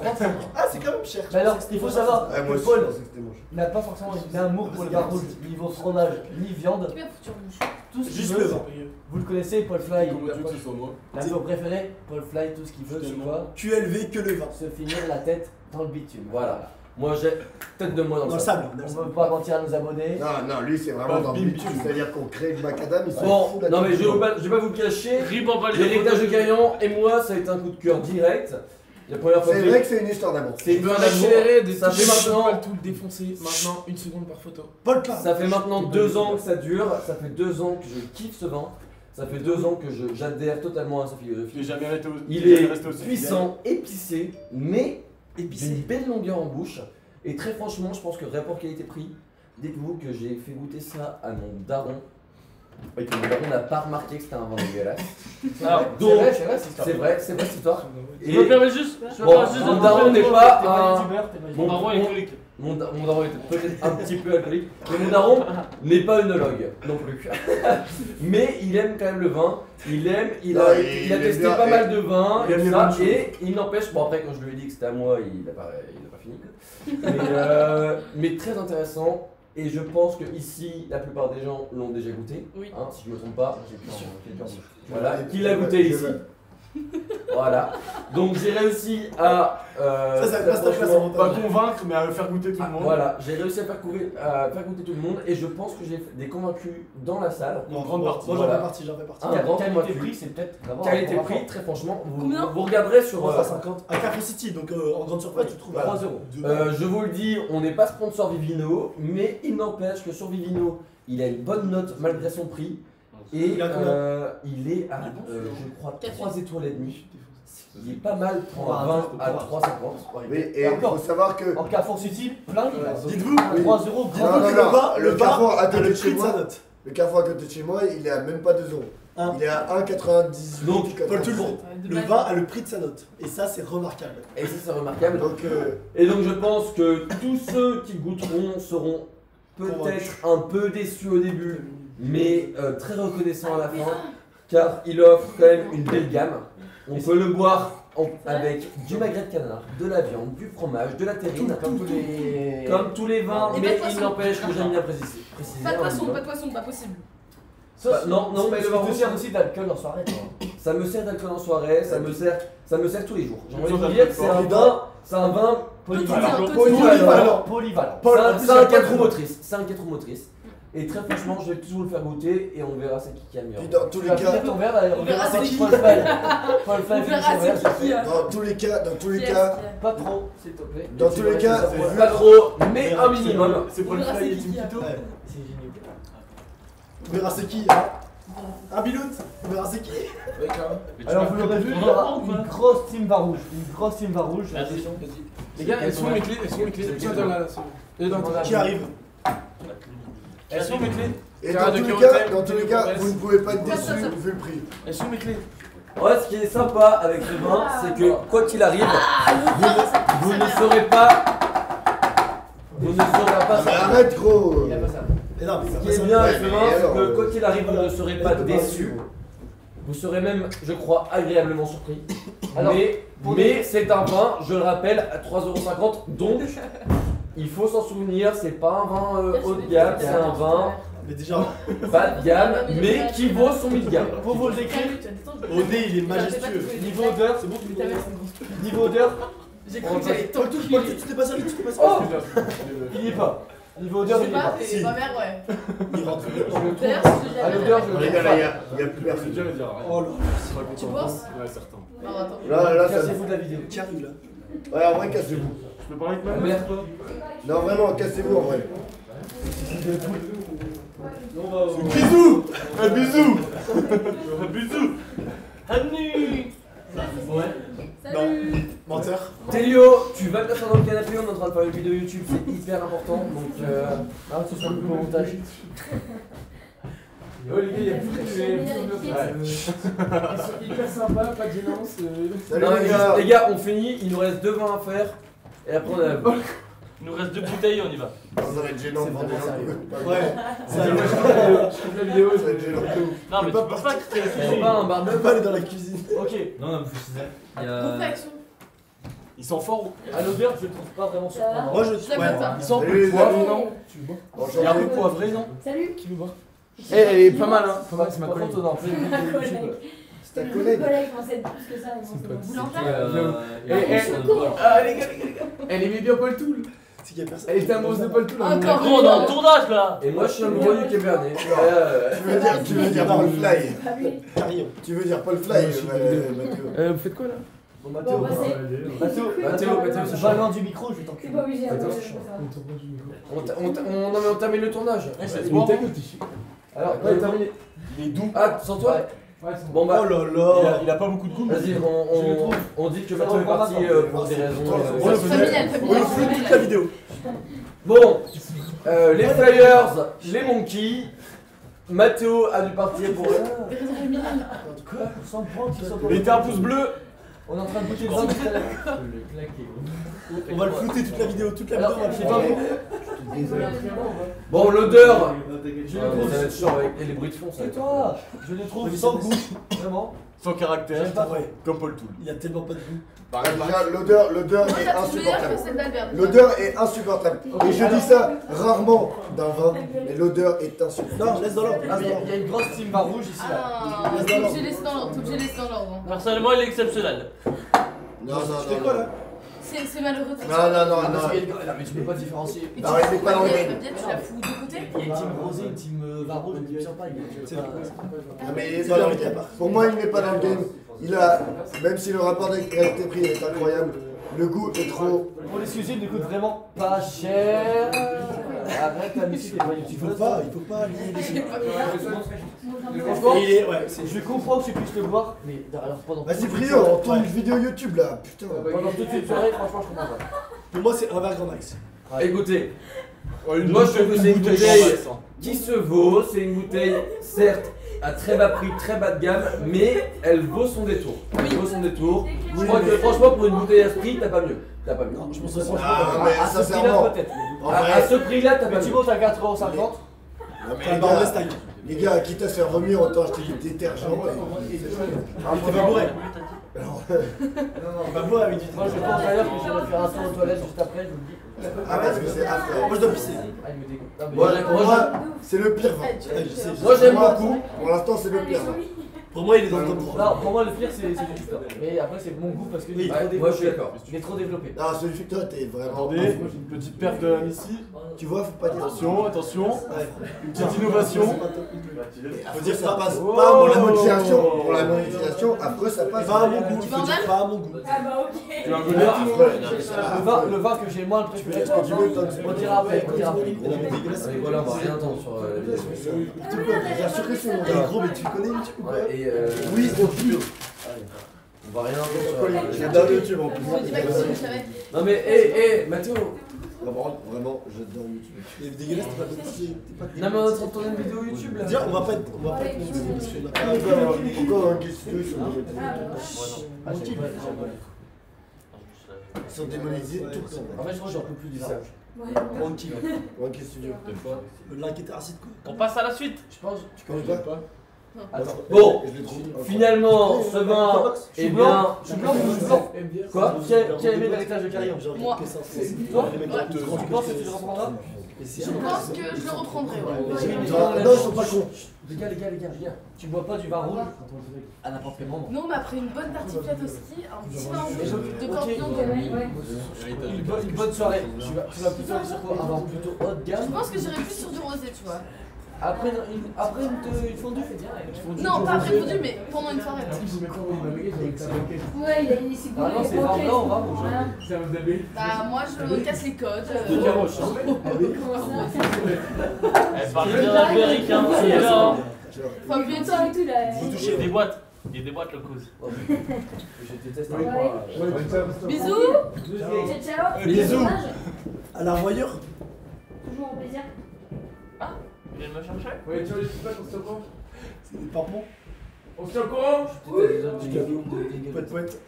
35 ans. Ah, c'est quand même cher. Mais alors, il faut savoir Ah, moi que aussi, Paul je pensais que c'était moche. n'a pas forcément un amour pour le vin rouge, niveau fromage, ni viande. Tu as foutu en bouche. Tout ce qu'il Juste veut. le vin. Vous le connaissez, Paul Fly. Comment tu veux que ce soit moi? L'amigo préféré, Paul Fly, tout ce qu'il veut, c'est quoi? QLV que le vin. Se finir la tête dans le bitume. Voilà. Moi j'ai tête de moi dans Dans le le sable. sable. dans le On ne sable. veut pas mentir à nos abonnés. Non, lui c'est vraiment dans le bitume, c'est-à-dire qu'on crée le macadam, il se Bon, fout la non tête mais je dedans. vais pas vous le cacher. Ribambali. L'héritage de Gaillan et moi, ça a été un coup de cœur direct. La première fois C'est que vrai que c'est une histoire d'amour. c'est Tu une peux en histoire d'amour. accélérer, des Ça fait maintenant, tout le défoncer. Maintenant, 1 seconde par photo. Paul Plat. ça fait maintenant 2 ans que ça dure. Ça fait 2 ans que je kiffe ce vin. Ça fait 2 ans que j'adhère totalement à sa Je philosophie. l'ai jamais arrêté Il est puissant, épicé, mais d'une belle longueur en bouche. Et très franchement, je pense que rapport qualité-prix, dites-vous que j'ai fait goûter ça à mon daron. Et que mon daron n'a pas remarqué que c'était un vin dégueulasse. Alors, Donc, c'est vrai, c'est vrai cette histoire. Je me permets juste. Bon, mon daron n'est pas T'es un. pas youtubeur, t'es pas Mon youtubeur. daron est alcoolique. Mon daron est peut-être un petit peu alcoolique, mais mon daron n'est pas œnologue non plus. Mais il aime quand même le vin, il a testé bien, pas et mal de vins il et aime tout les ça, bonnes choses. et il n'empêche, bon après quand je lui ai dit que c'était à moi, il a pas fini. Mais très intéressant, et je pense que ici la plupart des gens l'ont déjà goûté, Oui. hein, si je me trompe pas. Sûr. Voilà, qui l'a goûté ici. Voilà, donc j'ai réussi à. Ça passe ta place franchement, en Pas montage. convaincre, mais à faire goûter tout le monde. voilà, j'ai réussi à faire goûter tout le monde et je pense que j'ai des convaincus dans la salle. En grande partie. Moi j'en Voilà. fais partie, j'en fais partie. Un grand Qualité convaincu. prix, c'est peut-être d'avoir un Qualité-prix, rapport. très franchement, Combien vous regarderez sur 3,50 à Carrefour City, donc en grande surface tu trouves à 3 euros. je vous le dis, on n'est pas sponsor Vivino, mais il n'empêche que sur Vivino, il a une bonne note malgré son prix. Et Il a combien il est à, je crois, 4 3 étoiles et demie. Il est pas mal pour un vin à 3,50. Oui, et il faut savoir que. En Carrefour City, plein il a. Dites-vous, 3 euros, dites-vous grand. Non, que non, le le Carrefour à a côté le de chez prix de sa moi. note. Le Carrefour à côté de chez moi, il est à même pas 2 euros. Hein. Il est à 1,98. Donc, Paul, tu le sais. De Le mal. vin a le prix de sa note. Et ça, c'est remarquable. Et ça, c'est remarquable. Donc, Et donc, je pense que tous ceux qui goûteront seront peut-être un peu déçus au début, mais très reconnaissants à la fin, car il offre quand même une belle gamme. On peut le boire avec du magret de canard, de la viande, du fromage, de la terrine, Comme tous les vins, Et mais pas de il poisson. n'empêche que j'aime bien préciser. Pas de poisson, pas de poisson, pas possible. Non, mais le vin te rouge, sert aussi d'alcool en soirée, toi. ça me sert d'alcool en soirée, ça me sert tous les jours. J'ai envie de Besoin vous dire que d'alcool c'est un vin Polyvalent. Polyvalent. Polyvalent. Paul, en C'est plus, un il y a pas 4 de- roues motrices. C'est un 4 roues motrices. Et très franchement, je vais toujours le faire goûter et on verra c'est qui a mieux. puis dans tous Tu les vas cas, finir ton verre, là, on verra c'est c'est qui. qui Paul Fly. Paul Fly On finit verra son verre, c'est qui. dans tous les cas, Pas trop, s'il te plaît. Dans tous les cas, Ouais, pas trop, mais un minimum. C'est pour le On verra fly c'est et qui Team qui a. Quito. Ouais. C'est génial. On verra c'est qui, hein. Un bilout, on verra c'est qui. Alors vous l'aurez vu, il y aura une grosse team vin rouge. Une grosse team vin rouge. Attention. Les gars, elles sont mes clés, elles sont mes clés. Tiens, attends, là, là. Qui arrive. Elles sont mes clés. et Cara de dans Kyoto, tous les cas, vous ne pouvez pas être déçus vu le prix. Elles sont mes clés. Ouais, ce qui est sympa avec ce vin, c'est que quoi qu'il arrive, vous ne saurez pas. Vous ne saurez pas Mais ça. arrête gros. Il a pas ça. Et non, mais Ce ça qui passe est en- bien avec Ouais, ce mais vin, c'est alors, que quoi qu'il arrive, vous ne serez pas Laisse-le déçus. Vous serez même, je crois, agréablement surpris. Alors, mais c'est un vin, je le rappelle, à 3,50 €. Donc, il faut s'en souvenir, c'est pas un vin haut de gamme, c'est un vin Mais déjà, bas de gamme, mais qui vaut son mid gamme. Pour vous le décrire, au nez, il est majestueux. niveau odeur, C'est bon, tu me niveau odeur, J'ai cru que j'allais Paul, tant touche, Paul, tu t'es pas servi, tu t'es pas Oh servi. il y est pas. Niveau Je odeur, sais il y est pas, pas. mais Si. ma mère, ouais. Il rentre. Je le trouve. D'ailleurs, c'est ce que À j'ai l'odeur, à je le Les trouve gars, pas. il y a plus C'est personne. dur à dire. Oh là, Tu penses Ouais, certain. Non, attends. Là, ça. Cassez-vous de la vidéo. qui arrive là. Ouais, en vrai, cassez-vous. Je peux parler avec ma Merde, mère toi. Non, vraiment, cassez-vous en vrai. Bisous. Un bisou. Un bisou. Salut. Menteur. Télio, tu vas te faire dans le canapé, on est en train de faire une vidéo YouTube, c'est hyper important. Donc, Ah, ce sera le montage. Oh les gars, il y a plus de Ils sont hyper sympas, pas de gênance. Salut Non, les gars. les gars, on finit, il nous reste 2 vins à faire. Et après on a la boule. Il nous reste 2 bouteilles, on y va. Ça va être gênant pour des gens. Ouais. Ça arrive, je coupe la vidéo. Ça va être gênant. Non, mais tu peux pas quitter la C'est pas un On bar peut pas aller dans la cuisine. Ok. Non, non, mais faut se dire. Il y a. Réflexion. Ils sont forts ou À l'odeur, je le trouve pas vraiment surprenant. Moi je. Je la goûte pas. Ils sont un Salut, peu les poivre, amis. non Tu veux boire Il y a un peu poivré, non Salut. Qui veut boire Eh, elle est pas mal, hein. Pas mal, c'est ma Par collègue. contre, on en fait une vidéo YouTube. C'est ta Mon collègue. collègue pensait plus que ça. Boulangère. Ah, les gars, elle aimait bien Paul Toul. C'est qu'il y a personne. Elle était amoureuse de Paul Toul. hein. Encore Gros, on est en tournage là. Et moi je suis amoureux du Cabernet. Tu veux dire Paul Fly. Ah oui. Carillon. Tu veux dire Paul Fly, Mathieu. Vous faites quoi là Bon, Mathéo, Bon, bah, c'est- Mathéo, c'est pas loin du micro, je vais C'est t'enculer. pas obligé. Attends, ça. On a terminé le tournage. ça se Il voit. était le tissu. Alors, Ouais, terminé. Il est doux. Ah, sans toi Ouais, c'est Bon bah, Oh là là. Il a pas beaucoup de goût. vas-y, on dit que Mathieu est parti pour des raisons. On le Familial, On le familial. fout toute la vidéo. Bon, les Flyers, les Monkeys. Mathéo a dû partir pour. Des raisons familiales. Quoi Sans prendre, tu sens pas. Mettez un pouce bleu. On est en train de goûter le vin tout à l'heure. On va le flouter toute la vidéo. Toute la Alors, vidéo, on va je le sais pas flouter. vous. Bon, l'odeur. Je le Ça trouve. va être chiant avec les bruits de fond, ça va Et être. toi Je le trouve sans goût. Vraiment. Sans caractère. J'aime pas. Ouais. Comme Paul Toul. Il y a tellement pas de goût. Déjà, l'odeur Moi, est ça trouve meilleur que insupportable. celle d'Albert. L'odeur est insupportable. Et je dis ça rarement d'un vin, mais l'odeur est insupportable. Non, laisse dans l'ordre. Ah, il y a une grosse team vin rouge ici là. Ah, t'es obligé de laisser dans l'ordre. T'es obligé de laisser dans l'ordre. Personnellement, il est exceptionnel. Non, non, Tu fais non. quoi là C'est malheureux. Non, non, non, Ah, non. parce qu'il y a une- non, mais tu peux pas différencier. Et Non, il est pas dans le game. Tu la fous de côté. Il y a une team rosée, une team vin rouge, une team champagne. C'est pas- Non, mais il est C'est pas dans leur le idée à game. part. Pour moi, il n'est pas dans le game. Il a, même si le rapport de qualité-prix est incroyable, le goût est trop. Pour l'excuser, il ne coûte vraiment pas cher. Arrête la musique, t'es pas Il youtubeuse. faut pas lier les J'ai pas Franchement, Il est, ouais, c'est je comprends que tu puisses le voir, mais alors pendant. Vas-y, toute une Brio, on soirée- tourne une vidéo YouTube là. Putain. Pendant toute une soirée, franchement, je comprends pas. Pour moi, c'est un verre grand max. Écoutez, Ouais, une moi je trouve que c'est une bouteille bouteille grand max, hein. qui se vaut. C'est une bouteille, certes, à très bas prix, très bas de gamme, mais elle vaut son détour. Elle vaut son détour. Je crois que franchement, pour une bouteille à ce prix, t'as pas mieux. T'as pas mieux. Je pense que franchement, Ah, mais à ce prix-là, sincèrement. peut-être. En À vrai, ce prix-là, t'as Mais pas tu mieux. montes à 4,50€. non, mais Enfin, les baron gars, d'Estagne. les gars, quitte à se faire remuer, autant acheter du détergent. T'es pas bourré. On va boire avec du. Moi, je pense d'ailleurs que j'irai faire un tour aux toilettes juste après, je vous le dis. Ah, parce que c'est affreux. Moi, je dois pisser. Ah, il me dégoûte. Non, mais- Moi, c'est le pire vin. Ouais, je sais. Moi j'aime Moi, beaucoup. Pour l'instant, c'est le pire vin. Pour moi, il est dans le top 3. Non, pour moi, le pire, c'est du Victor. Mais après, c'est mon goût parce que Oui, il est trop Ouais, moi je suis développé. d'accord. Il est trop développé. Non, celui de toi, t'es vraiment. Attendez, une petite perte quand même ici. Tu vois, faut pas dire. Attention, attention. Ouais. Une petite innovation. Faut dire que ça passe pas pour la monétisation. Pour la monétisation, après ça passe. Pas à mon goût. Tu Faut vas en dire aller pas à mon goût. Ah bah ok. Tu as un C'est peu affreux. Non, mais ça va. Le vin que j'ai moins préféré, Est-ce que tu veux le temps de- on dira après. On dira après. Mais non, mais dégueulasse. Et voilà, on va rien entendre sur la vidéo. Tu peux, bien sûr que c'est mon Eh gars. gros, mais tu connais YouTube ou quoi Ouais, et Oui, c'est pur. on va rien entendre sur la vidéo. J'adore YouTube en plus. Je me dis pas que c'est je savais. Non mais, hé, Mathéo. Vraiment, j'adore YouTube. Il est dégueulasse, t'es pas t'es pas Non mais on est en train de tourner une vidéo YouTube là. Dire, on va pas être YouTube parce qu'on a pas. Pourquoi un guest sur YouTube? Ah, j'aime pas, j'aime pas. Ils sont démonétisés tout le temps. En fait, je crois que j'en peux plus du vin rouge. Tranquille. One Kiss Studio. Le like était acide quoi. On passe à la suite. Je pense. Tu connais pas? Attends. Bon, Je le trouve. finalement, ce vin est bien. Je suis blanc, je suis blanc. Quoi? Qui a aimé l'héritage de Carillon? Moi. Toi Les mecs Ouais. Tu penses que tu le reprendras? Et c'est Je pense que je le reprendrai. Ouais. Non, ils sont pas cons. Les gars, tu bois pas du vin rouge à n'importe quel moment. Nous, on m'a pris une bonne tartiflette aussi, un petit vin rouge de Ok. Campion de nuit. Une bonne soirée. Tu vas plutôt aller sur quoi? Avoir plutôt haut de Je gamme. pense que j'irai plus sur du rosé, tu vois. Après une fondue. Non, pas après fondu, mais pendant une soirée. Ouais, il a une sécurité. Ah non, c'est vin blanc ou vin rouge. Voilà. Bah, moi, je casse les codes. De caroche. Comment ça Elle parle bien américain. C'est là. Faut appuyer Le dessus. temps et tout là. Il y a des boîtes. Il y a des boîtes, le cause. Je déteste. Bisous. Ciao, ciao. Bisous. Dommage. À la revoyure. Toujours au plaisir. viens me chercher. Ouais, tu vois les feedbacks, on se tient au courant. C'est des pampons. On se tient au courant. Poète, poète.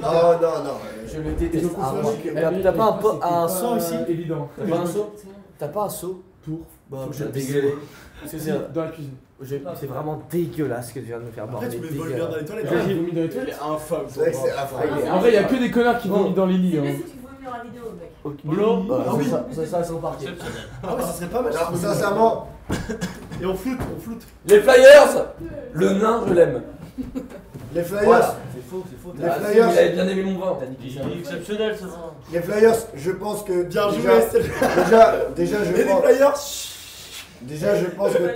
Non, non, non. Je le déteste. Et donc, on se fait T'as pas un saut ici? Évident. T'as pas un saut? T'as pas un saut? Pour. Bah, Faut que j'ai je dégueulé. Dans la cuisine. C'est vraiment dégueulasse ce que tu viens de me faire boire. Après, tu mets le voleur dans les toilettes. J'ai vomi dans les Il toilettes. est infâme. C'est vrai que c'est affreux. En vrai, y'a que des connards qui vomissent dans les lits. C'est Hein. mieux si tu vomis dans la vidéo, mec. Boulot. Ah oui. Ça, c'est reparti. Exceptionnel. Ah ouais, ça serait pas mal. Non, sincèrement, Et on floute, on floute. Les Flyers, le nain, je l'aime. les Flyers, Voilà. C'est faux, c'est faux. Les Ah, si, Flyers. il avait bien aimé mon vin. Il est exceptionnel ce vin. les Flyers, je pense que Bien joué, déjà, Estelle. déjà, Et je les pense, flyers.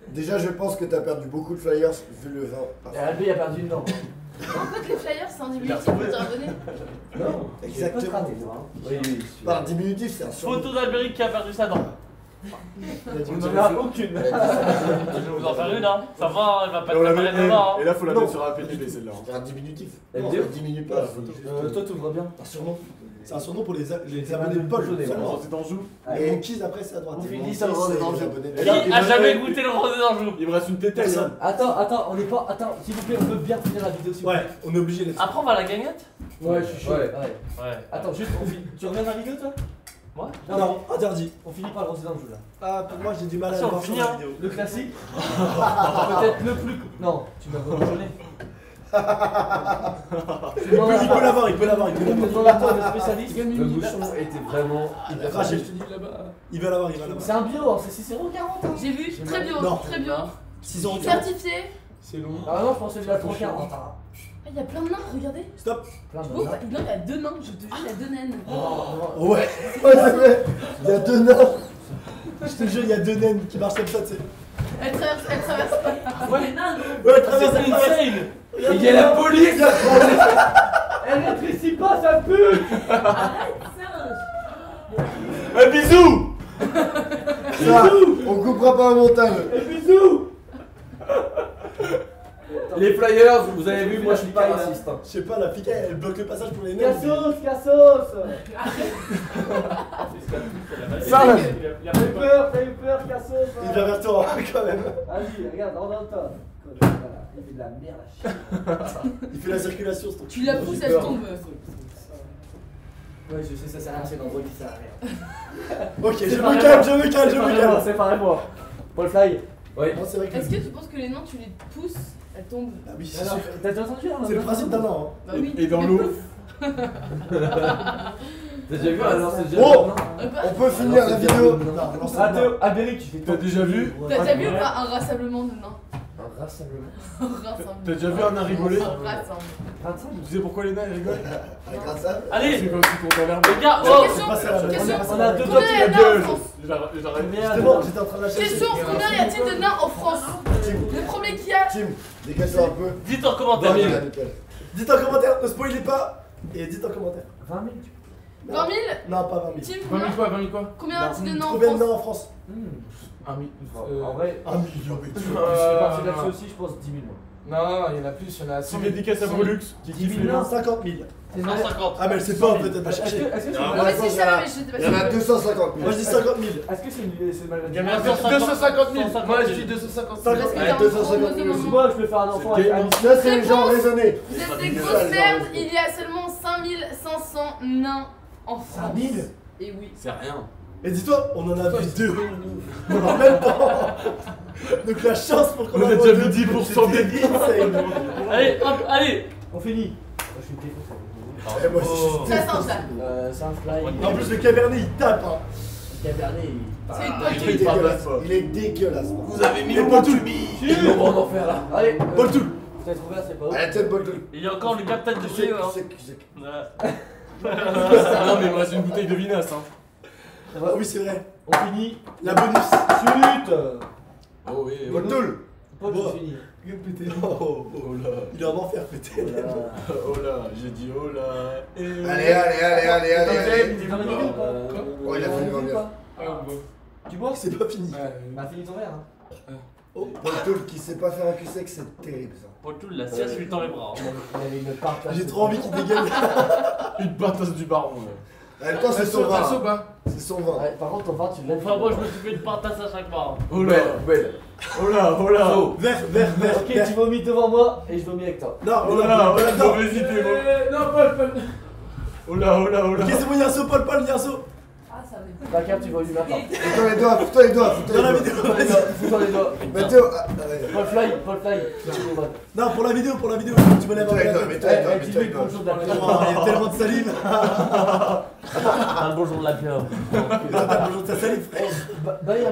déjà, je pense que t'as perdu beaucoup de Flyers vu le vin. RLB a perdu une dent. En fait, les flyers, c'est un diminutif pour te abonner. Non, Exactement. Oui, oui. Par diminutif, c'est un surnom. Photo d'Albéric qui a perdu sa dent. On n'en a aucune. Je vais vous en faire une, hein. Ça va, elle va pas Et être on la préparée met- demain. Et là, faut la Non. mettre sur un PDB celle-là. C'est un diminutif. La Non, vidéo ça diminue pas la photo. Toi, t'ouvres bien. Un surnom. C'est un surnom pour les C'est abonnés de Paul. jaune et seulement. Alors, c'est en joue. Et Monkeys après, c'est à droite. On finit Bon, ça, le c'est rose les d'Anjou. abonnés de- Et là, Qui il a me jamais reste- goûté le rosé d'Anjou? Il me reste une tételle. Personne. Attends, on est pas. Attends, s'il vous plaît, on peut bien finir la vidéo si vous Ouais, plaît. on est obligé là-dessus. Après, on va à la gagnette? Ouais, je suis chaud. Ouais. Ouais. Attends, juste, on finit. Tu reviens dans la vidéo, toi? Moi? Non, interdit. On finit par le rosé d'Anjou là. Ah, pour moi, j'ai du mal à Si, le on voir sur finit, la hein. vidéo. Le classique. Peut-être le plus. Non, tu m'as rejoint. Il peut l'avoir, il peut l'avoir, il peut l'avoir. Demande à toi, le spécialiste. Le bouchon était vraiment hyper Rachel, je facile. te dis là-bas. Il va l'avoir, il va l'avoir. C'est un bio, hein, c'est 6,40 €. J'ai vu, très bio, Non. très bio. 6 ans. Certifié. C'est long. Ah non, je pensais que la 3,40 €. Ah, il y a plein de nains, regardez. Stop. Plein de Oh, nains. il y a deux nains, je te jure, il y a deux naines. Ouais. Ouais, c'est vrai. Il y a deux nains. Je te jure, il y a deux naines qui marchent comme ça, tu sais. Elle traverse. Ouais, elle traverse, C'est elle traverse. insane! Et il y a la police. Elle rétrécit pas, ça pue. Un bisou. Ça, on coupera pas au montage. Bisous. Les Flyers, vous avez vu, moi je suis pas raciste. hein. Je sais pas, la fille, elle bloque le passage pour les naines. Cassos, cassos. Ça, T'as eu peur, cassos. Il vient vers toi, quand même. Vas-y, regarde, rendors-toi. Voilà, il fait de la merde à chier. Il fait la circulation, ce truc. Tu la pousses, elle tombe. Ouais, je sais, ça sert à rien, c'est l'endroit qui sert à rien. Ok, je me calme, je me calme, je me Séparez-moi, calme. séparez-moi. Paul Fly. Oui. Non, c'est vrai que. Est-ce que tu penses que les nains, tu les pousses, elles tombent? Ah oui, Non, c'est non, sûr. t'as déjà entendu hein, C'est le principe d'un an. Bah oui. Et dans l'eau. T'as déjà vu alors c'est déjà Oh. non On peut finir la vidéo. Non, non, c'est Ah, pas. Théo, Albéric, tu fais T'as déjà vu? T'as déjà vu ou pas un rassemblement de nains? Un rassemblement. Un rassemblement. T'as déjà vu un nain rigoler? Un rassemblement. Tu sais pourquoi les nains ils rigolent? Grâce à. Allez! C'est quand tu comptes à l'herbe. Les gars, Oh, oh! question, pas ça, la question. On a deux Combien top il y a de la nains en gueule. France? J'arrête. Justement, j'étais en train de la chercher. Question, combien y a-t-il de nains en France? Le premier qui a. Tim, dégage-toi un peu. Dites en commentaire. Voilà, nickel. Dites en commentaire, ne spoilez pas. Et dites en commentaire. 20 000. 20 000? Non, pas 20 000. Tim, 20 000 quoi? 20 000 quoi? combien y a-t-il de nains en Combien de France? nains en France? Un million. En vrai, 1 million. je suis parti là-dessus aussi, je pense 10 000 moi. Non, il y en a plus, il y en a 100 C'est 000. dédicace à Volux qui 10 kiffe 000 les nains. 50 000. C'est vrai. 150. Ah, mais elle sait pas en fait, elle va Est-ce que chercher. c'est Non, Non, moi, mais je si, pense je qu'il y en a- savais, mais j'étais Il y en a pas sûre. 250 000. Moi je dis 50 000. Est-ce que c'est mal Il y en a 250 000. 150 Moi je dis 250 000. Parce que Ouais, t'es un 250 000 chromosome en aussi. moins. Moi, je peux faire un enfant avec Alice. Ça, c'est les gens raisonnés. Vous êtes des dégueulasse, grosses genre, merdes, il y a seulement 5500 nains en France. 5000. Et oui. C'est rien. Et dis-toi, on en a vu 2. En même temps. Donc la chance pour qu'on On en a voit déjà deux, vu 10% c'était insane. Allez, hop, allez! On finit. Moi, je suis défoncé. Et moi, je suis Ça, c'est un chat. C'est un fly. En plus, le cabernet il tape. Hein. Cabernet, C'est une Il bonne est dégueulasse. Il est dégueulasse. Vous avez mis Et le pas pot tout. On va en enfer là. Allez, Boltou. peut-être ouvert, c'est pas ouf. À la tête, Bolton. Il y a encore le capitaine de Tu chez sais, eux, hein. tu sais. Ouais. Non, mais il me reste une bouteille de vinasse. Hein. Ah oui, c'est vrai. On finit. La bonus. Chut. Oh oui, Bolton. Pas Bon. tout fini. Pété. Oh là. Il est en enfer, pété. Oh là, j'ai dit oh là. Et... Allez. T'es dans la vidéo ou pas Oh, il a fait une grande bière. Ah, bon. Tu bois? C'est pas fini. Bah, finis ton verre. Hein. Bolton qui sait pas faire un cul sec, c'est terrible ça. Pour tout, la sieste lui tend les bras. hein. Il avait une part. J'ai trop envie qu'il dégaine. Une patasse du baron. Ouais. En même temps, c'est son Perso 20. pas. C'est son 20. Ouais, par contre, ton 20, tu l'as. Enfin, moi je me suis fait une partasse à chaque fois. Oh là. Belle. Oh là, oh là. Vert, vert, vert. Ok, vert. tu vomis devant moi et je vomis avec toi. Non, Oh là, oh là, mauvaise idée, moi. Non, Paul. Oh là, oh là, oh là. Ok, c'est bon, y'a un saut, Paul, il y a un saut. Ah, ça va. Backup, tu vomis maintenant. Fous-toi les doigts, fous-toi les doigts, fous-toi Dans les la doigts. vidéo, Fous-toi les doigts. Mathéo, ah, ouais. Paul fly. Tu me vois. Non, pour la vidéo, tu me lèves Mets-toi les doigts, un mets-toi les doigts, Eh, mets-toi les dis-lui doigts. bonjour de la Il y a tellement de salive. Un bonjour de la pierre. T'as besoin de ta salive, frère. Baille un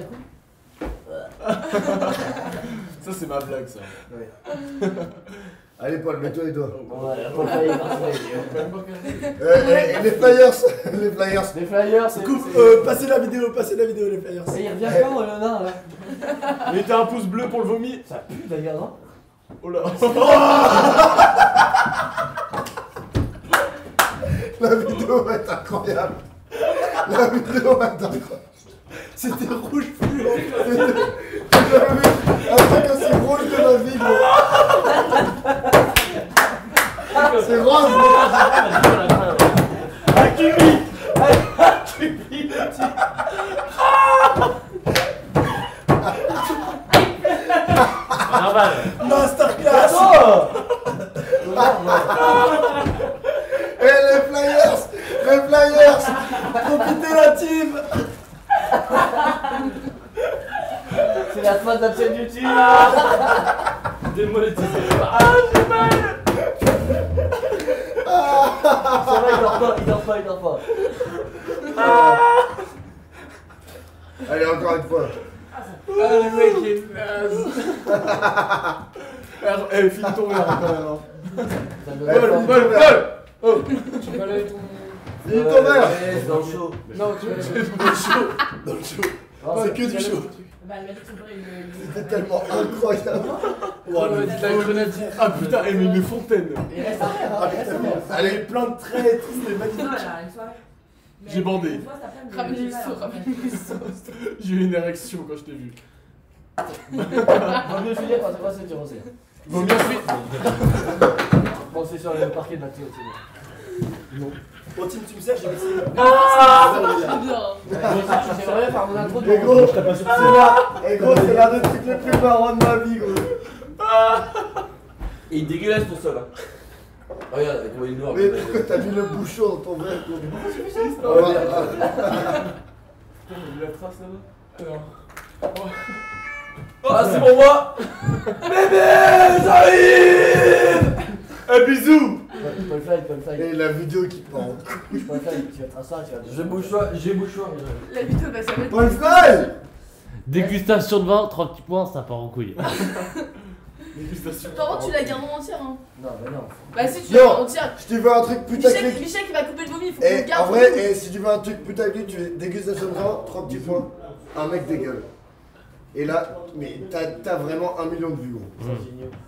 coup. Ça, c'est ma blague, ça. Allez, Paul, mets-toi les doigts. Ouais, Paul fly est parti. Et les flyers, les flyers. Les flyers, c'est. Coupe, passez la vidéo, les flyers. Et il revient quand, Léonard là? Mettez un pouce bleu pour le vomi. Ça pue d'ailleurs, non? Oh là. La vidéo va être incroyable. La vidéo va être incroyable. C'était rouge fluo. J'ai jamais vu un truc aussi rouge de ma vie, gros. C'est rose. Normal. Masterclass. Et les flyers. Profitez la team. C'est la fin de la chaîne YouTube! Démonétisé. Ça va, il dort pas. Allez, encore une fois. Ah, le mec est naze. Eh, finis ton verre quand même. Paul. Oh, tu vas aller ton. Finis ton verre. Dans le show. Non, tu vas dans le show. C'est que du show. Bah, elle m'a dit que son père, C'était tellement incroyable. Oh, la grenade. Ah putain, elle met une fontaine. Il reste un verre, il reste un verre. Allez, plein de traits et tout, c'était magnifique. Non, elle a une soirée. Mais J'ai bandé. une fois, cet après-midi, Ramène je les sais pas, sauts, alors, ramène les sauts. J'ai eu une érection quand je t'ai vu. Vaut mieux finir parce que moi c'est du rosé. Vaut mieux finir. Bon, c'est sur le parquet de la clé aussi. Bon, team, tu me sers, j'ai essayé. Bien. J'aimerais faire mon intro de Et gros, c'est l'un des trucs les plus marrants de ma vie, gros. Et il dégueulasse ton sol. Hein. Regarde, avec moi il est noir. Mais pourquoi t'as mis le bouchon dans ton verre, gros? La trace là-bas. Alors. Ah, c'est pour moi. Bébé, j'arrive. Un bisou. Paul fly. Et la vidéo qui part. Paul fly, tu vas tracer un, tu vas. J'ai bouchoir. La vidéo va s'arrêter. Paul Fly. Dégustation de vin, 3 petits points, ça part en couille. Dégustation. Par contre, tu la gardes en entière. Hein. Non, bah non. Bah, si tu Non. la gardes en entière. Si tu veux un truc putaclic. Michel qui va couper le vomi, il faut qu'on le Et garde. en vrai, et si tu veux un truc putaclic, tu fais dégustation de vin, 3 petits points. Un mec dégueule. Et là, mais t'as vraiment 1 million de vues, gros.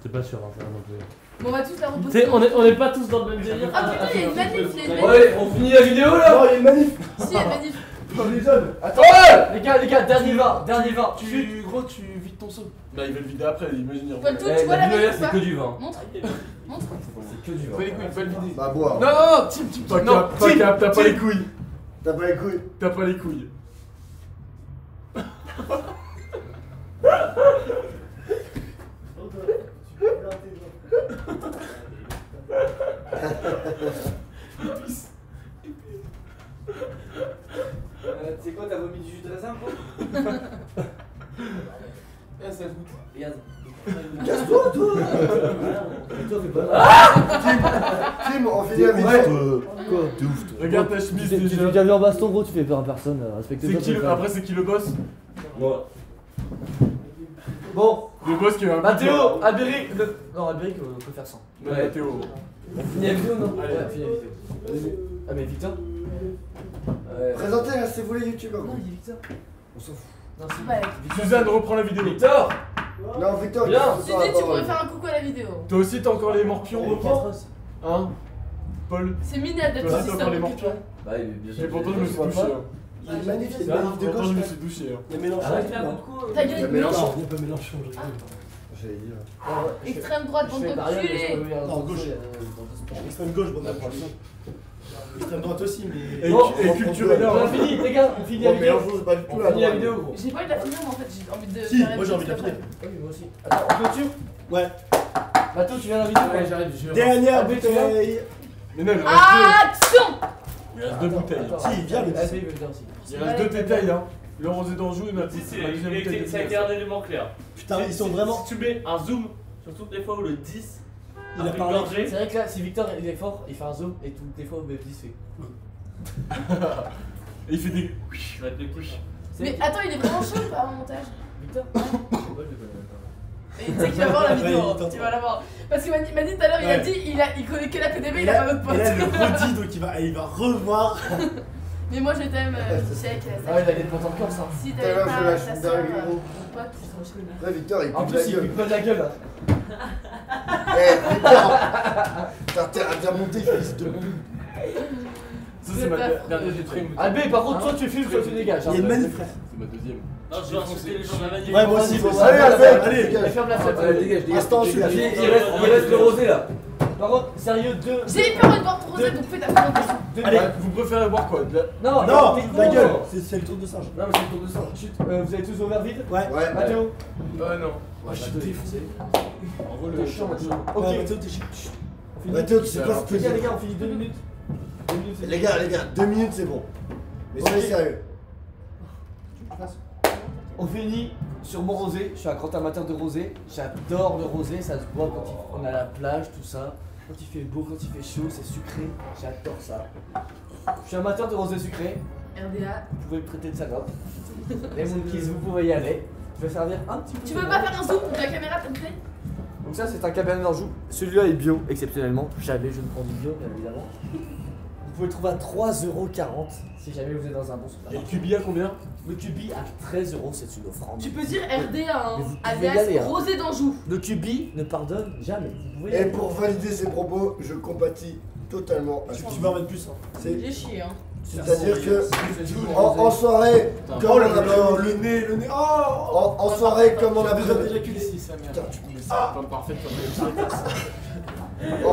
T'es pas sûr, hein, ça va non plus. Bon, on va tous la Tu reposter. sais, on est pas tous dans le même délire. Ah putain, il y a une manif, Ouais, on finit la vidéo là. Non, il y a une manif. Si, il y a une manif. Les jeunes. Attends, les gars, dernier vin. Gros, tu vides ton seau. Bah, il va le vider après, imagine. il Paul, reprend. tout, tu vois la vidéo là, manif ou c'est pas que du vin. Montre. C'est que du vin. Pas les couilles, pas le vider. Bah, boire. Non, Tim, Non, t'as pas les couilles. T'as pas les couilles. T'as pas les couilles. C'est quoi, t'as vomi du jus de raisin, quoi? Ah, ça goûte. Regarde. Casse-toi, toi. Toi, fais pas. Tim, on finit la vidéo. Quoi? T'es ouf, toi. Regarde ta chemise Tu t'es déjà. déjà vu en baston, gros, tu fais peur à personne, respecte-toi. C'est qui le... Après, c'est qui le boss? Moi. Bon, Le boss qui a un Mathéo, Albéric. Non, Albéric, on peut faire sans. Non, Mathéo. On finit la vidéo, non? Allez. Ouais, on finit la vidéo. Ah, mais Victor? Présentez, c'est vous les youtubeurs. Non, il est Victor. On s'en fout. Non, c'est Ouais. Suzanne, reprends la vidéo. Victor. Non, Victor, Viens. il Tu faut dis, la tu pourrais parole. faire un coucou à la vidéo. Toi aussi, t'as encore les morpions, reprends. Hein Paul? C'est Minette d'être Toi aussi, aussi, t'as ça encore les m'occupe. morpions. Bah, bien sûr. Et pourtant, je me suis douché. hein. Il est magnifique, il Ah, est magnifique de pourtant, gauche. je me suis douché. hein. Il y a Mélenchon. Arrête, là. Ta Il y a gueule, Mélenchon. Il y a pas Mélenchon, je rigole. J'allais dire. extrême droite, bande d'enculés. Non, gauche. Extrême gauche, bon, on parle ça. Extrême droite aussi, mais. Et, Bon, et culturel. On a fini, les gars, on finit la Bon, vidéo. mélangeons, c'est pas du tout On la finit la droite. vidéo, gros. J'ai pas envie de la finir, mais en fait, j'ai envie de. Si, faire moi j'ai envie de la après. finir. Oui, moi aussi. Attends, on clôture. Ouais. Bateau, tu viens à la vidéo? Ouais, j'arrive, je vais. Dernière Ah, mais tu vois. bouteille. Mais non, il reste deux. Action! Il reste deux bouteilles. Attends. Si, viens, le Ah, il veut venir aussi. Il reste deux bouteilles, hein. Le rosé d'Anjou et ma Si, si, ma deuxième bouteille de ça a été un élément clair. Putain, ils sont Si- vraiment. Si tu mets un zoom sur toutes les fois où le 10 Il a fait parlé. gorgé, C'est vrai que là, si Victor il est fort, il fait un zoom et toutes les fois où Baptiste fait. Et il fait des. ça va être le kiff. Mais attends, il est vraiment chaud ou pas en montage? Victor? Ouais, je le connais pas. Et tu sais qu'il va voir la vidéo, Ouais, hein, il t'entend. tu vas la voir. Parce qu'il m'a dit tout à l'heure, il a Ouais. dit il connaît que la PDB, Et il a là, pas d'autre et là, il le pote. redit, donc il va revoir. Mais moi je t'aime, Chèque. Ah, il a des potes en Corse, hein. Si Putain, t'avais là, pas je lâche ta une soeur, dingue, gros. ton pote, je connais. Là, Victor, il En pue plus, la il gueule. pique pas de la gueule là. Eh, Victor, t'as intérêt à bien monter, fils de pute. Ça, c'est ma dernière bouteille. Albé, par contre, toi tu filmes, toi tu dégages. Il y a une manif, frère. C'est ma deuxième. Non, je vais insulter les gens de la manif. Ouais, moi aussi, moi aussi. Allez, Allez, Allez, ferme la fenêtre. Ouais, dégage, dégage. Instant, je suis Il reste le rosé là. Par contre, sérieux, deux. J'ai hyper envie de boire ton rosé, donc fais ta présentation. Allez. Vous préférez boire quoi? De la- Non, Non, mais la gros. gueule, c'est le tour de singe. Non, mais c'est le tour de sang. Chut, vous avez tous vos verres vides? Ouais. Ouais, Mathéo? Ah non. Ah, je suis défoncé. En gros, le chiant, Mathéo. Ok, Ok, Mathéo, t'es chiant. on finit. Mathéo, tu sais pas ce que Les gars, c'est. les gars, on finit 2 minutes. 2 minutes, c'est Les gars, 2 minutes, c'est bon. Mais soyez Ok. sérieux. On finit sur mon rosé. Je suis un grand amateur de rosé. J'adore le rosé, ça se boit quand on est à la plage, tout ça. Quand il fait beau, quand il fait chaud, c'est sucré. J'adore ça. Je suis amateur de rosé sucré. RDA. Vous pouvez me prêter de sa gobe. Les monkeys, vous pouvez y aller. Je vais servir un petit peu. Tu de veux vin. pas faire un zoom pour que la caméra te plaît? Donc ça, c'est un cabernet d'Anjou. Celui-là est bio, exceptionnellement. Jamais je ne prends du bio, bien évidemment. Vous pouvez le trouver à 3,40€ si jamais vous êtes dans un bon Et supermarché. le cubi à combien? Le cubi à 13€, c'est une offrande. Tu peux dire RDA, Mais hein, vous pouvez y aller, alias hein. Rosé d'Anjou. Le cubi ne pardonne jamais. Vous pouvez y Et aller. pour valider ces propos, je compatis totalement à ce Tu que peux en mettre plus. Hein. c'est. J'ai chié, hein. C'est-à-dire que C'est en soirée, comme on Oh a là là, pris- le nez, le nez. Oh en soirée comme on a besoin pris- d'éjaculer. Si, sa mère. Putain, tu peux laisser. Pas parfaite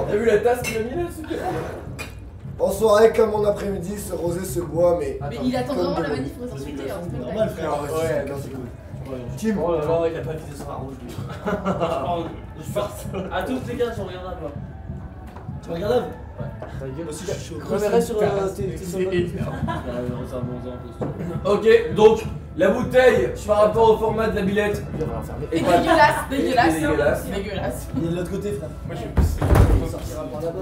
T'as vu la tasse qu'il a mis là? En soirée comme en après-midi, ce rosé se boit, mais Mais il attend comme vraiment de la l'eau. manif pour s'insulter, hein. c'est pas une Normal, blague. frère. Ouais, non, c'est cool. Kim, Oh là là, il a pas visé sur un rouge lui. Je force. À tous les gars, j'en regarde un peu. Tu regardes là? Ta gueule. Moi aussi, je suis chaud. Reverrai sur tes soldats. Ok, donc la bouteille par rapport au format de la billette On va l'enfermer. C'est est pas- dégueulasse, dégueulasse. Dégueulasse. C'est dégueulasse. Il est de l'autre côté, frère. Moi j'ai Il sortira par là-bas.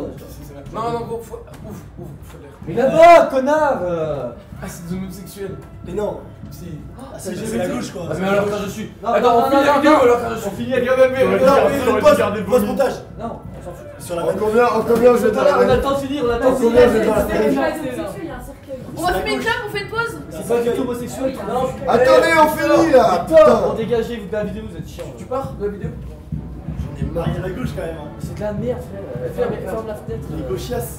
Non, non, gros, faut. Ouf, faut l'air. Mais là-bas, connard Ah, c'est des homosexuels. Mais non. Si. Ah, c'est la gauche, quoi. Ah, mais alors quand je suis. Non, Attends, non, on finit non, la non, vidéo non. alors quand je On suis. finit avec T'aurais dû Pose montage. Non, on s'en fout. Sur la en manif. combien je vais dans la On a le manif? temps de finir, on a le temps de Combien finir. je vais dans la C'est manif? pas Il c'est y a ça. un cercueil. On va fumer une clope, on fait une pause? C'est pas du tout homosexuel. Non, Attendez, on finit là! Putain, on Putain! dégagez vous de la vidéo, vous êtes chiant. Tu pars de la vidéo? J'en ai marre. Il y a la gauche quand même. Hein. C'est de la merde, frère. Ferme la fenêtre. Il est gauchiasse.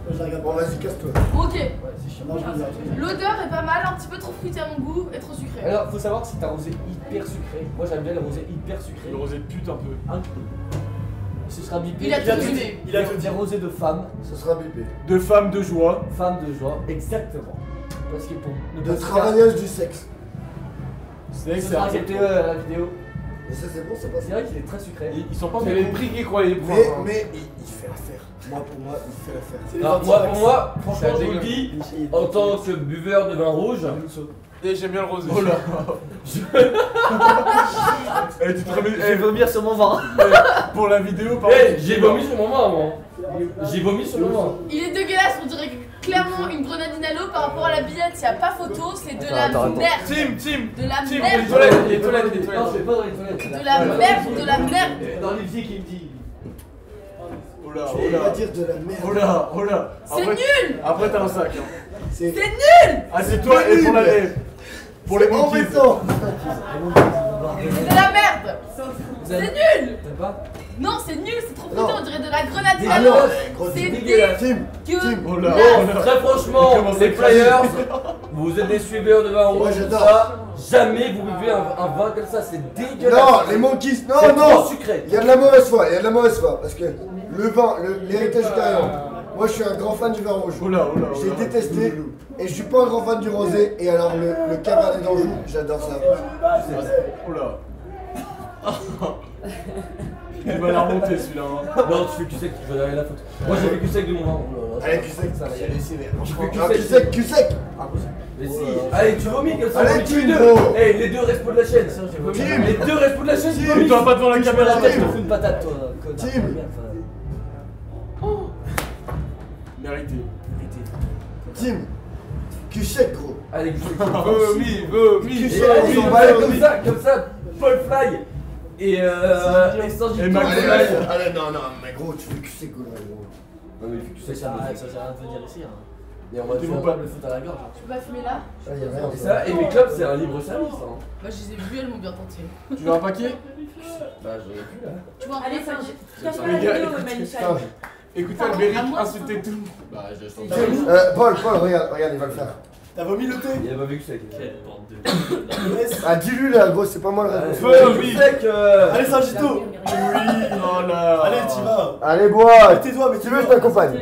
Moi, je la regarde. Bon, vas-y, casse-toi. Ok. Ouais, c'est chiant. Non, je regarde. L'odeur est pas mal, un petit peu trop fruité à mon goût et trop sucré. Alors, faut savoir que c'est un rosé hyper sucré. Moi, j'aime bien le rosé hyper sucré. Le rosé pute un peu. Ce sera bipé. Il a Il a tout tout donné. dit. Il a tout dit. Des rosés de femmes. Ce sera bipé. De femmes de joie. Femmes de joie. Exactement. Parce que pour ne De pas se travailleuse du sexe. C'est vrai faire- que Ce c'est sera un accepté peu. à la vidéo. Mais ça, c'est bon, c'est pas C'est ça. vrai qu'il est très sucré. Ils sont pas J'avais méchants. pris qui croyait pour Mais il fait l'affaire. Moi, pour moi, il fait l'affaire. C'est les Alors, moi, anti-vax. pour moi, franchement, C'est je vous le dis, Il est- en tant que buveur de vin rouge, Et j'aime bien le rosé. Oh là. Eh, tu te remets. Je vais vomir sur mon vin. Pour la vidéo, par hey, j'ai vomi sur mon vin, moi. J'ai vomi sur mon vin. Il est dégueulasse, on dirait clairement une grenadine à l'eau par rapport à la billette, y a pas photo, c'est de la Attends. merde. Team. De la Team, merde. les toilettes, les toilettes, les Non, toilettes. je vais pas dans les toilettes. De la merde, de la merde. Dans Olivier qui me dit. Oh là, Tu oh vas là. dire de la merde. Oh là, oh là. C'est Après- nul. Après, t'as un sac. Hein. C'est Ah, c'est toi et pour la pour les monkeys. embêtant. C'est de la merde. C'est nul. T'aimes pas? Non, c'est nul, c'est trop Non. fruité, on dirait de la grenadine Ah à non, l'eau. gros, C'est dégueulasse. Tim, Oh là, dégueulasse. oh là. Très franchement, Comment les c'est players, vous êtes des suiveurs de vin Moi, rouge, tout j'adore. ça. Jamais vous buvez un vin comme ça, c'est dégueulasse. non, les monkeys, C'est non, trop non. sucré. Il y a de la mauvaise foi, il y a de la mauvaise foi. Parce que le vin, l'héritage italien, Moi je suis un grand fan du vin rouge. Oh là. J'ai détesté et je suis pas un grand fan du rosé. Et alors le cabernet d'Anjou, j'adore ça. Oh là. Il va la remonter celui-là. Hein. Non, tu fais cul sec, tu vas aller la faute. Moi j'ai fait cul sec de mon vin. Allez, cul sec, ça va y aller. Je fais Cul sec. Mais si, allez, tu vomis comme ça. Allez, vomis tous les Tim, deux. gros. Eh, les deux restent de la chaîne. Tim. Les deux restent de la chaîne. Mais toi pas devant la caméra. Je te fous une patate, toi. Tim. Mérité. Tim. Cul sec, gros. Allez, cul sec. Vomi. Et sec, allez, on s'en bat comme ça, Paul Fly. Et sans Et Max Allez, Fly. allez, non, mais gros, tu fais cul sec, gros. Non, mais cul sec, Ça sert à rien de venir ici. Et on va Tu faire vas pas Le foot à la gorge. Tu peux pas fumer là? Ah, y a rien. Et ça, et mes clubs, c'est un libre service. Hein. Moi, je les ai vus, elles m'ont bien tenté. Tu veux un paquet? Bah, j'en ai plus là. Tu vois, Allez, ça, cache pas Les la gars, vidéo, écoutez, Maïcha. Écoutez Albéric, insultez tout. Bah, j'ai senti. Paul, regarde, il va le faire. T'as vomi le thé? Il a pas vu cul sec. Quelle bande de. Yes. Ah, dis-lui là, gros, c'est pas moi le responsable. Feu, Cul oui. sec. Allez, Saint-Gito. Oui, oh là. Allez, t'y vas. Allez, bois. Mets tes doigts, mets Si tes tu veux, je doigts. t'accompagne.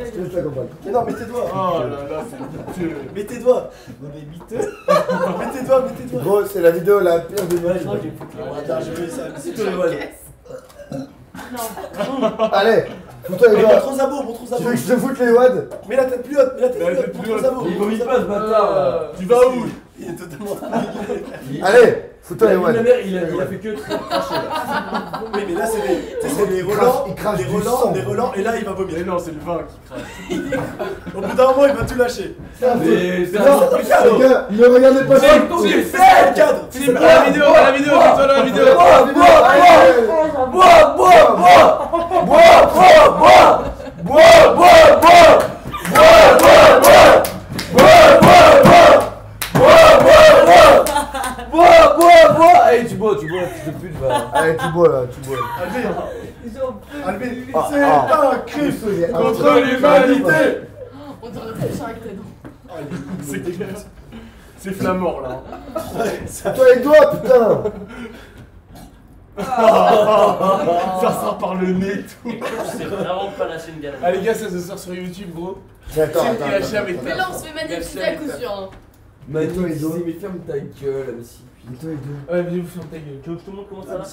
Mais non, mets tes doigts. Oh là là, c'est piteux. Mets tes doigts. Mauvais miteux. Mets tes doigts, mets tes doigts. Gros, c'est la vidéo la pire de Noël. Attends, je vais ça. Si tu veux, Allez, fous-toi les Montre doigts. aux abos, montre aux Tu veux abos. que je te foute les wads? Mets la tête plus haute, mets la tête La plus tête haute. plus Montre aux haute. abos. il vomit pas ce bâtard là. Tu vas où? Il est totalement. Allez, fous-toi les La wads. mère, il a fait que cracher là. Oui, mais là, c'est les, tu sais, c'est les Il relents. crache Les du relents, sang. les relents, et là, il va vomir. Mais non, c'est le vin qui crache. Au bout d'un moment, il va tout lâcher. Mais c'est Non, un peu plus les chaud. gars, ne regardez pas ça. C'est ton cul C'est ça le sec. cadre. Philippe, à la vidéo, dis-toi dans la vidéo. Allez, tu bois, fils de pute, va. Allez, tu bois là, tu bois. Albé, Ah, c'est ah. un crime. Contre l'humanité. On dirait plus avec tes dents. C'est clair. C'est Flamor là. Fous-toi les doigts, putain. Ça sort par le nez tout. C'est vraiment pas lâcher une galère. Ah les gars, ça se sort sur YouTube gros. Attends, C'est qui lâché avec Mais ta. là, on se fait magnifier à coup sûr. Hein. Manu, les dos. mais ferme ta gueule, Amici. Mets-toi les doigts. Ouais, vidéo, ferme ta gueule. Tu veux que je te montre comment ça va?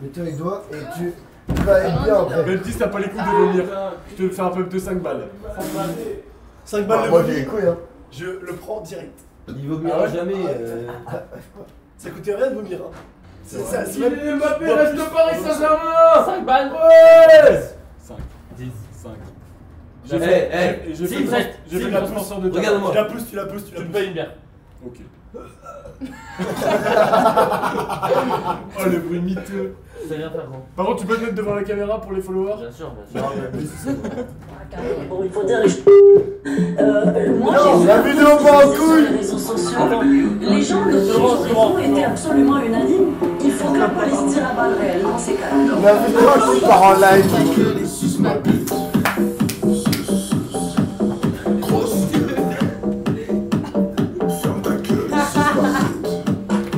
Mets-toi les doigts et tu vas être bien après. Même si t'as pas les coups de vomir, je te fais un peu de 5 balles. 5 balles de Moi j'ai vomi. les couilles, hein. Je le prends direct. Il vomira jamais. Ça coûtait rien de vomir. Hein. C'est ça, c'est même. Mbappé reste au Paris Saint-Germain. 5 balles. Ouais. 5, 10, 5. Eh, eh, J'ai si, fait si, la sponsor de ta. regarde-moi. Tu la pousses, tu la pousses, tu la Tu me pousses. payes une bière. Ok. Oh le bruit miteux. Ça vient faire grand. Par contre, tu peux te mettre devant la caméra pour les followers? Bien sûr, bien sûr. Bon, il faut dire, moi Non, j'ai la vu vidéo un part en post sur couille. les réseaux sociaux. Les gens de Figaro étaient absolument unanimes. Il faut que la police tire à balles réelles dans ces cas-là. La vidéo qui part en live.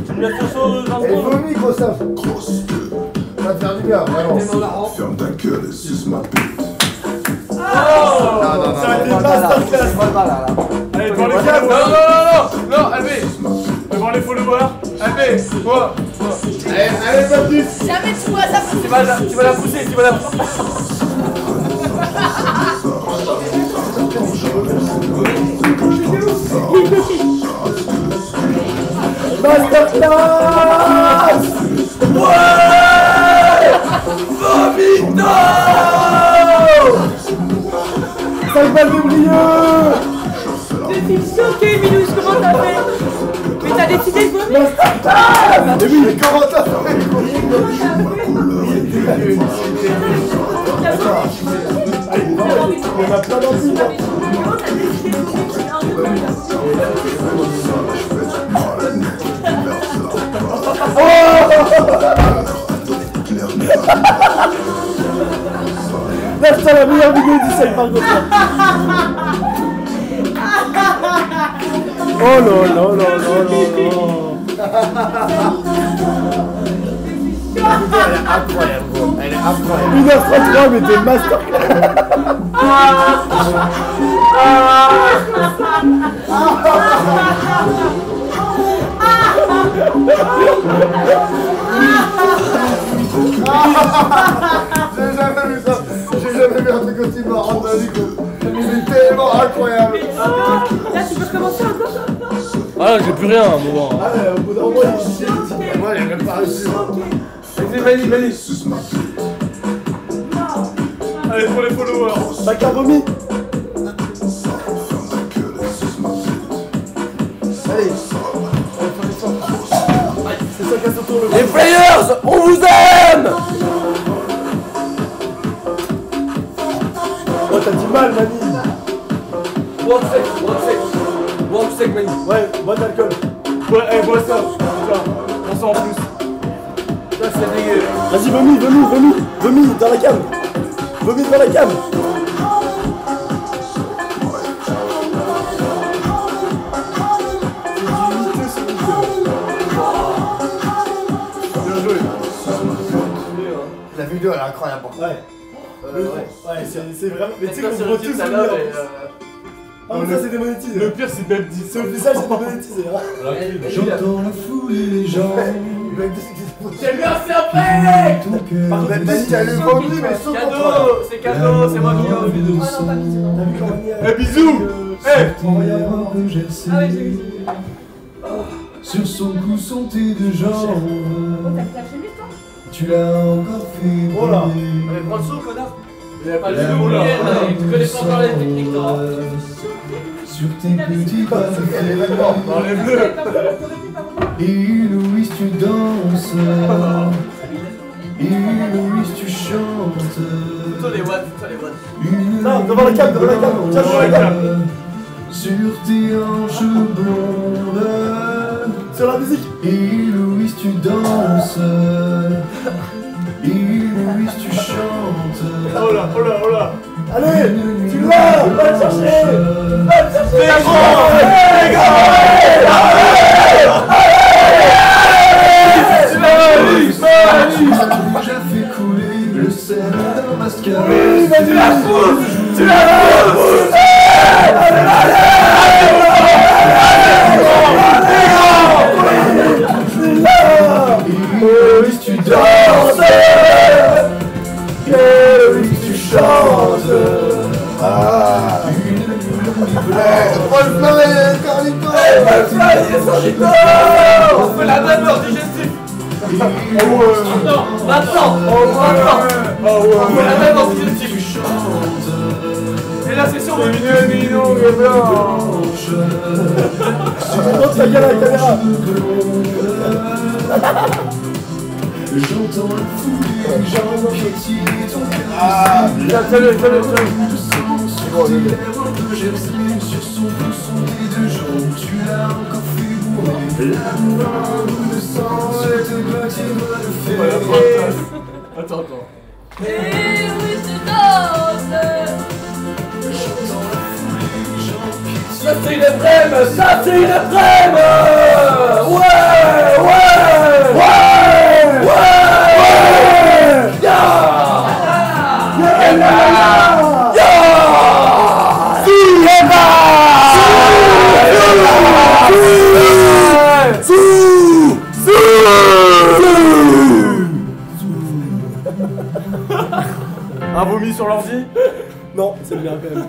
Tu me laisses le saut, Et Vincent? vomis, gros singe. Ça va te faire du bien, vraiment. Ferme ta gueule et suce ma bite. Non, non, non, Ça a été non, masterclass. non, non, là. Allez, devant les followers. Non, Albé. Devant les followers. Albé, toi. Allez, Baptiste. Jamais tu vois ça. Tu vas la pousser, tu vas la pousser. Masterclass. Ouais. Vomito. 5 balles de brilleux. Je suis choquée, Milouche, comment t'as fait? Mais t'as décidé de vomir? Masterclass. Et oui, mais comment t'as fait? On a plein d'enfants. Là, c'est la meilleure vidéo du sel par contre. Oh là là là là là là. Elle est incroyable, gros. Elle est incroyable. 1h33, mais t'es masterclass. J'ai jamais vu ça. J'ai jamais vu un truc aussi marrant de ma vie. C'est tellement incroyable. Là, tu peux recommencer encore? Ah, j'ai plus rien à un moment. Ah ouais, au bout d'un moment, il Moi, j'ai même pas réussi. Vas-y, Mani. Allez, pour les followers. Bacard vomi. Allez. C'est ça qui a sauté le Les players, on vous aime. Oh, t'as dit mal, Mani. Walk sec, Mani. Ouais, bois d'alcool. Bois ça. On sent en plus. Ça, c'est dégueu. Vas-y, vomis dans la cave. Vomis dans la cave. Bien joué. La vidéo, elle est incroyable. Ouais. Ouais, c'est vraiment. Mais tu sais qu'on voit tous ça le là, meilleur. mais. Ah, mais ça, c'est démonétisé. Le pire, c'est Beb 10. C'est au visage, c'est démonétisé. J'entends la foule et les gens. J'aime bien serpent. Ton cœur. Par contre, peut-être qu'il y a le vendu, mais sans contrôle. Cadeau, c'est cadeau, c'est moi qui offre. Oh non, pas bisous. T'as vu comment il y a. Eh, bisous. Un peu gercé. Ah ouais, j'ai vu. Sur son cou sont tes deux Oh, jambes. t'as caché lui, toi? Tu l'as encore fait Oh là. brûler. Allez, prends le saut, connard. Il a pas Allez, le nous, là. tu connais pas encore les techniques, toi. Sur tes petits pas Enlève-le. et Louise tu danses. Et Louise tu chantes. Plutôt les watts, Une Non, devant la cave, devant la cave. Tiens, devant la cave. sur tes hanches blondes. Sur la musique. Et Louise tu danses. Et Louise tu chantes. Oh là, oh là, oh là. Allez, tu l'as. Va le chercher. Va le chercher. Déjà fait couler le sel d'un mascara. Tu la pousses. Tu la pousses. Et Louise tu danses. Et Louise tu chantes. Ah. Paul Fly et Carlito. On fait la même heure digestive. Non, maintenant. On fait la même heure digestive. Et la session de Montre ta gueule à la caméra. J'entends la foule et les gens piétiner ton cœur. Ah. Salut. Sur son cou sont tes deux jambes. Tu l'as encore fait bourrer. L'amour a un goût de sang. Sur tes doigts tu dois le faire. Attends. Et oui, tu danses. J'entends la foule et les gens piétiner. Ça c'est une épreuve. Ça c'est une épreuve. Ouais. Un vomi sur l'ordi. Non, c'est bien quand même.